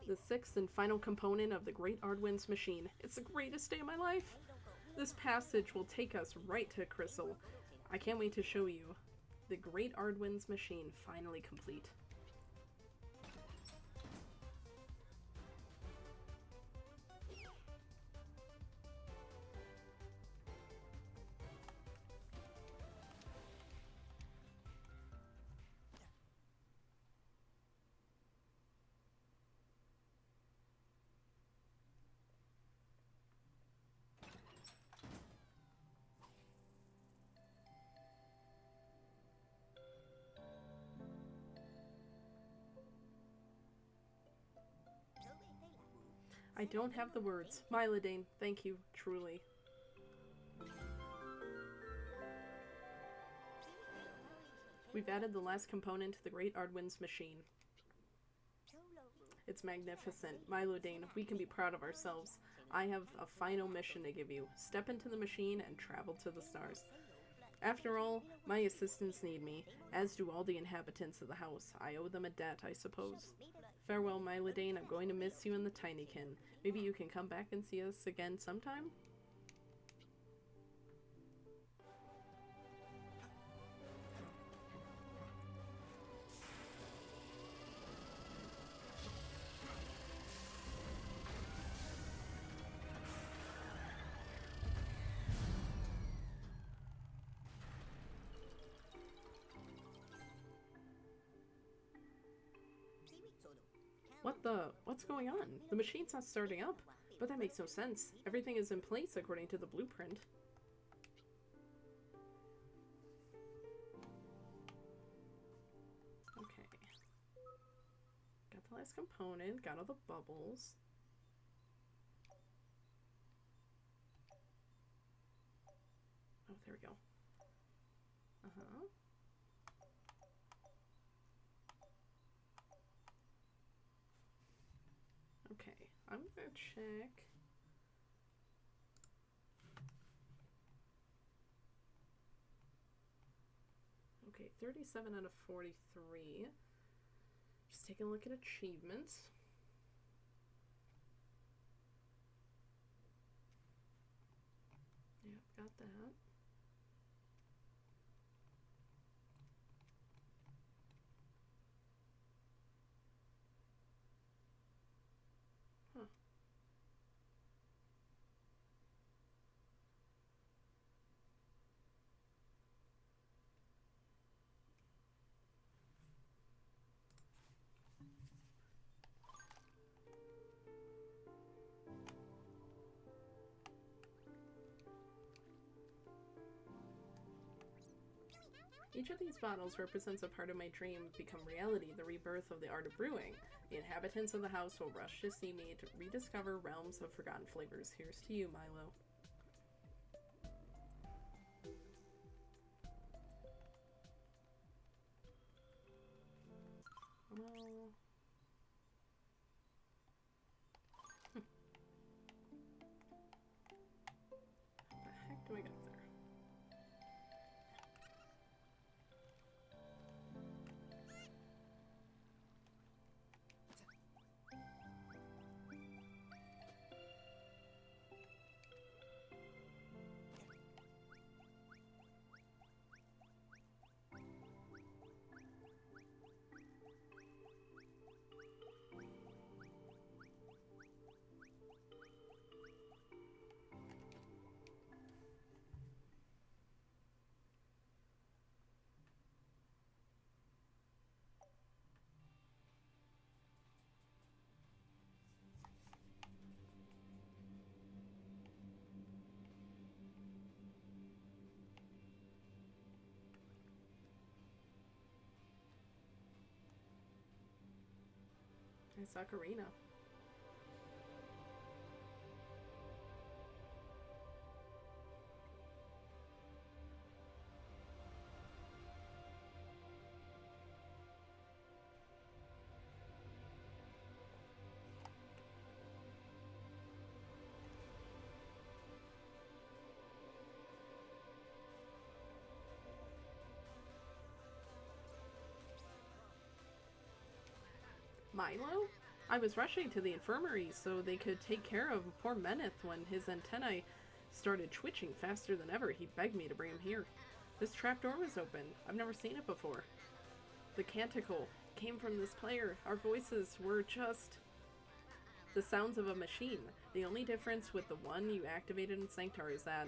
The sixth and final component of the Great Ardwin's machine. It's the greatest day of my life! This passage will take us right to Crystal. I can't wait to show you. The Great Ardwin's machine finally complete. I don't have the words. Mylodane, thank you, truly. We've added the last component to the Great Ardwin's machine. It's magnificent. Mylodane, we can be proud of ourselves. I have a final mission to give you. Step into the machine and travel to the stars. After all, my assistants need me, as do all the inhabitants of the house. I owe them a debt, I suppose. Farewell, Mylodane. I'm going to miss you in the Tinykin. Maybe you can come back and see us again sometime? What's going on? The machine's not starting up. But that makes no sense. Everything is in place according to the blueprint. Okay. Got the last component, got all the bubbles. Oh, there we go. Uh-huh. Okay, I'm gonna check. Okay, 37 out of 43. Just taking a look at achievements. Yep, got that. Huh. Each of these bottles represents a part of my dream become reality, the rebirth of the art of brewing. The inhabitants of the house will rush to see me to rediscover realms of forgotten flavors. Here's to you, Milo. Well... How the heck do I get up there? I saw Karina. Milo? I was rushing to the infirmary so they could take care of poor Meneth when his antennae started twitching faster than ever. He begged me to bring him here. This trapdoor was open. I've never seen it before. The canticle came from this player. Our voices were just the sounds of a machine. The only difference with the one you activated in Sanctar is that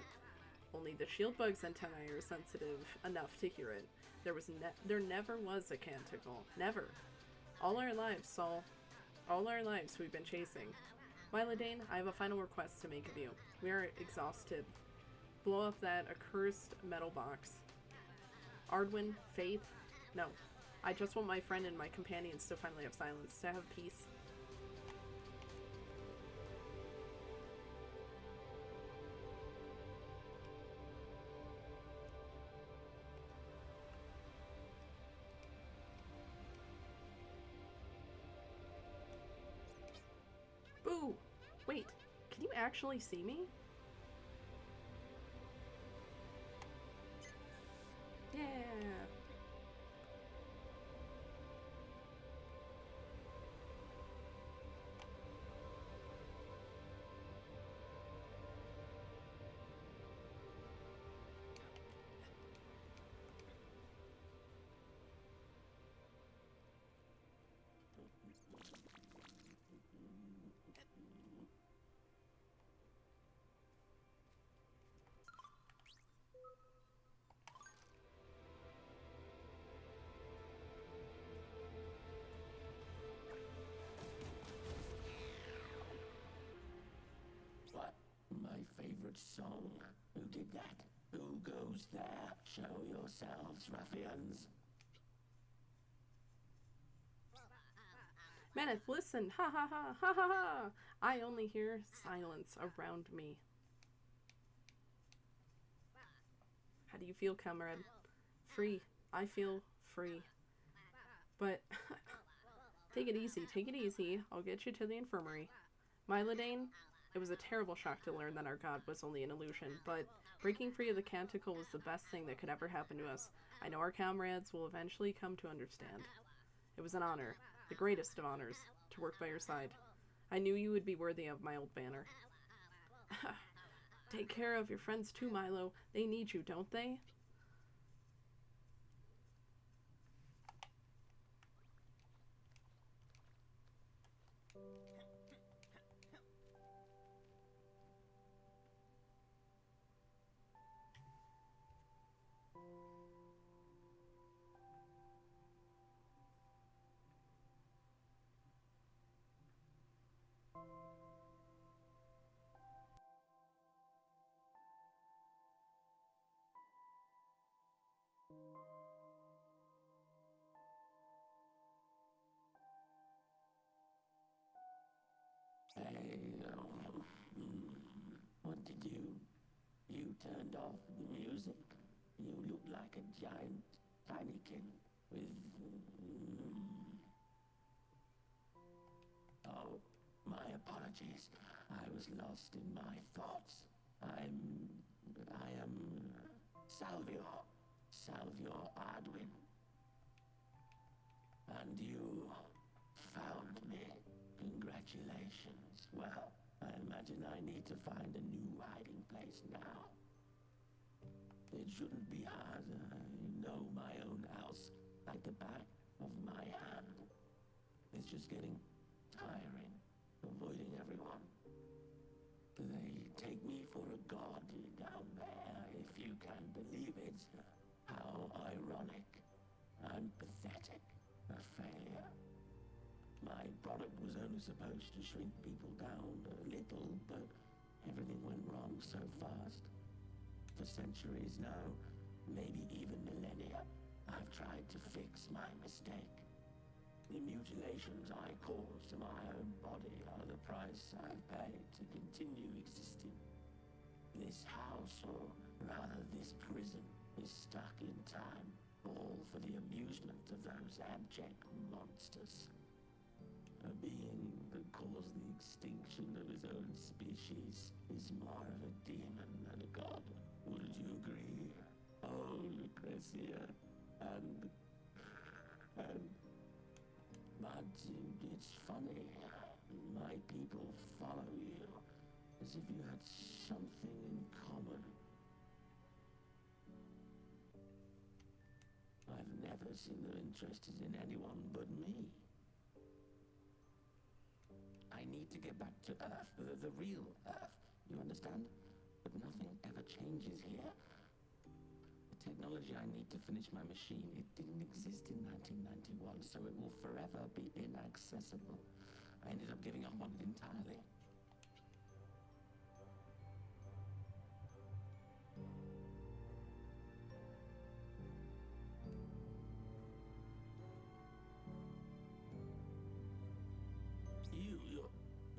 only the shield bug's antennae are sensitive enough to hear it. There never was a canticle. Never. All our lives we've been chasing. Mylodane, I have a final request to make of you. We are exhausted. Blow up that accursed metal box. Ardwin, Faith, no. I just want my friend and my companions to finally have silence, to have peace. Boo! Wait, can you actually see me? Yeah! Song. Who did that? Who goes there? Show yourselves, ruffians. Meneth, listen! Ha ha ha! Ha ha ha! I only hear silence around me. How do you feel, comrade? Free. I feel free. But take it easy, take it easy. I'll get you to the infirmary. Mylodane, it was a terrible shock to learn that our god was only an illusion, but breaking free of the canticle was the best thing that could ever happen to us. I know our comrades will eventually come to understand. It was an honor, the greatest of honors, to work by your side. I knew you would be worthy of my old banner. Take care of your friends too, Milo. They need you, don't they? What did you? You turned off the music. You look like a giant Tinykin with... Oh, my apologies. I was lost in my thoughts. I am Salvior Ardwin. And you found me. Congratulations. Well, I imagine I need to find a new hiding place now. It shouldn't be hard. I know my own house like the back of my hand. It's just getting tiring, avoiding everyone. They take me for a god down there, if you can believe it. How ironic. I'm pathetic. A failure. My product was only supposed to shrink people down a little, but everything went wrong so fast. For centuries now, maybe even millennia, I've tried to fix my mistake. The mutilations I cause to my own body are the price I've paid to continue existing. This house, or rather this prison, is stuck in time, all for the amusement of those abject monsters. A being that caused the extinction of his own species is more of a demon than a god. Wouldn't you agree? Oh, Lucretia, and... But it's funny. My people follow you as if you had something in common. I've never seen them interested in anyone but me. I need to get back to Earth, the real Earth, you understand? But nothing ever changes here. The technology I need to finish my machine, it didn't exist in 1991, so it will forever be inaccessible. I ended up giving up on it entirely.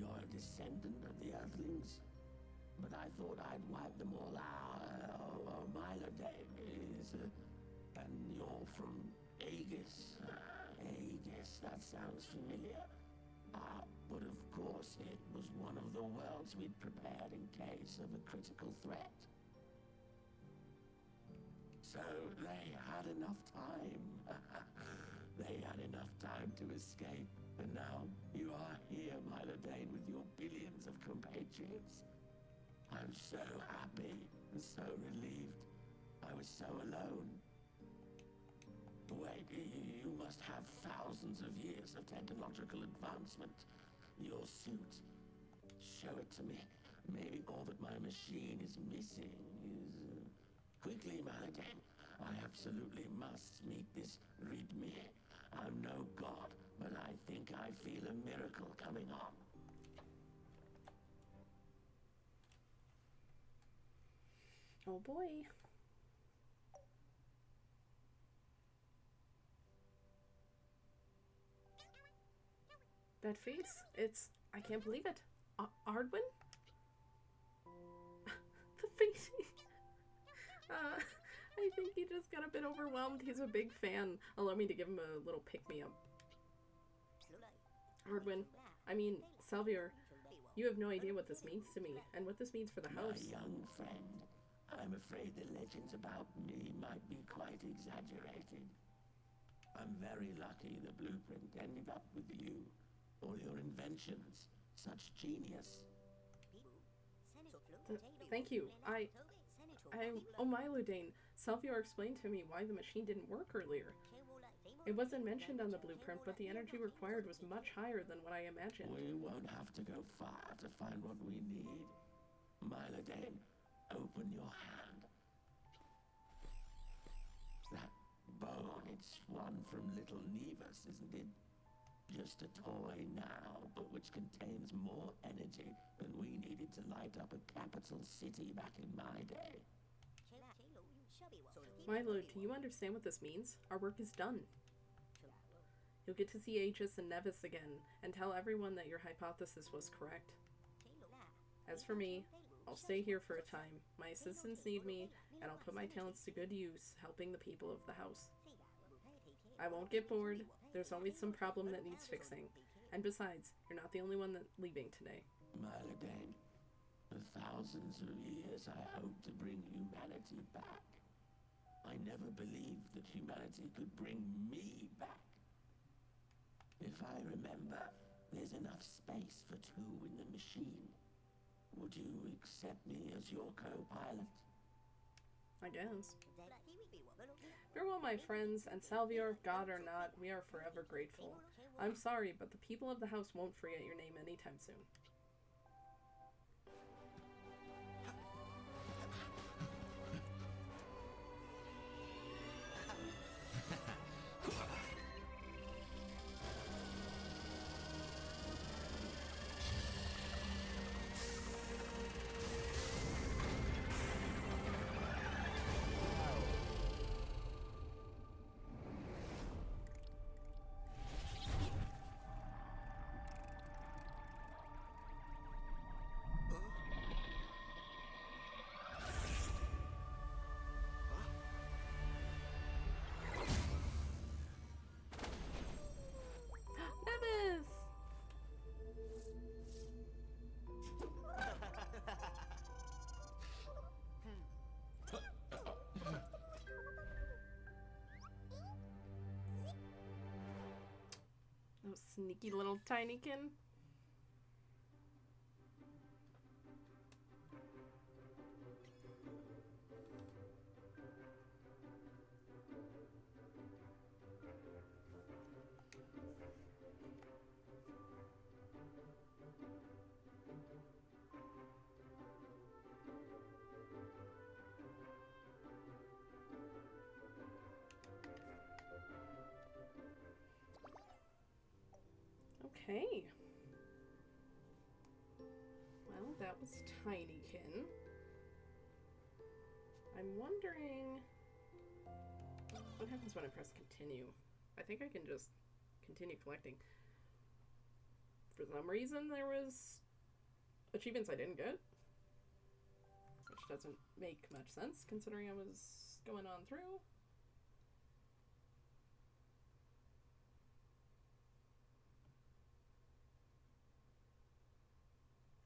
You're a descendant of the Earthlings? But I thought I'd wiped them all out. Mylodame is... and you're from Aegis. Aegis, that sounds familiar. But of course it was one of the worlds we'd prepared in case of a critical threat. So they had enough time. They had enough time to escape. And now you are here, Mylodane, with your billions of compatriots. I'm so happy and so relieved. I was so alone. Wait, you must have thousands of years of technological advancement. Your suit. Show it to me. Maybe all that my machine is missing is... Quickly, Mylodane. I absolutely must meet this Readme. I'm no god, but I think I feel a miracle coming on. Oh boy. That face, I can't believe it. Ardwin? The face. I think he just got a bit overwhelmed. He's a big fan. Allow me to give him a little pick-me-up. Ardwin, I mean, Celerion, you have no idea what this means to me, and what this means for the house. My young friend, I'm afraid the legends about me might be quite exaggerated. I'm very lucky the blueprint ended up with you. All your inventions, such genius. Thank you. Oh, Mylodane, Celerion explained to me why the machine didn't work earlier. It wasn't mentioned on the blueprint, but the energy required was much higher than what I imagined. We won't have to go far to find what we need. Mylodane, open your hand. That bone, it's one from little Nevis, isn't it? Just a toy now, but which contains more energy than we needed to light up a capital city back in my day. Milo, do you understand what this means? Our work is done. You'll get to see Aegis and Nevis again, and tell everyone that your hypothesis was correct. As for me, I'll stay here for a time. My assistants need me, and I'll put my talents to good use, helping the people of the house. I won't get bored. There's always some problem that needs fixing. And besides, you're not the only one that's leaving today. Mylodane, for thousands of years I hoped to bring humanity back. I never believed that humanity could bring me back. If I remember, there's enough space for two in the machine. Would you accept me as your co-pilot? I guess. Farewell, my friends, and Celerion, God or not, we are forever grateful. I'm sorry, but the people of the house won't forget your name anytime soon. Sneaky little Tinykin. Okay. Well, that was Tinykin. I'm wondering what happens when I press continue. I think I can just continue collecting. For some reason, there was achievements I didn't get, which doesn't make much sense considering I was going on through.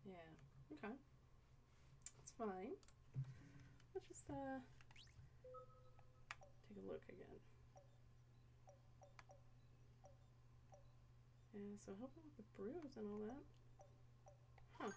Yeah, okay. It's fine. Let's just take a look again. Yeah, so helping with the brews and all that. Huh.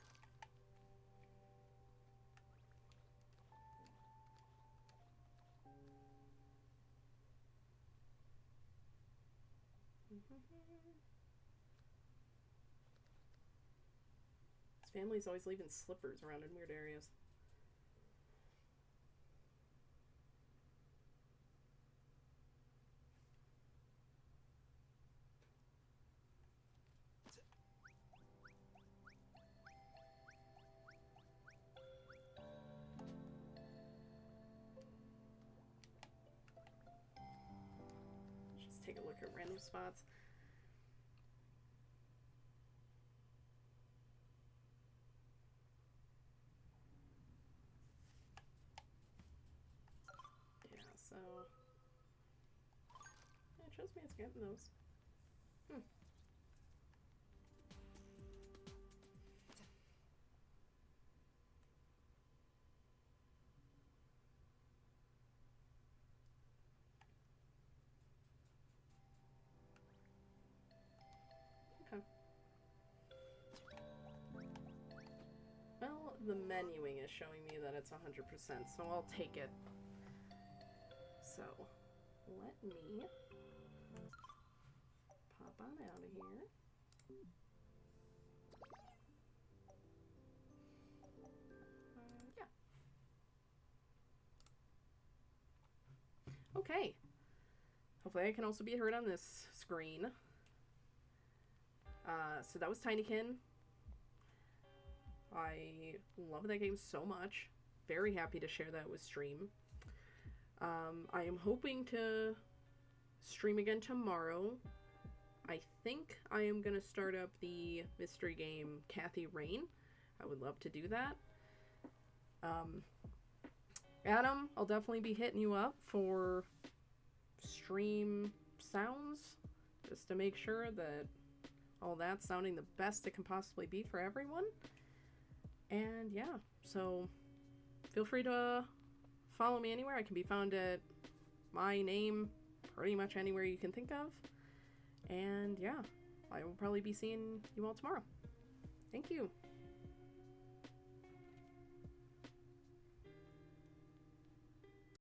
His family's always leaving slippers around in weird areas. Just take a look at random spots. So, yeah, it shows me it's getting those. Okay. Well, the menuing is showing me that it's 100%, so I'll take it. So, let me pop on out of here. Yeah. Okay. Hopefully I can also be heard on this screen. So that was Tinykin. I love that game so much. Very happy to share that with stream. I am hoping to stream again tomorrow. I think I am going to start up the mystery game Kathy Rain. I would love to do that. Adam, I'll definitely be hitting you up for stream sounds, just to make sure that all that's sounding the best it can possibly be for everyone. And yeah, so feel free to follow me anywhere. I can be found at my name pretty much anywhere you can think of. And yeah, I will probably be seeing you all tomorrow. Thank you.